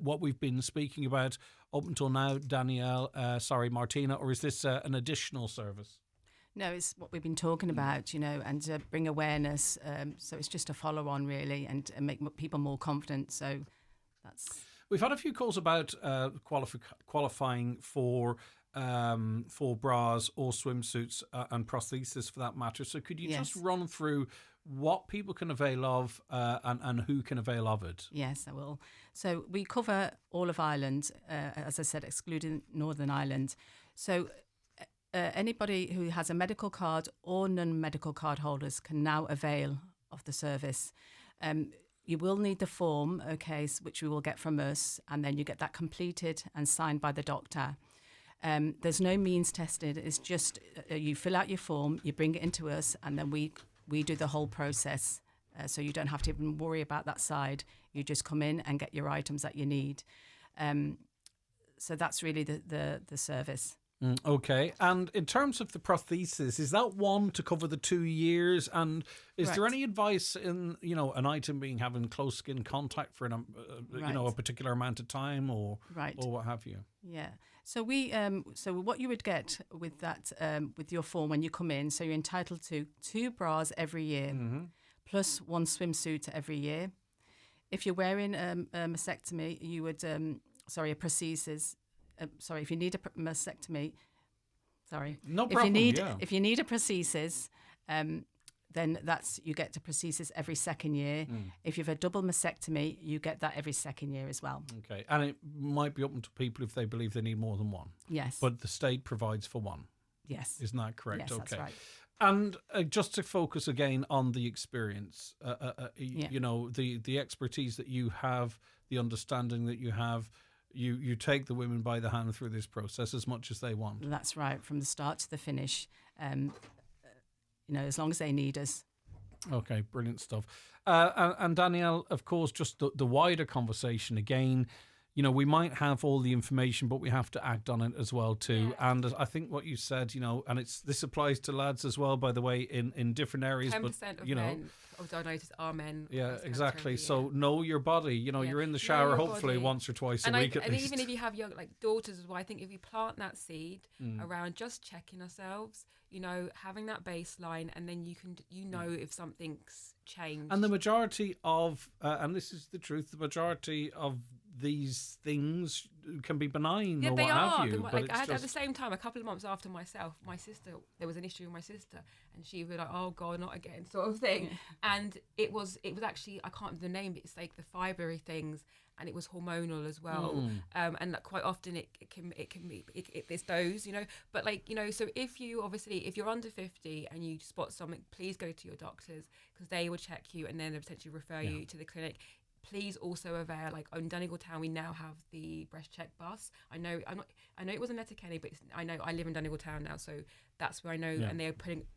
what we've been speaking about up until now, Martina, or is this an additional service? No, it's what we've been talking about, you know, and bring awareness. So it's just a follow-on, really, and make people more confident. So that's... We've had a few calls about qualifying for bras or swimsuits and prosthesis for that matter. So could you just run through what people can avail of and who can avail of it? Yes, I will. So we cover all of Ireland, as I said, excluding Northern Ireland. So anybody who has a medical card or non-medical card holders can now avail of the service. You will need the form, which we will get from us, and then you get that completed and signed by the doctor. There's no means tested. It's just you fill out your form, you bring it into us, and then we do the whole process. So you don't have to even worry about that side. You just come in and get your items that you need. So that's really the service. Okay, and in terms of the prosthesis, is that one to cover the 2 years? And is there any advice in, an item being having close skin contact for a particular amount of time or what have you? Yeah. So so what you would get with that, with your form when you come in, so you're entitled to 2 bras every year, plus 1 swimsuit every year. If you're wearing a mastectomy, you would, a prosthesis. If you need a mastectomy, no problem. If you need a prosthesis, then you get a prosthesis every 2nd year. If you have a double mastectomy, you get that every 2nd year as well. Okay, and it might be open to people if they believe they need more than one. Yes, but the state provides for one. Yes, isn't that correct? Yes, okay, that's right. And just to focus again on the experience, the expertise that you have, the understanding that you have. you take the women by the hand through this process as much as they want. That's right, from the start to the finish. As long as they need us. Okay, brilliant stuff. And Danielle, of course, just the wider conversation again. We might have all the information, but we have to act on it as well too. Yeah. And I think what you said, and this applies to lads as well, by the way, in different areas. 10% of men of diagnosis are men. Yeah, exactly. So know your body. You're in the shower hopefully once or twice a week at least. And even if you have young daughters as well, I think if you plant that seed around just checking ourselves, having that baseline, and then you can if something's changed. And the majority of, and this is the truth, the majority of these things can be benign or what have you. But I had at the same time, a couple of months after my sister, there was an issue with my sister, and she was like, "Oh God, not again," sort of thing. And it was actually, I can't remember the name, but it's like the fibrary things, and it was hormonal as well. And quite often it can be it's those, But so if you're under 50 and you spot something, please go to your doctors, because they will check you and then potentially refer you to the clinic. Please also aware, in Donegal Town, we now have the breast check bus. I know it wasn't Letterkenny, but I know I live in Donegal Town now, so that's where I know. Yeah. And they're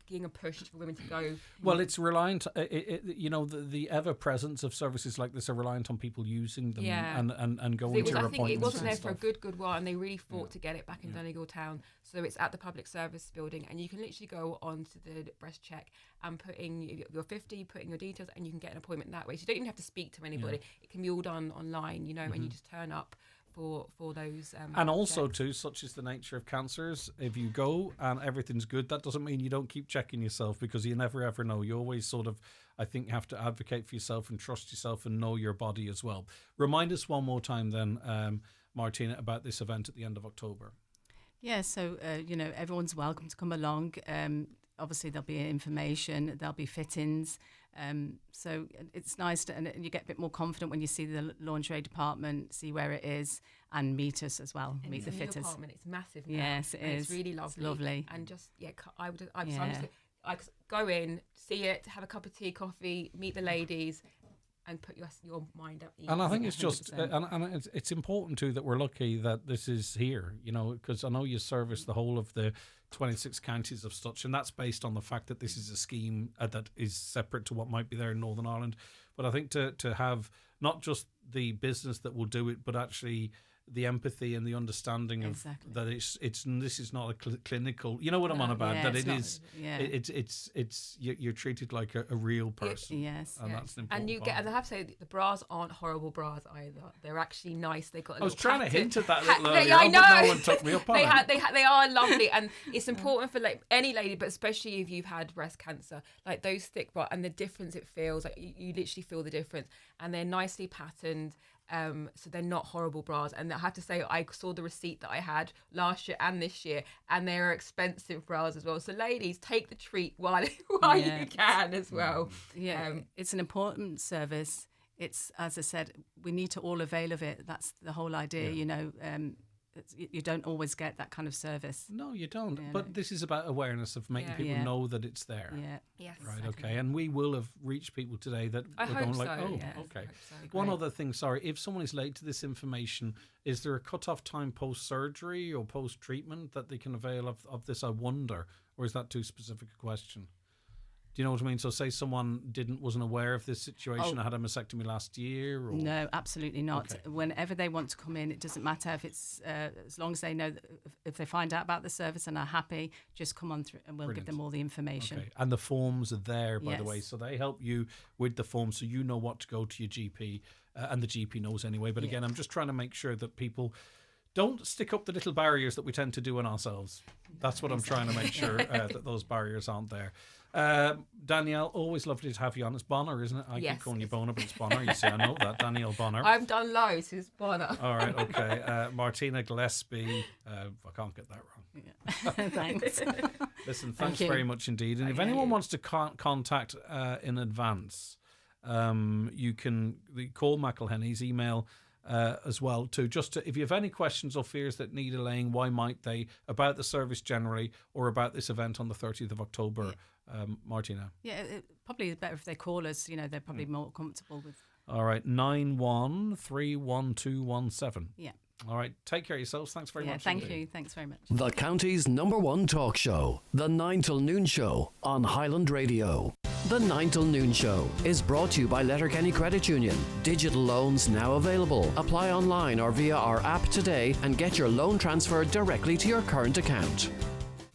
giving a push for women to go. Well, it's reliant. The ever presence of services like this are reliant on people using them and going to your appointments. I think it wasn't there for a good while, and they really fought to get it back in Donegal Town. So it's at the public service building, and you can literally go onto the breast check and put in your 50, put in your details, and you can get an appointment that way. So you don't even have to speak to anybody. It can be all done online, and you just turn up for those. And also too, such is the nature of cancers, if you go and everything's good, that doesn't mean you don't keep checking yourself, because you never ever know. You always sort of, I think, have to advocate for yourself and trust yourself and know your body as well. Remind us one more time then, Martina, about this event at the end of October. Yeah, so everyone's welcome to come along. Obviously there'll be information, there'll be fittings. So it's nice and you get a bit more confident when you see the lingerie department, see where it is, and meet us as well, and meet the fitters. Apartment. It's massive now. Yes, it is. It's really lovely. It's lovely. And just, I go in, see it, have a cup of tea, coffee, meet the ladies, and put your mind at ease. And I think it's just, and it's important too that we're lucky that this is here, because I know you service the whole of the 26 counties of such, and that's based on the fact that this is a scheme that is separate to what might be there in Northern Ireland. But I think to have not just the business that will do it, but actually the empathy and the understanding of that this is not a clinical, you know what I'm on about, that it is, you're treated like a real person. Yes. And that's an important and you part. get, and I have to say, the bras aren't horrible bras either. They're actually nice. They got. I was trying to hint at that little earlier, I know. But no one took me up on it. They are lovely, and it's important for any lady, but especially if you've had breast cancer, like those thick bras and the difference it feels like. You literally feel the difference, and they're nicely patterned. So they're not horrible bras, and I have to say I saw the receipt that I had last year and this year, and they're expensive bras as well. So ladies, take the treat while you can as well. It's an important service. It's, as I said, we need to all avail of it. That's the whole idea. You don't always get that kind of service. No, you don't. But this is about awareness of making people know that it's there. Yeah. Yes. Right. Okay. And we will have reached people today that are going like, okay. One other thing. Sorry, if someone is late to this information, is there a cut-off time post-surgery or post-treatment that they can avail of this? I wonder, or is that too specific a question? Do you know what I mean? So say someone wasn't aware of this situation, had a mastectomy last year? Or? No, absolutely not. Okay. Whenever they want to come in, it doesn't matter if it's, as long as they know, that if they find out about the service and are happy, just come on through and we'll give them all the information. Okay. And the forms are there, by the way, so they help you with the forms so you know what to go to your GP, and the GP knows anyway. But again, I'm just trying to make sure that people don't stick up the little barriers that we tend to do on ourselves. That's what I'm trying to make sure, that those barriers aren't there. Danielle, always lovely to have you on. It's Bonner, isn't it? I keep calling you Bonner, but it's Bonner. You see, I know that. Danielle Bonner. I've done loads. It's Bonner. All right, okay. Martina Gillespie. I can't get that wrong. Yeah. Thanks. Listen, thanks very much indeed. And if anyone wants to contact in advance, you can call McElhenney's, email as well too. If you have any questions or fears that need allaying, why might they, about the service generally or about this event on the 30th of October, Martina? Yeah, probably better if they call us. They're probably more comfortable with. All right, 91311217. Yeah. All right, take care of yourselves. Thanks very much. Thank you. Thanks very much. The county's #1 talk show, The 9 till Noon Show on Highland Radio. The 9 till Noon Show is brought to you by Letterkenny Credit Union. Digital loans now available. Apply online or via our app today and get your loan transferred directly to your current account.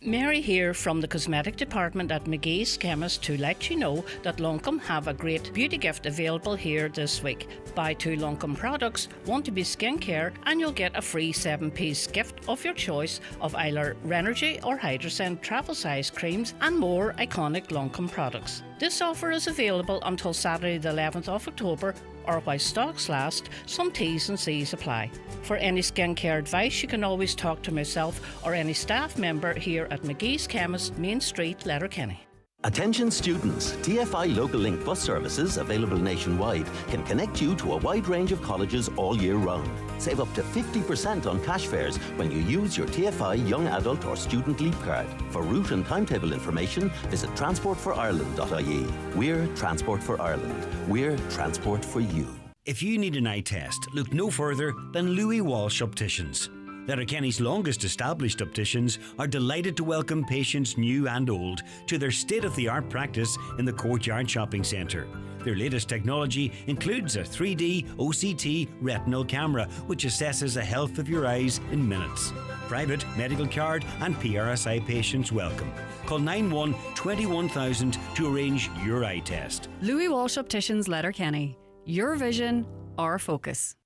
Mary here from the cosmetic department at McGee's Chemist to let you know that Loncombe have a great beauty gift available here this week. Buy 2 Loncombe products, want to be skincare, and you'll get a free 7-piece gift of your choice of either Renergy or Hydroscent travel size creams and more iconic Loncombe products. This offer is available until Saturday the 11th of October, or while stocks last. Some T's and C's apply. For any skincare advice, you can always talk to myself or any staff member here at McGee's Chemist, Main Street, Letterkenny. Attention students, TFI Local Link bus services available nationwide can connect you to a wide range of colleges all year round. Save up to 50% on cash fares when you use your TFI Young Adult or Student Leap card. For route and timetable information, visit transportforireland.ie. We're Transport for Ireland. We're Transport for you. If you need an eye test, look no further than Louis Walsh Opticians. Letterkenny's longest established opticians are delighted to welcome patients new and old to their state-of-the-art practice in the Courtyard Shopping Centre. Their latest technology includes a 3D OCT retinal camera, which assesses the health of your eyes in minutes. Private, medical card and PRSI patients welcome. Call 91 21000 to arrange your eye test. Louis Walsh Opticians, Letterkenny. Your vision, our focus.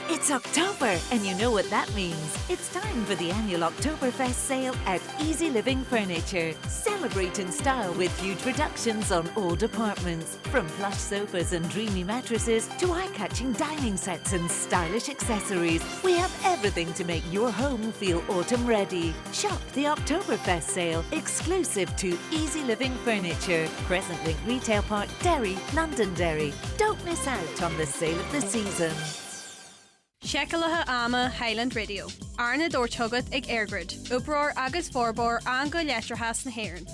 It's October, and you know what that means. It's time for the annual Oktoberfest sale at Easy Living Furniture. Celebrate in style with huge reductions on old apartments. From plush sofas and dreamy mattresses to eye-catching dining sets and stylish accessories. We have everything to make your home feel autumn ready. Shop the Oktoberfest sale, exclusive to Easy Living Furniture. Crescent Link Retail Park, Derry, Londonderry. Don't miss out on the sale of the season. Shekelatha ama Highland Radio. Arna Dortugad ag Airgrid. Uproar agus forbor an go letrahas na Héireann.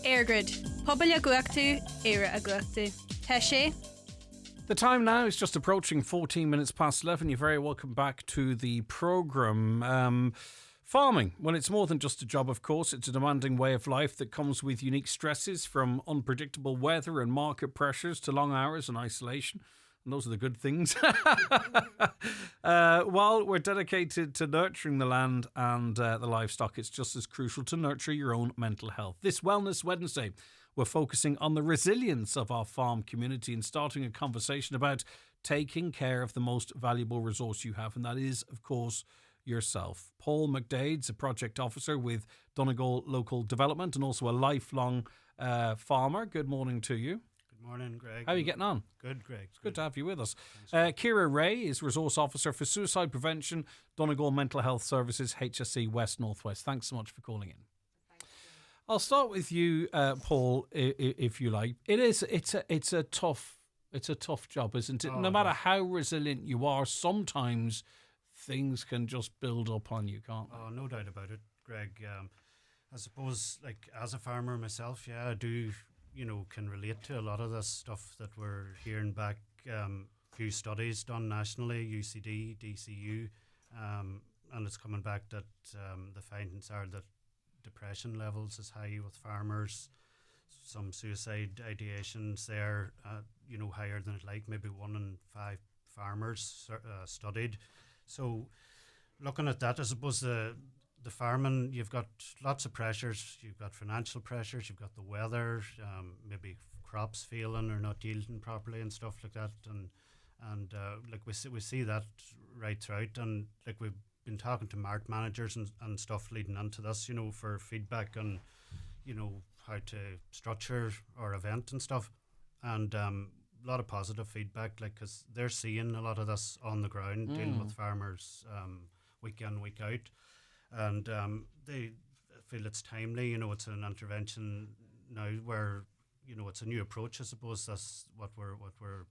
Airgrid. Pobal a guachtu, era a guachtu. Teshe. The time now is just approaching 14 minutes past 11. You're very welcome back to the programme. Farming, well, it's more than just a job, of course. It's a demanding way of life that comes with unique stresses, from unpredictable weather and market pressures to long hours and isolation. And those are the good things. While we're dedicated to nurturing the land and the livestock, it's just as crucial to nurture your own mental health. This Wellness Wednesday, we're focusing on the resilience of our farm community and starting a conversation about taking care of the most valuable resource you have, and that is, of course, yourself. Paul McDade's a project officer with Donegal Local Development and also a lifelong farmer. Good morning to you. Morning, Greg. How are you getting on? Good, Greg. It's good to have you with us. Ciara Ray is Resource Officer for Suicide Prevention, Donegal Mental Health Services, HSE West Northwest. Thanks so much for calling in. I'll start with you, Paul, if you like. It's a tough job, isn't it? No matter how resilient you are, sometimes things can just build up on you, can't they? Oh, no doubt about it, Greg. I suppose, like, as a farmer myself, I do, can relate to a lot of this stuff that we're hearing back. Few studies done nationally, UCD, DCU, and it's coming back that the findings are that depression levels is high with farmers. Some suicide ideations there, higher than it like. Maybe 1 in 5 farmers studied. So looking at that, I suppose the farming, you've got lots of pressures. You've got financial pressures, you've got the weather, maybe crops failing or not yielding properly and stuff like that. And like we see that right throughout. And like we've been talking to mart managers and stuff leading into this, for feedback on, how to structure our event and stuff. And a lot of positive feedback, like, because they're seeing a lot of this on the ground, dealing with farmers week in, week out. And they feel it's timely, it's an intervention now where, it's a new approach, I suppose. That's what we're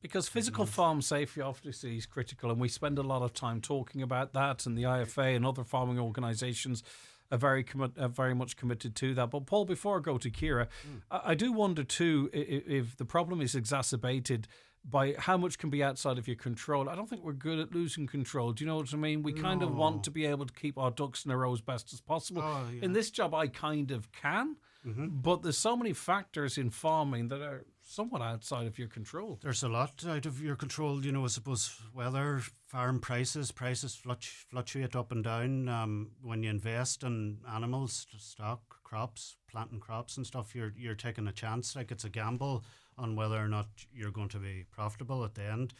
because physical farm safety obviously is critical, and we spend a lot of time talking about that, and the IFA and other farming organisations are very much committed to that. But Paul, before I go to Ciara, I do wonder too if the problem is exacerbated by how much can be outside of your control. I don't think we're good at losing control. Do you know what I mean? We kind of want to be able to keep our ducks in a row as best as possible. In this job, I kind of can, but there's so many factors in farming that are somewhat outside of your control. There's a lot out of your control, you know. I suppose weather, farm prices fluctuate up and down. When you invest in animals, stock, crops, planting crops and stuff, you're taking a chance. Like, it's a gamble on whether or not you're going to be profitable at the end.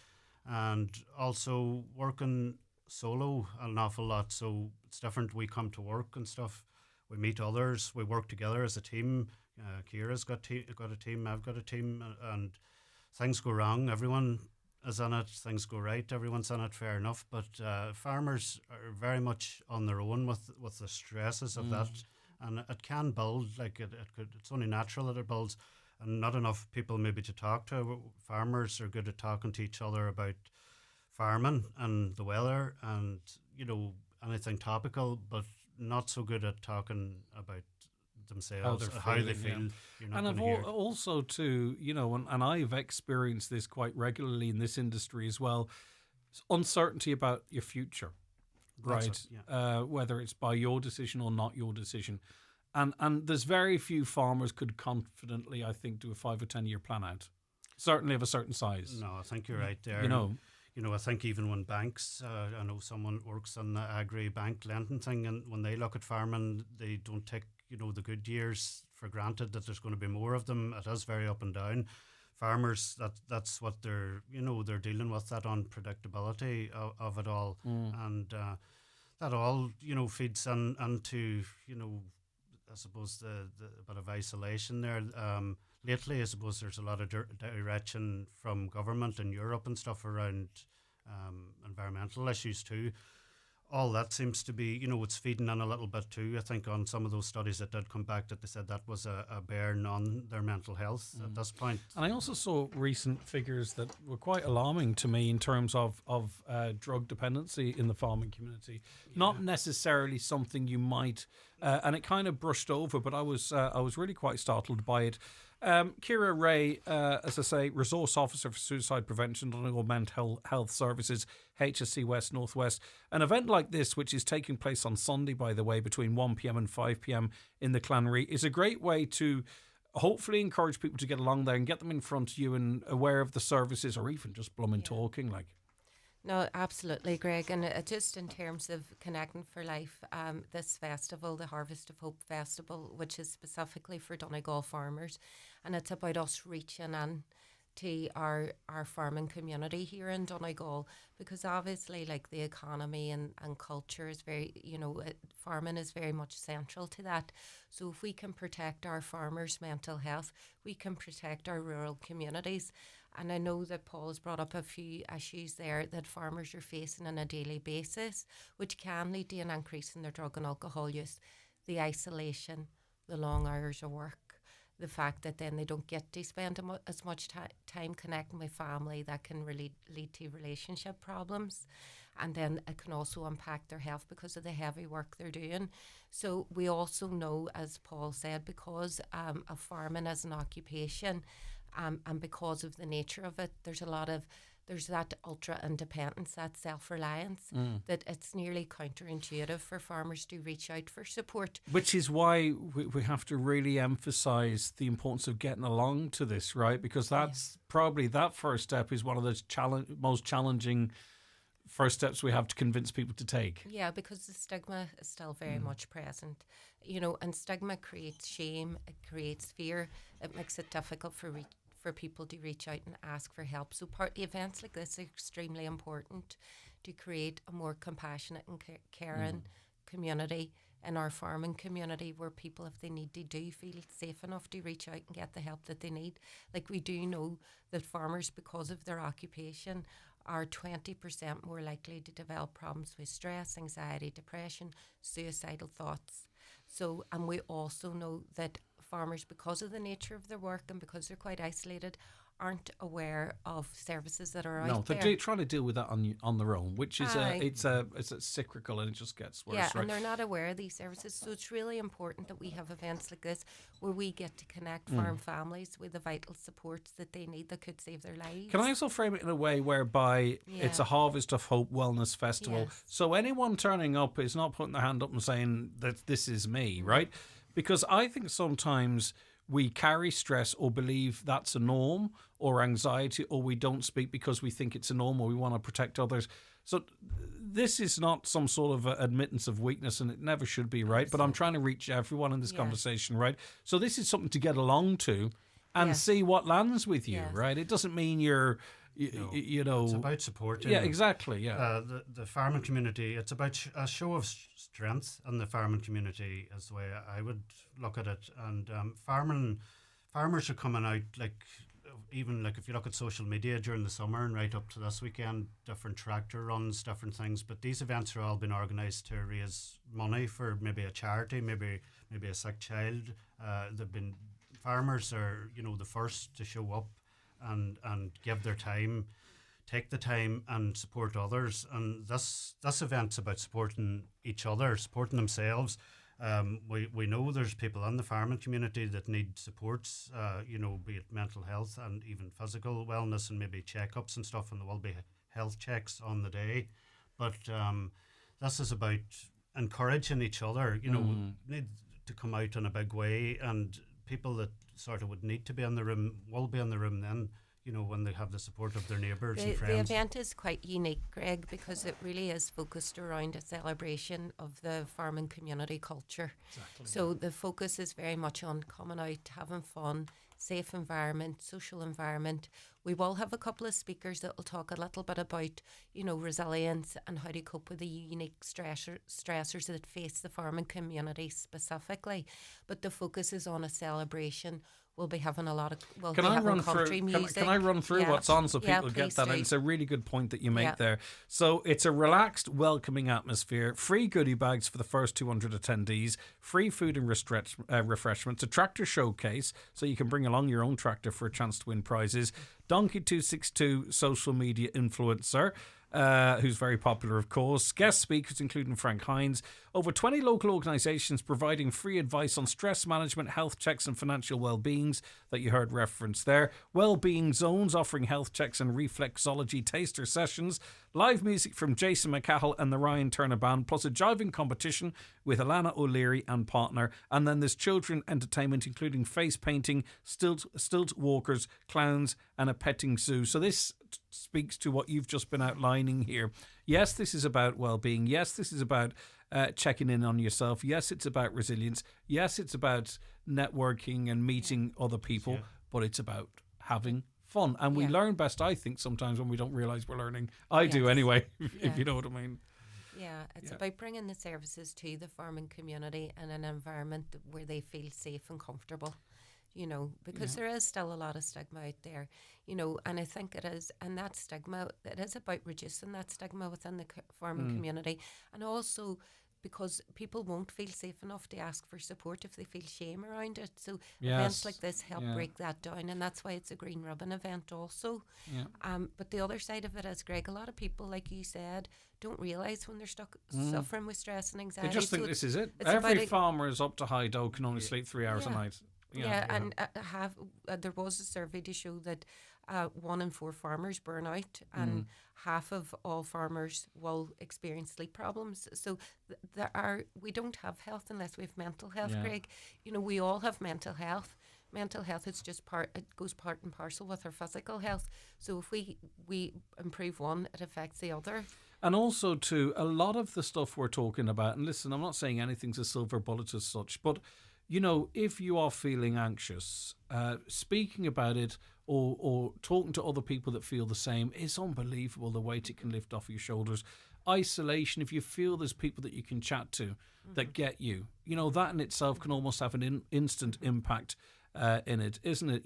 And also working solo an awful lot, so it's different. We come to work and stuff, we meet others, we work together as a team. Ciara's got a team, I've got a team, and things go wrong, everyone is in it. Things go right, everyone's in it, fair enough. But farmers are very much on their own with the stresses of that, and it can build. Like, it's only natural that it builds, and not enough people maybe to talk to. Farmers are good at talking to each other about farming and the weather and, you know, anything topical, but not so good at talking about themselves, how they feel. Yeah. You're not And I've gonna hear. also too, you know, and I've experienced this quite regularly in this industry as well, uncertainty about your future, That's right? it, yeah. Whether it's by your decision or not your decision. And there's very few farmers could confidently, I think, do a 5 or 10 year plan out. Certainly of a certain size. No, I think you're right there. You know, I think even when banks, I know someone works on the agri-bank lending thing, and when they look at farming, they don't take, you know, the good years for granted, that there's going to be more of them. It is very up and down. Farmers, that's what they're, you know, they're dealing with, that unpredictability of it all. And that all, you know, feeds into, you know, I suppose the bit of isolation there. Lately, I suppose there's a lot of direction from government in Europe and stuff around environmental issues too. All that seems to be, you know, it's feeding in a little bit too. I think on some of those studies that did come back, that they said that was a bearing on their mental health at this point. And I also saw recent figures that were quite alarming to me in terms of drug dependency in the farming community. Not necessarily something you might, and it kind of brushed over, but I was really quite startled by it. Ciara Ray, as I say, Resource Officer for Suicide Prevention, Donegal Mental Health Services, HSC West Northwest. An event like this, which is taking place on Sunday, by the way, between 1 p.m. and 5 p.m. in the Clanry, is a great way to hopefully encourage people to get along there and get them in front of you and aware of the services, or even just blooming talking. Like, no, absolutely, Greg. And just in terms of Connecting for Life, this festival, the Harvest of Hope Festival, which is specifically for Donegal farmers, and it's about us reaching in to our farming community here in Donegal, because obviously, like, the economy and culture is very, you know, farming is very much central to that. So if we can protect our farmers' mental health, we can protect our rural communities. And I know that Paul has brought up a few issues there that farmers are facing on a daily basis, which can lead to an increase in their drug and alcohol use. The isolation, the long hours of work, the fact that then they don't get to spend as much time connecting with family, that can really lead to relationship problems. And then it can also impact their health because of the heavy work they're doing. So we also know, as Paul said, because of farming as an occupation, and because of the nature of it, there's that ultra independence, that self-reliance, that it's nearly counterintuitive for farmers to reach out for support. which is why we have to really emphasise the importance of getting along to this, right? Because that's probably, that first step is one of the most challenging first steps we have to convince people to take. Yeah, because the stigma is still very much present, you know, and stigma creates shame, it creates fear, it makes it difficult for people to reach out and ask for help. So events like this are extremely important to create a more compassionate and caring community in our farming community, where people, if they need to, do feel safe enough to reach out and get the help that they need. Like, we do know that farmers, because of their occupation, are 20% more likely to develop problems with stress, anxiety, depression, suicidal thoughts. So, and we also know that farmers, because of the nature of their work and because they're quite isolated, aren't aware of services that are No, out they're there. trying to deal with that on their own, which is Aye. it's a cyclical, and it just gets worse. Yeah, right? and they're not aware of these services. So it's really important that we have events like this where we get to connect farm families with the vital supports that they need that could save their lives. Can I also frame it in a way whereby it's a Harvest of Hope Wellness Festival? Yes. So anyone turning up is not putting their hand up and saying that this is me, right? Because I think sometimes we carry stress or believe that's a norm, or anxiety, or we don't speak because we think it's a norm, or we want to protect others. So this is not some sort of admittance of weakness, and it never should be, right? But I'm trying to reach everyone in this conversation, right? So this is something to get along to and see what lands with you, right? It doesn't mean you're, you know... It's about supporting. Yeah, exactly, yeah. The farming community, it's about a show of strength in the farming community is the way I would look at it. And farmers are coming out, like, even like if you look at social media during the summer and right up to this weekend, different tractor runs, different things. But these events are all been organised to raise money for maybe a charity, maybe a sick child. They've been... Farmers are, the first to show up and give their time, take the time and support others. And this event's about supporting each other, supporting themselves. We know there's people in the farming community that need supports, be it mental health and even physical wellness and maybe checkups and stuff, and there will be health checks on the day. But this is about encouraging each other, need to come out in a big way, and people that sort of would need to be in the room will be in the room then, when they have the support of their neighbours and friends. The event is quite unique, Greg, because it really is focused around a celebration of the farming community culture. Exactly. So the focus is very much on coming out, having fun, safe environment, social environment. We will have a couple of speakers that will talk a little bit about, resilience and how to cope with the unique stressors that face the farming community specifically. But the focus is on a celebration. We'll be having a lot of Can I run country through? music. Can I run through what's on so people get that? And it's a really good point that you make there. So it's a relaxed, welcoming atmosphere. Free goodie bags for the first 200 attendees. Free food and refreshments. A tractor showcase, so you can bring along your own tractor for a chance to win prizes. Donkey262 social media influencer. Who's very popular, of course. Guest speakers, including Frank Hines. Over 20 local organisations providing free advice on stress management, health checks and financial well-beings that you heard referenced there. Wellbeing zones offering health checks and reflexology taster sessions. Live music from Jason McCahill and the Ryan Turner Band, plus a jiving competition with Alana O'Leary and partner. And then there's children entertainment, including face painting, stilt walkers, clowns and a petting zoo. So this speaks to what you've just been outlining here. Yes, this is about well-being. Yes, this is about checking in on yourself. Yes, it's about resilience. Yes, it's about networking and meeting other people, but it's about having fun. And we learn best, I think, sometimes when we don't realise we're learning. I do anyway, if you know what I mean. Yeah, it's about bringing the services to the farming community in an environment where they feel safe and comfortable. Because there is still a lot of stigma out there, and I think it is, and that stigma, it is about reducing that stigma within the farming community, and also because people won't feel safe enough to ask for support if they feel shame around it. So events like this help break that down, and that's why it's a green ribbon event also. But the other side of it is, Greg, a lot of people, like you said, don't realise when they're suffering with stress and anxiety. They just think this is it. Every farmer is up to high dough can only sleep 3 hours a night. And there was a survey to show that 1 in 4 farmers burn out, and half of all farmers will experience sleep problems. So we don't have health unless we have mental health, Greg. We all have mental health. Mental health is just it goes part and parcel with our physical health. So if we improve one, it affects the other. And also, too, a lot of the stuff we're talking about, and listen, I'm not saying anything's a silver bullet as such, but if you are feeling anxious, speaking about it or talking to other people that feel the same is unbelievable, the weight it can lift off your shoulders. Isolation, if you feel there's people that you can chat to that get you, that in itself can almost have an instant impact in it, isn't it?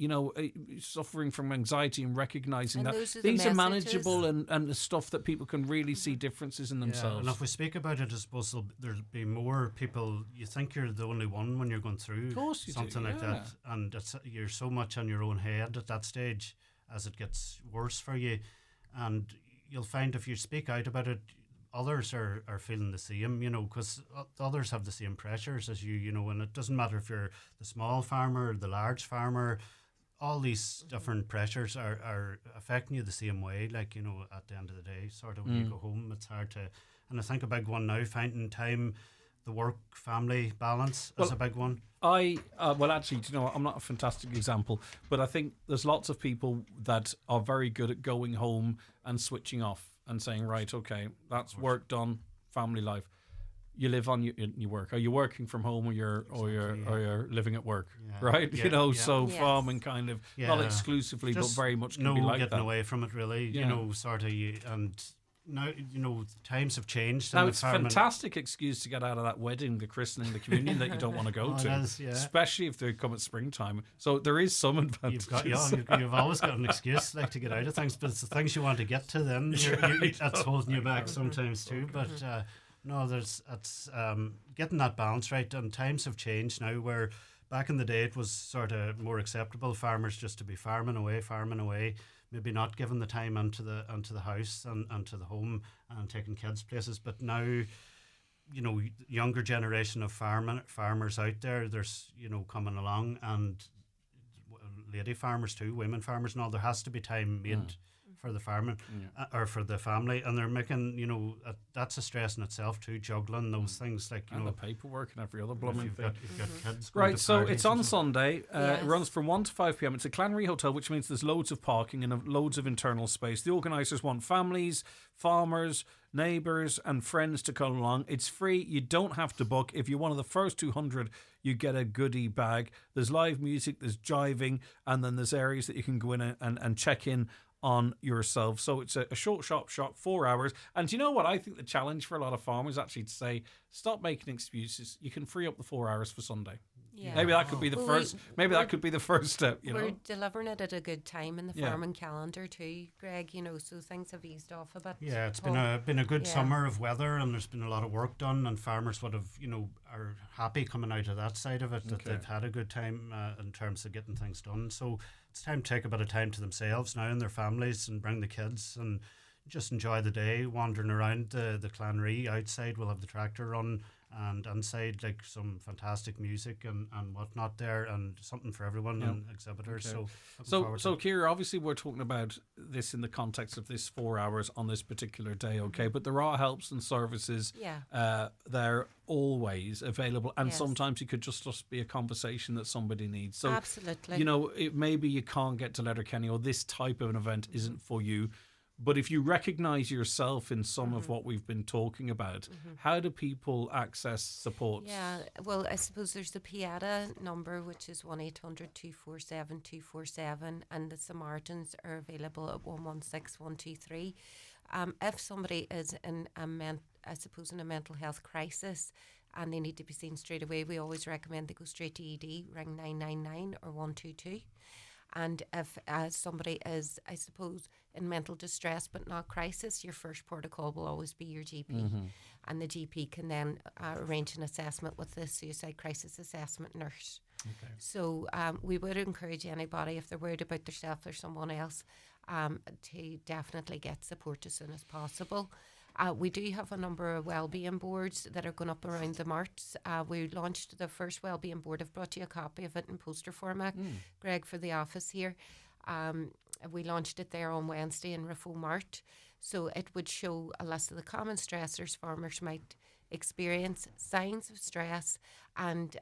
Suffering from anxiety and recognising that these are manageable and the stuff that people can really see differences in themselves. And if we speak about it, I suppose there'll be more people. You think you're the only one when you're going through something like that, and you're so much in your own head at that stage. as it gets worse for you. And you'll find if you speak out about it, others are feeling the same, because others have the same pressures as you, and it doesn't matter if you're the small farmer or the large farmer. All these different pressures are affecting you the same way, like, at the end of the day, sort of when you go home, it's hard to, and I think a big one now, finding time, the work-family balance is a big one. Well, actually, I'm not a fantastic example, but I think there's lots of people that are very good at going home and switching off and saying, right, okay, that's work done, family life. You live on your work. Are you working from home or you're living at work, right? Farming kind of not exclusively, just but very much can be like getting that. away from it, really. Sort of. And now, times have changed. Now it's a fantastic excuse to get out of that wedding, the christening, the communion that you don't want to go to, especially if they come at springtime. So there is some advantage. You've always got an excuse like to get out of things, but it's the things you want to get to. Then that's holding you back sometimes too. But no, it's getting that balance right. And times have changed now, where back in the day it was sort of more acceptable farmers just to be farming away. Maybe not giving the time into the house and to the home and taking kids places. But now, younger generation of farmers out there, there's, coming along, and lady farmers too, women farmers and all. There has to be time made for the farming or for the family, and they're making, that's a stress in itself too, juggling those things, like, and the paperwork and every other blooming thing. You've got kids. Right, so it's on Sunday. It runs from 1 to 5 p.m. It's a Clanry hotel, which means there's loads of parking and loads of internal space. The organisers want families, farmers, neighbours and friends to come along. It's free. You don't have to book. If you're one of the first 200, you get a goodie bag. There's live music, there's jiving, and then there's areas that you can go in and check in on yourself. So it's a short shop, 4 hours. And you know what? I think the challenge for a lot of farmers actually to say, stop making excuses. You can free up the 4 hours for Sunday. Yeah. Maybe that could be the first. Maybe that could be the first step. We're delivering it at a good time in the farming calendar too, Greg. So things have eased off a bit. Yeah, it's been a good summer of weather, and there's been a lot of work done, and farmers would have are happy coming out of that side of it, that they've had a good time in terms of getting things done. So it's time to take a bit of time to themselves now and their families, and bring the kids and just enjoy the day wandering around the Clanry. Outside we'll have the tractor run, and inside like some fantastic music and whatnot there, and something for everyone and exhibitors. So Ciara, obviously we're talking about this in the context of this 4 hours on this particular day, but there are helps and services they're always available, and sometimes it could just be a conversation that somebody needs. So absolutely, maybe you can't get to Letterkenny, or this type of an event isn't for you. But if you recognise yourself in some of what we've been talking about, how do people access support? Yeah, well, I suppose there's the PIATA number, which is 1-800-247-247, and the Samaritans are available at 116-123. If somebody is in a mental health crisis and they need to be seen straight away, we always recommend they go straight to ED, ring 999 or 122. And if somebody is, I suppose, in mental distress but not crisis, your first protocol will always be your GP. And the GP can then arrange an assessment with the suicide crisis assessment nurse. So we would encourage anybody, if they're worried about themselves or someone else, to definitely get support as soon as possible. We do have a number of wellbeing boards that are going up around the marts. We launched the first wellbeing board. I've brought you a copy of it in poster format, Greg, for the office here. We launched it there on Wednesday in Rifo Mart. So it would show a list of the common stressors farmers might experience, signs of stress, and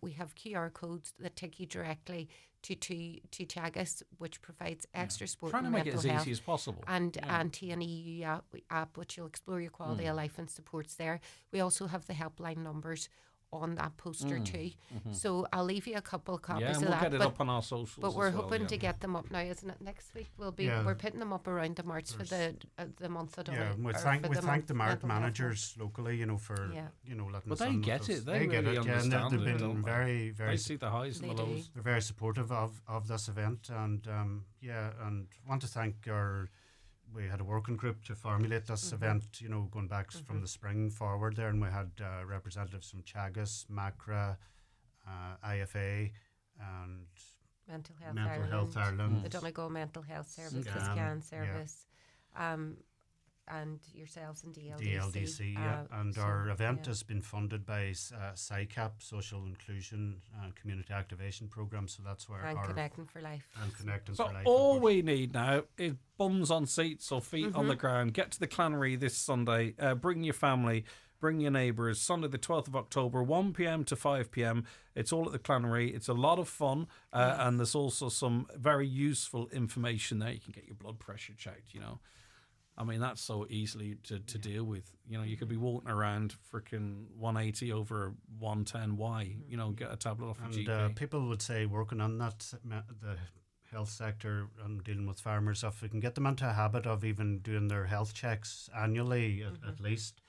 we have QR codes that take you directly to Teagasc, which provides extra support trying to make it as health, easy as possible, and to an EU app which will explore your quality of life and supports there. We also have the helpline numbers on that poster too. So I'll leave you a couple of copies and of we'll that. get it up on our socials. But we're as well, hoping to get them up now, isn't it? Next week we're putting them up around the marts for the month of we thank the mart managers locally, for letting but us they in get with it. us. They really get it. understand They've it, been very, very. They see the highs and the lows. They're very supportive of this event, and and want to thank we had a working group to formulate this event, going back from the spring forward there, and we had representatives from Teagasc, Macra, IFA, and Mental Health Mental Ireland, Health Ireland. the Donegal Mental Health Service, the Scan, Scan yeah. Service, and yourselves in DLDC. DLDC, yeah. And so, our event yeah. has been funded by SICAP, Social Inclusion and Community Activation Programme. So that's where And our Connecting for Life. And Connecting So for Life. all we need now is bums on seats or feet on the ground. Get to the Clannery this Sunday. Bring your family. Bring your neighbours. Sunday the 12th of October, 1 p.m. to 5 p.m. It's all at the Clannery. It's a lot of fun, and there's also some very useful information there. You can get your blood pressure checked, you know. I mean, that's so easily to deal with. You know, you could be walking around freaking 180 over 110. Why? You know, get a tablet off a GP. And people would say working on that, the health sector and dealing with farmers, if we can get them into a habit of even doing their health checks annually at least,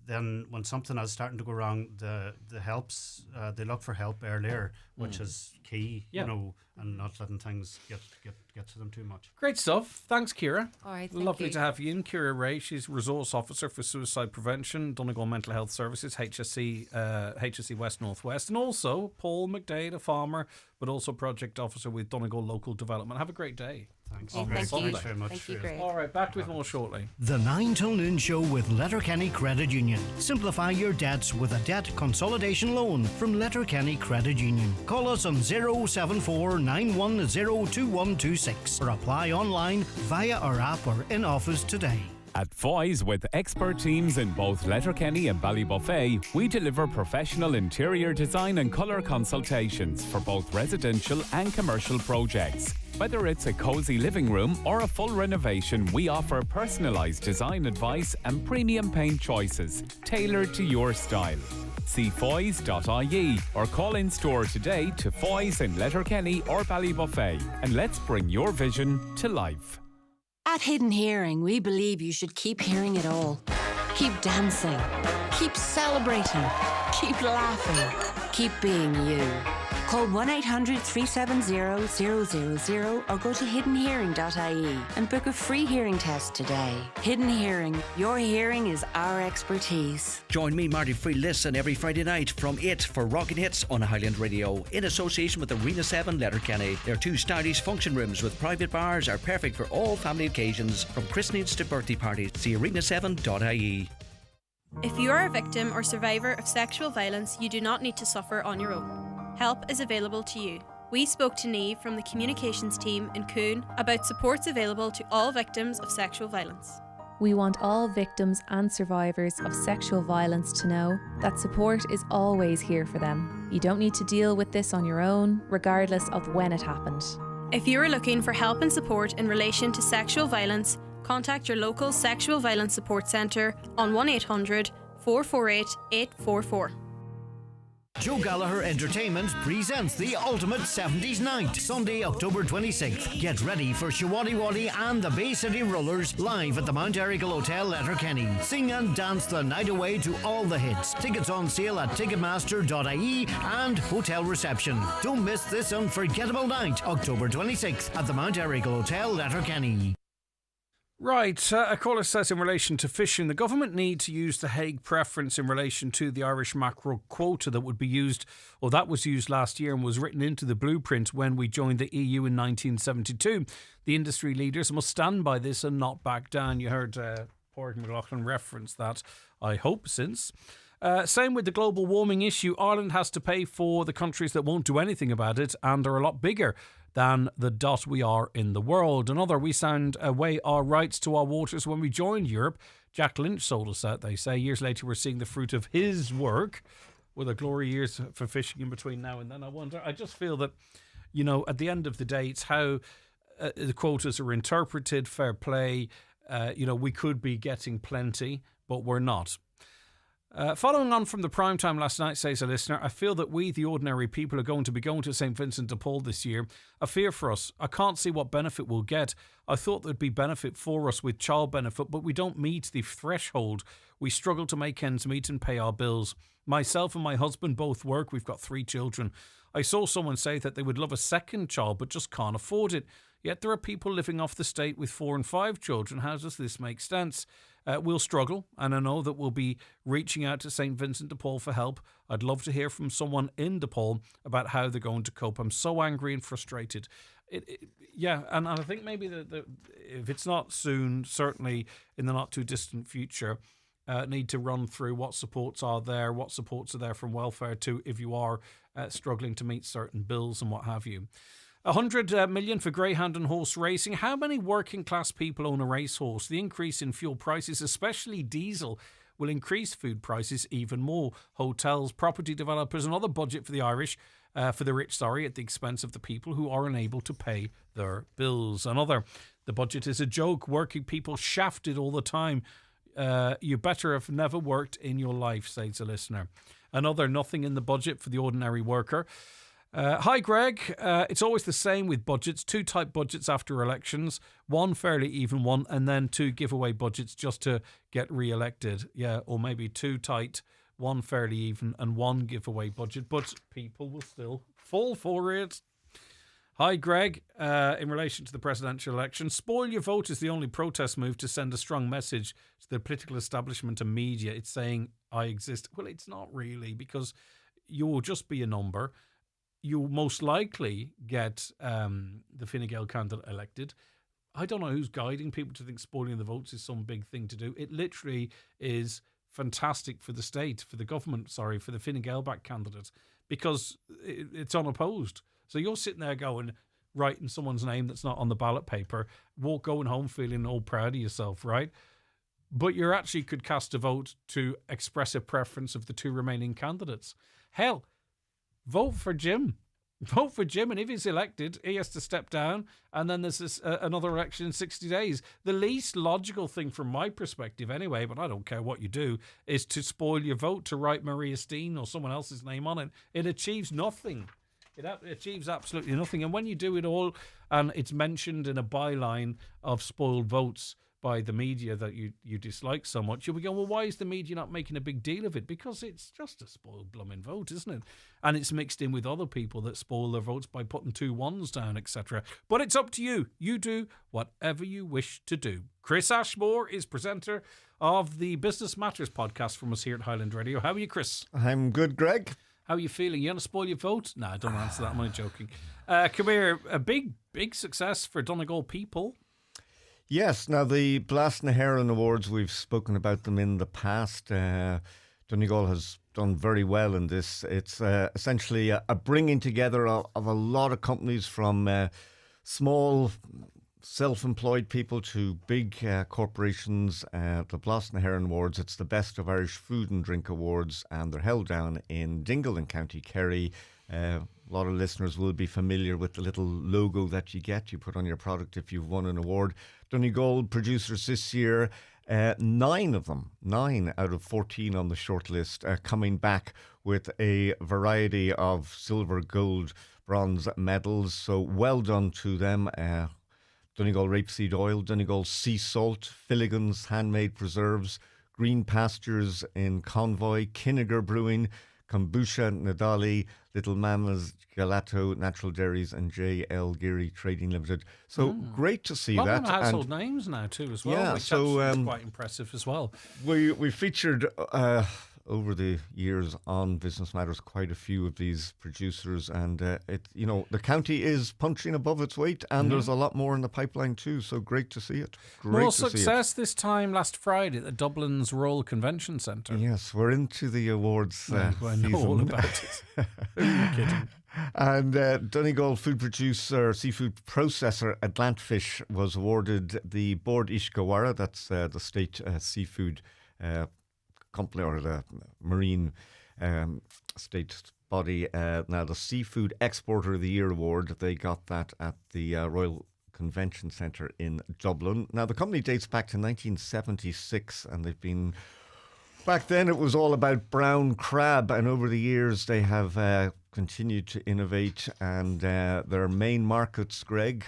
then when something is starting to go wrong, the helps, they look for help earlier, which is key, you know, and not letting things get to them too much. Great stuff. Thanks, Ciara. All right, thank Lovely you. to have you in. Ciara Ray, she's Resource Officer for Suicide Prevention, Donegal Mental Health Services, HSE West Northwest, and also Paul McDade, a farmer, but also Project Officer with Donegal Local Development. Have a great day. Thanks. Thanks very much. Thank you, Greg. All right, back with more shortly. The 9 till noon show with Letterkenny Credit Union. Simplify your debts with a debt consolidation loan from Letterkenny Credit Union. Call us on 074 910 2126 or apply online via our app or in office today. At Foy's, with expert teams in both Letterkenny and Ballybuffet, we deliver professional interior design and colour consultations for both residential and commercial projects. Whether it's a cosy living room or a full renovation, we offer personalised design advice and premium paint choices tailored to your style. See foys.ie or call in store today to Foy's in Letterkenny or Ballybuffet, and let's bring your vision to life. At Hidden Hearing, we believe you should keep hearing it all. Keep dancing. Keep celebrating. Keep laughing. Keep being you. Call 1-800-370-000 or go to hiddenhearing.ie and book a free hearing test today. Hidden Hearing. Your hearing is our expertise. Join me, Marty Free, listen every Friday night from 8 for Rockin' Hits on Highland Radio in association with Arena 7 Letterkenny. Their 2 stylish function rooms with private bars are perfect for all family occasions, from christenings to birthday parties. See arena7.ie. If you are a victim or survivor of sexual violence, you do not need to suffer on your own. Help is available to you. We spoke to Niamh from the communications team in Coon about supports available to all victims of sexual violence. We want all victims and survivors of sexual violence to know that support is always here for them. You don't need to deal with this on your own, regardless of when it happened. If you are looking for help and support in relation to sexual violence, contact your local Sexual Violence Support Centre on 1800 448 844. Joe Gallagher Entertainment presents the Ultimate 70s Night, Sunday, October 26th. Get ready for Shawadi Wadi and the Bay City Rollers live at the Mount Erigal Hotel, Letterkenny. Sing and dance the night away to all the hits. Tickets on sale at ticketmaster.ie and hotel reception. Don't miss this unforgettable night, October 26th at the Mount Erigal Hotel, Letterkenny. Right, a caller says in relation to fishing, the government need to use the Hague preference in relation to the Irish mackerel quota that would be used, or that was used last year and was written into the blueprint when we joined the EU in 1972. The industry leaders must stand by this and not back down. You heard Pádraig McLaughlin reference that, I hope, since. Same with the global warming issue. Ireland has to pay for the countries that won't do anything about it and are a lot bigger than the dot we are in the world. Another, we signed away our rights to our waters when we joined Europe. Jack Lynch sold us out, they say. Years later, we're seeing the fruit of his work, with a glory years for fishing in between now and then. I just feel that, you know, at the end of the day, it's how the quotas are interpreted, fair play. You know, we could be getting plenty, but we're not. Following on from the prime time last night, says a listener, I feel that we, the ordinary people, are going to be going to St. Vincent de Paul this year. A fear for us. I can't see what benefit we'll get. I thought there'd be benefit for us with child benefit, but we don't meet the threshold. We struggle to make ends meet and pay our bills. Myself and my husband both work. We've got 3 children. I saw someone say that they would love a second child, but just can't afford it. Yet there are people living off the state with 4 and 5 children. How does this make sense? we'll struggle, and I know that we'll be reaching out to St. Vincent de Paul for help. I'd love to hear from someone in de Paul about how they're going to cope. I'm so angry and frustrated. And I think maybe if it's not soon, certainly in the not too distant future, need to run through what supports are there from welfare to if you are struggling to meet certain bills and what have you. 100 million for greyhound and horse racing. How many working class people own a racehorse? The increase in fuel prices, especially diesel, will increase food prices even more. Hotels, property developers, another budget for the rich, at the expense of the people who are unable to pay their bills. The budget is a joke. Working people shafted all the time. You better have never worked in your life, says a listener. Another, nothing in the budget for the ordinary worker. Hi, Greg. It's always the same with budgets. 2 tight budgets after elections. 1 fairly even one, and then 2 giveaway budgets just to get re-elected. Yeah, or maybe 2 tight, 1 fairly even, and 1 giveaway budget. But people will still fall for it. Hi, Greg. In relation to the presidential election, spoil your vote is the only protest move to send a strong message to the political establishment and media. It's saying, I exist. Well, it's not really, because you will just be a number. You'll most likely get the Fine Gael candidate elected. I don't know who's guiding people to think spoiling the votes is some big thing to do. It literally is fantastic for the state, for the government, for the Fine Gael-backed candidate, because it's unopposed. So you're sitting there writing someone's name that's not on the ballot paper, going home feeling all proud of yourself, right? But you actually could cast a vote to express a preference of the 2 remaining candidates. Hell, vote for Jim. Vote for Jim, and if he's elected, he has to step down, and then there's another election in 60 days. The least logical thing from my perspective anyway, but I don't care what you do, is to spoil your vote, to write Maria Steen or someone else's name on it. It achieves nothing. It achieves absolutely nothing. And when you do it all, and it's mentioned in a byline of spoiled votes by the media that you dislike so much, you'll be going, well, why is the media not making a big deal of it? Because it's just a spoiled blooming vote, isn't it? And it's mixed in with other people that spoil their votes by putting 2 1s down, etc. But it's up to you. You do whatever you wish to do. Chris Ashmore is presenter of the Business Matters podcast from us here at Highland Radio. How are you, Chris? I'm good, Greg. How are you feeling? You want to spoil your vote? No, I don't answer that. I'm only joking. Come here. A big success for Donegal people. Yes. Now, the Blas na HÉireann Awards, we've spoken about them in the past. Donegal has done very well in this. It's essentially a bringing together of a lot of companies, from small self-employed people to big corporations. The Blas na HÉireann Awards, it's the Best of Irish Food and Drink Awards, and they're held down in Dingle in County Kerry. A lot of listeners will be familiar with the little logo that you put on your product if you've won an award. Donegal producers this year, 9 of them, 9 out of 14 on the shortlist, coming back with a variety of silver, gold, bronze medals. So well done to them. Donegal rapeseed oil, Donegal sea salt, Filligan's handmade preserves, Green Pastures in Convoy, Kinniger Brewing, Kombucha Nadali, Little Mama's Gelato, Natural Dairies, and J.L. Geary Trading Limited. So great to see that. A lot of household names now too as well, which is quite impressive as well. We featured over the years on Business Matters quite a few of these producers, and the county is punching above its weight, and there's a lot more in the pipeline too. So great to see it. More success this time last Friday at Dublin's Royal Convention Centre. Yes, we're into the awards I know all about it. Who are you kidding? And Donegal food producer, seafood processor Atlantfish was awarded the Bord Ishkawara, that's the state seafood company, or the marine state body. Now, the Seafood Exporter of the Year award, they got that at the Royal Convention Centre in Dublin. Now, the company dates back to 1976, and they've been... Back then, it was all about brown crab, and over the years, they have continued to innovate, and their main markets, Greg,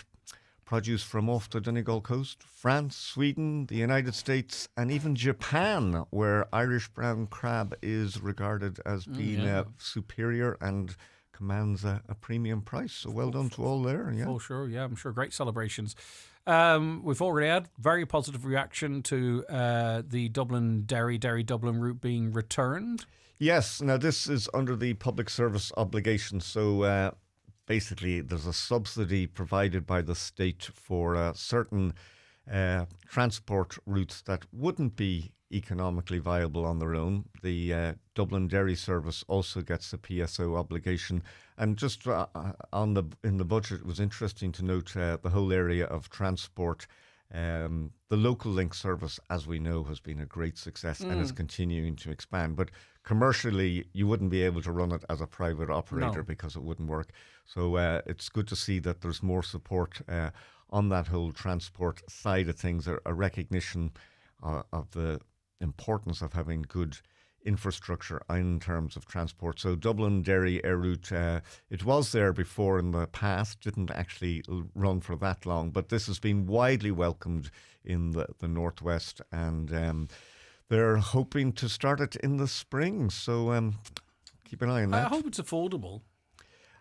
produce from off the Donegal coast, France, Sweden, the United States, and even Japan, where Irish brown crab is regarded as being superior and commands a premium price. So well done to all there. Yeah. Oh, sure. Yeah, I'm sure. Great celebrations. We've already had very positive reaction to the Derry Dublin route being returned. Yes, now this is under the public service obligation. So basically, there's a subsidy provided by the state for certain transport routes that wouldn't be economically viable on their own. The Dublin Derry service also gets a PSO obligation. And just in the budget, it was interesting to note the whole area of transport. The local link service, as we know, has been a great success and is continuing to expand. But commercially, you wouldn't be able to run it as a private operator because it wouldn't work. So it's good to see that there's more support on that whole transport side of things, a recognition of the importance of having good infrastructure in terms of transport. So Dublin Derry Air Route, it was there before in the past, didn't actually run for that long, but this has been widely welcomed in the Northwest, and they're hoping to start it in the spring. So keep an eye on that. I hope it's affordable.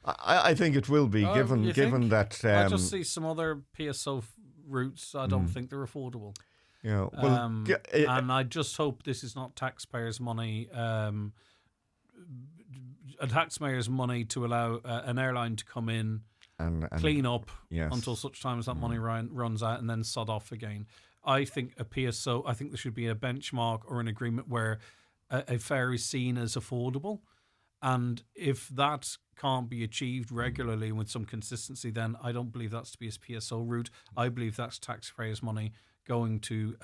I think it will be, given that... I just see some other PSO routes. I don't think they're affordable. Yeah, well, and I just hope this is not taxpayers' money, taxpayers' money to allow an airline to come in, and clean up until such time as that money runs out, and then sod off again. I think a PSO, I think there should be a benchmark or an agreement where a fare is seen as affordable, and if that can't be achieved regularly with some consistency, then I don't believe that's to be a PSO route. I believe that's taxpayers' money going to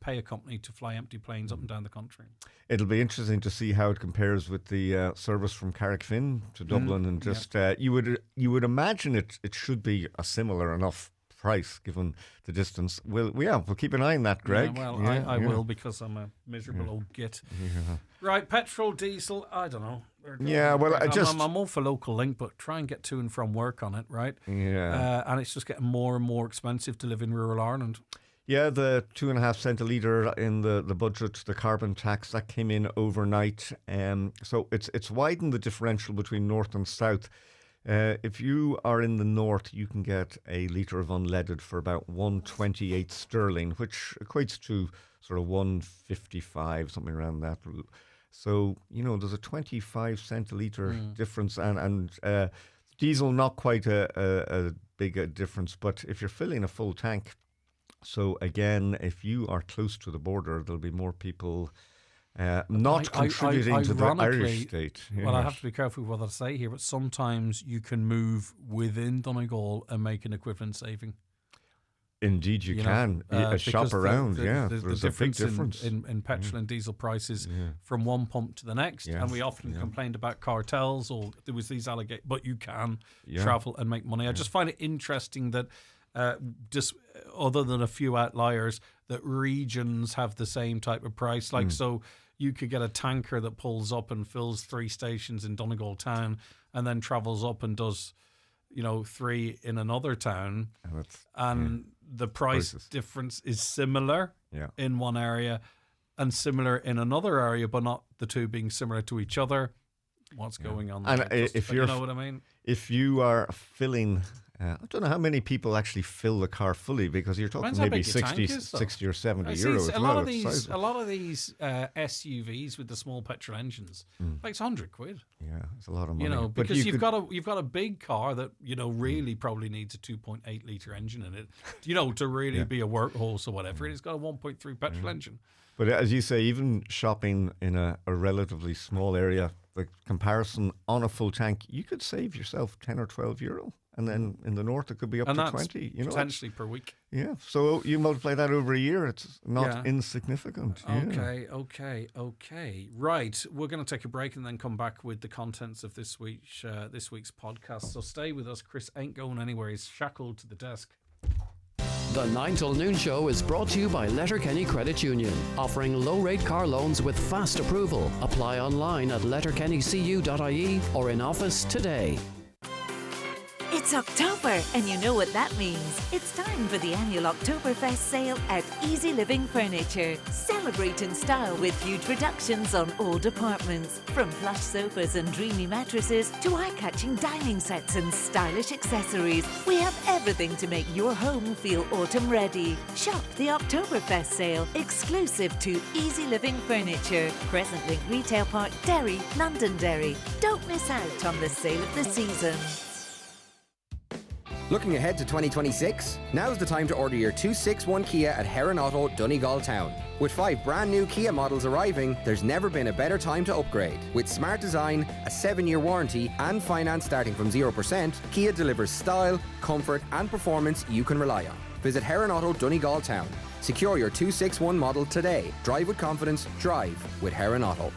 pay a company to fly empty planes up and down the country. It'll be interesting to see how it compares with the service from Carrickfinn to Dublin, and just you would imagine it should be a similar enough price given the distance. We'll keep an eye on that, Greg. I will, because I'm a miserable old git. Yeah. Right, petrol, diesel, I don't know. Yeah, well, I'm all for local link, but try and get to and from work on it, right? Yeah. And it's just getting more and more expensive to live in rural Ireland. Yeah, the 2.5 cent a litre in the budget, the carbon tax, that came in overnight. So it's widened the differential between north and south. If you are in the north, you can get a litre of unleaded for about 128 sterling, which equates to sort of 155, something around that. So, there's a 25 cent a litre difference, and diesel not quite a big difference. But if you're filling a full tank, so again, if you are close to the border, there'll be more people not contributing to the Irish state. Well, I have to be careful with what I say here, but sometimes you can move within Donegal and make an equivalent saving. Indeed, you can. Shop around, there's a big difference in petrol and diesel prices from one pump to the next. Yes. And we often complained about cartels, or there was these allegations, but you can travel and make money. I just find it interesting that just other than a few outliers, that regions have the same type of price. Like, so you could get a tanker that pulls up and fills 3 stations in Donegal town and then travels up and does, 3 in another town. And the price difference is similar in one area and similar in another area, but not the two being similar to each other. What's going on there? And if you know what I mean? If you are filling... I don't know how many people actually fill the car fully, because you're talking maybe 60 or 70 euros. A lot of these SUVs with the small petrol engines, like it's 100 quid. Yeah, it's a lot of money. Because you've got a big car that really probably needs a 2.8 litre engine in it, to really be a workhorse or whatever. And it's got a 1.3 petrol engine. But as you say, even shopping in a relatively small area, the comparison on a full tank, you could save yourself 10 or 12 euro. And then in the north, it could be up to 20. Potentially per week. Yeah. So you multiply that over a year, it's not insignificant. Okay. Right. We're going to take a break and then come back with the contents of this week's podcast. So stay with us. Chris ain't going anywhere. He's shackled to the desk. The 9 till noon show is brought to you by Letterkenny Credit Union, offering low-rate car loans with fast approval. Apply online at letterkennycu.ie or in office today. It's October, and you know what that means. It's time for the annual Oktoberfest sale at Easy Living Furniture. Celebrate in style with huge reductions on all departments. From plush sofas and dreamy mattresses to eye-catching dining sets and stylish accessories. We have everything to make your home feel autumn ready. Shop the Oktoberfest sale, exclusive to Easy Living Furniture. Crescent Link Retail Park, Derry, Londonderry. Don't miss out on the sale of the season. Looking ahead to 2026? Now's the time to order your 261 Kia at Heron Auto, Donegal Town. With 5 brand new Kia models arriving, there's never been a better time to upgrade. With smart design, a 7-year warranty, and finance starting from 0%, Kia delivers style, comfort, and performance you can rely on. Visit Heron Auto, Donegal Town. Secure your 261 model today. Drive with confidence, drive with Heron Auto.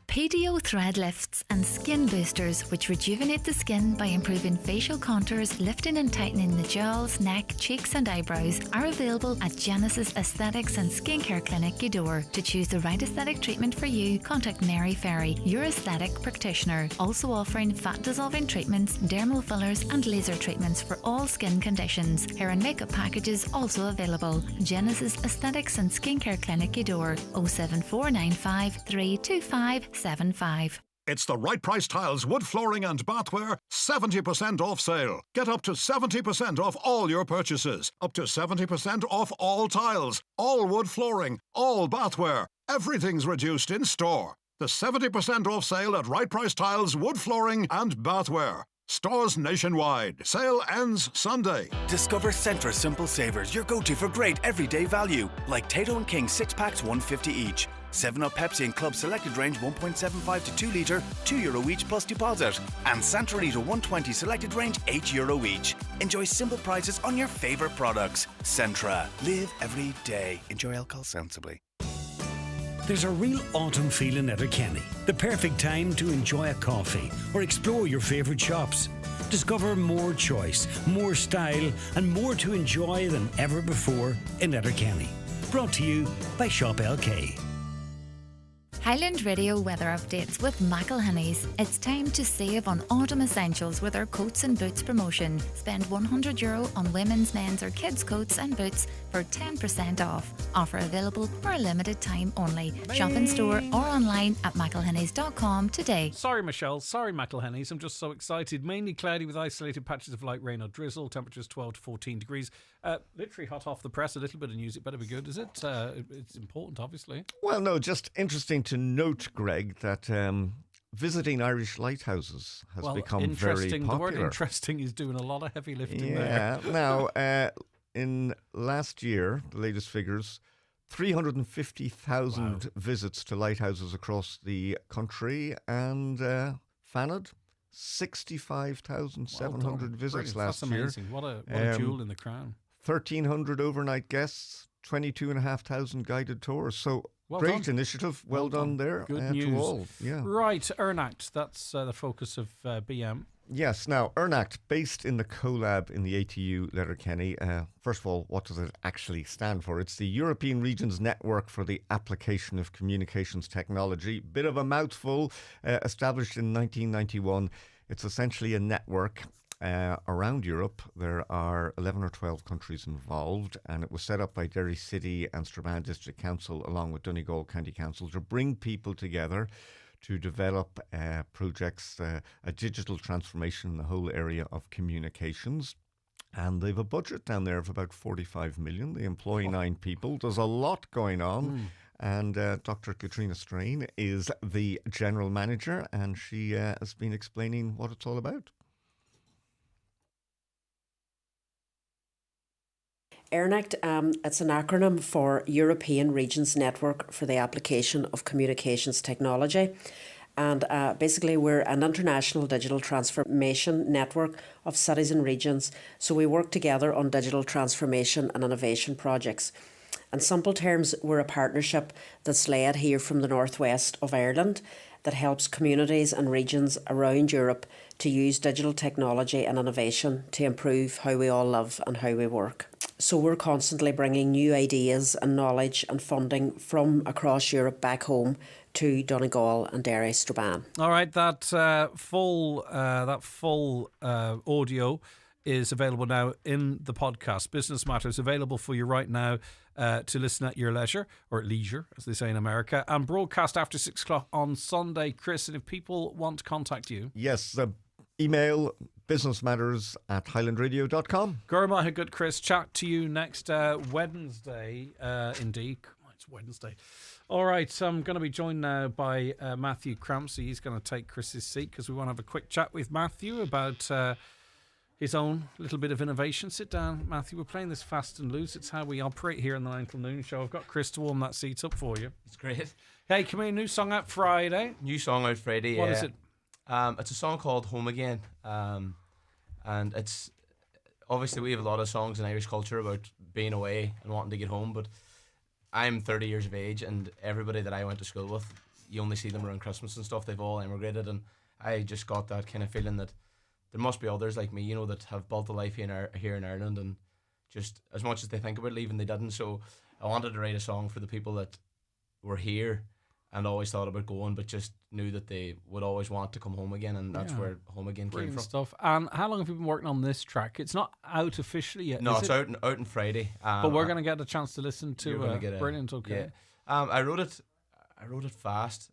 PDO thread lifts and skin boosters, which rejuvenate the skin by improving facial contours, lifting and tightening the jowls, neck, cheeks and eyebrows, are available at Genesis Aesthetics and Skincare Clinic, Gweedore. To choose the right aesthetic treatment for you, contact Mary Ferry, your aesthetic practitioner. Also offering fat dissolving treatments, dermal fillers and laser treatments for all skin conditions. Hair and makeup packages also available. Genesis Aesthetics and Skincare Clinic, Gweedore. 07495 325 75. It's the Right Price Tiles wood flooring and bathware 70% off sale. Get up to 70% off all your purchases. Up to 70% off all tiles, all wood flooring, all bathware. Everything's reduced in store. The 70% off sale at Right Price Tiles wood flooring and bathware. Stores nationwide. Sale ends Sunday. Discover Centra Simple Savers, your go-to for great everyday value. Like Tato and King 6-packs, $1.50 each. 7-Up Pepsi and Club Selected Range 1.75 to 2 litre, €2 each plus deposit. And Santorito 120 Selected Range, €8 each. Enjoy simple prices on your favourite products. Centra. Live every day. Enjoy alcohol sensibly. There's a real autumn feel in Letterkenny. The perfect time to enjoy a coffee or explore your favourite shops. Discover more choice, more style and more to enjoy than ever before in Letterkenny. Brought to you by Shop LK. Highland Radio weather updates with McElhinney's. It's time to save on autumn essentials with our coats and boots promotion. Spend €100 on women's, men's or kids' coats and boots for 10% off. Offer available for a limited time only. Shop in store or online at mcelhinney's.com today. Sorry, Michelle. Sorry, McElhinney's. I'm just so excited. Mainly cloudy with isolated patches of light rain or drizzle. Temperatures 12 to 14 degrees. Literally hot off the press. A little bit of news. It better be good, is it? It's important, obviously. Well, no, just interesting to note, Greg, that visiting Irish lighthouses has become very popular. The word interesting is doing a lot of heavy lifting there. Yeah. Now, in last year, the latest figures, 350,000 visits to lighthouses across the country, and Fanad, 65,700 visits last year. That's amazing. What a jewel in the crown. 1,300 overnight guests, 22,500 guided tours. So great initiative. Well done there. Good news. To all. Yeah. Right, Ernact. That's the focus of BM. Yes. Now, Ernact, based in the CoLab in the ATU Letterkenny. First of all, what does it actually stand for? It's the European Regions Network for the Application of Communications Technology. Bit of a mouthful. Established in 1991. It's essentially a network around Europe. There are 11 or 12 countries involved, and it was set up by Derry City and Strabane District Council along with Donegal County Council to bring people together to develop projects, a digital transformation in the whole area of communications. And they've a budget down there of about 45 million. They employ 9 people. There's a lot going on. And Dr. Katrina Strain is the general manager, and she has been explaining what it's all about. ERNACT, it's an acronym for European Regions Network for the Application of Communications Technology. And basically we're an international digital transformation network of cities and regions. So we work together on digital transformation and innovation projects. In simple terms, we're a partnership that's led here from the northwest of Ireland. that helps communities and regions around Europe to use digital technology and innovation to improve how we all live and how we work. So we're constantly bringing new ideas and knowledge and funding from across Europe back home to Donegal and Derry Strabane. All right, that full audio is available now in the podcast. Business Matters, available for you right now to listen at your leisure, or at leisure, as they say in America, and broadcast after 6 o'clock on Sunday. Chris, and if people want to contact you... Yes, email businessmatters@highlandradio.com. Gurma good, Chris. Chat to you next Wednesday. Indeed. It's Wednesday. All right, so I'm going to be joined now by Matthew Crampsey. He's going to take Chris's seat because we want to have a quick chat with Matthew about his own little bit of innovation. Sit down, Matthew. We're playing this fast and loose. It's how we operate here on the 9 till noon show. I've got Chris to warm that seat up for you. It's great. Hey, come here, new song out Friday. New song out Friday, What is it? It's a song called Home Again. And it's obviously we have a lot of songs in Irish culture about being away and wanting to get home, but I'm 30 years of age, and everybody that I went to school with, you only see them around Christmas and stuff. They've all emigrated, and I just got that kind of feeling that there must be others like me, that have built a life here in Ireland, and just as much as they think about leaving, they didn't. So I wanted to write a song for the people that were here and always thought about going, but just knew that they would always want to come home again, and that's where Home Again came from. Stuff. And how long have you been working on this track? It's not out officially yet. No, is it's it? out on Friday. But we're going to get a chance to listen to. Brilliant. Okay. Yeah. I wrote it fast.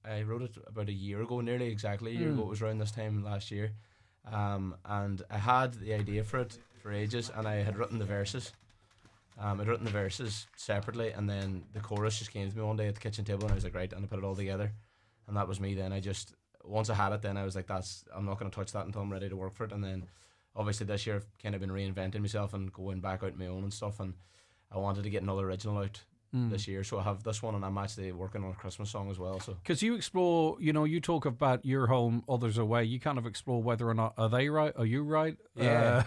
I wrote it about a year ago, nearly exactly a year ago. It was around this time last year, and I had the idea for it for ages, and I had written the verses. I'd written the verses separately, and then the chorus just came to me one day at the kitchen table, and I was like, right, and I put it all together, and that was me. Then once I had it, then I was like, I'm not going to touch that until I'm ready to work for it. And then obviously this year I've kind of been reinventing myself and going back out on my own and stuff, and I wanted to get another original out this year, so I have this one, and I'm actually working on a Christmas song as well. So because you explore, you talk about your home, others away, you kind of explore whether or not are they right, are you right? Yeah.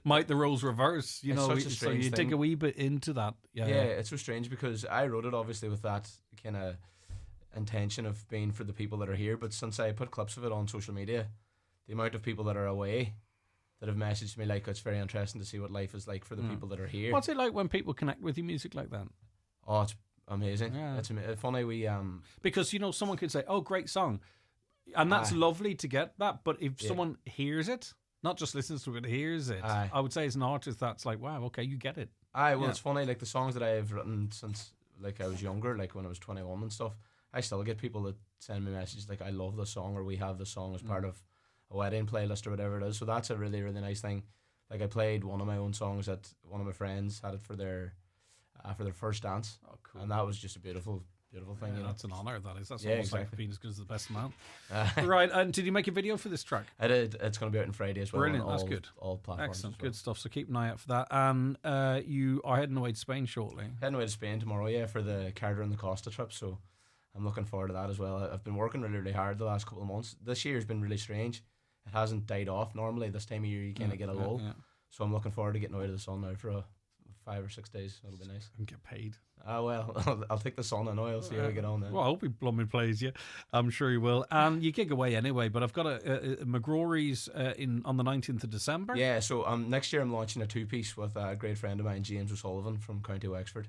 Might the roles reverse? It's such a so you strange dig thing. a wee bit into that. Yeah, it's so strange because I wrote it obviously with that kind of intention of being for the people that are here, but since I put clips of it on social media, the amount of people that are away that have messaged me like, it's very interesting to see what life is like for the people that are here. What's it like when people connect with your music like that? Oh, it's amazing. Yeah. It's funny. We because someone could say, "Oh, great song," and that's lovely to get that. But if someone hears it, not just listens to it, hears it, I would say as an artist, that's like, wow, okay, you get it. It's funny. Like the songs that I've written since like I was younger, like when I was 21 and stuff, I still get people that send me messages like, "I love the song," or "We have the song as part of a wedding playlist," or whatever it is. So that's a really, really nice thing. Like I played one of my own songs that one of my friends had it for their first dance. Oh, cool. And that was just a beautiful thing. That's an honour, that is. That's Yeah, almost exactly. like being as good as the best man. Right, and did you make a video for this track? I did. It's going to be out on Friday as well. Brilliant, on that's good. All platforms. Excellent, as well. good stuff. So keep an eye out for that. And you are heading away to Spain shortly. Heading away to Spain tomorrow, for the Carter and the Costa trip. So I'm looking forward to that as well. I've been working really, really hard the last couple of months. This year has been really strange. It hasn't died off. Normally this time of year you kind of get a lull. Yeah. So I'm looking forward to getting out of the sun now for 5 or 6 days. It'll be nice. And get paid. Well, I'll take the sun and I'll see how we get on then. Well, I hope he blooming plays you. I'm sure he will. And you gig away anyway, but I've got a McGrory's on the 19th of December. Yeah, so next year I'm launching a two-piece with a great friend of mine, James O'Sullivan from County Wexford,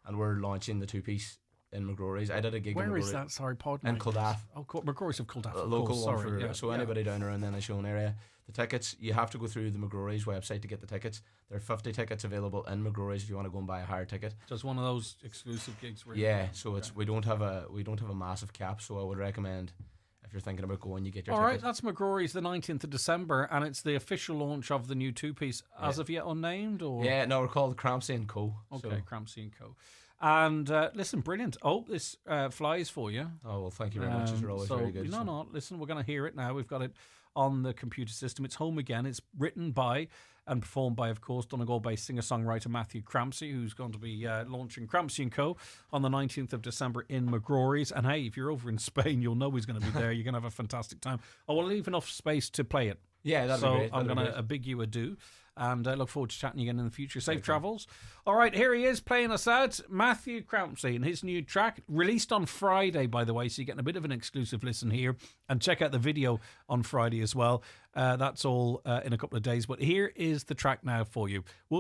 and we're launching the two-piece in McGrory's. I did a gig in Where McGrory. is that? Sorry, pardon In me. Culdaff. Oh, McGrory's of Culdaff. A local one so anybody down around the Inishowen area. The tickets, you have to go through the McGrory's website to get the tickets. There are 50 tickets available in McGrory's if you want to go and buy a higher ticket. Just one of those exclusive gigs. Where So it's we don't have a massive cap. So I would recommend if you're thinking about going, you get your All ticket. right, that's McGrory's the 19th of December, and it's the official launch of the new two-piece, as of yet unnamed, or no, we're called Crampsey and Co. Okay, So. Crampsey and Co. And listen, brilliant. Oh, this flies for you. Oh, well, thank you very much. You're always very good. No, listen, we're going to hear it now. We've got it on the computer system. It's Home Again. It's written by and performed by, of course, Donegal-based singer-songwriter Matthew Crampsey, who's going to be launching Crampsey & Co. on the 19th of December in McGrory's. And hey, if you're over in Spain, you'll know he's going to be there. You're going to have a fantastic time. I will leave enough space to play it. Yeah, that'd be so great. I'm That'd be going to great. bid you adieu. And I look forward to chatting again in the future. Safe travels. All right, here he is playing us out. Matthew Croumpsey and his new track, released on Friday, by the way, so you're getting a bit of an exclusive listen here. And check out the video on Friday as well. That's all in a couple of days. But here is the track now for you. We'll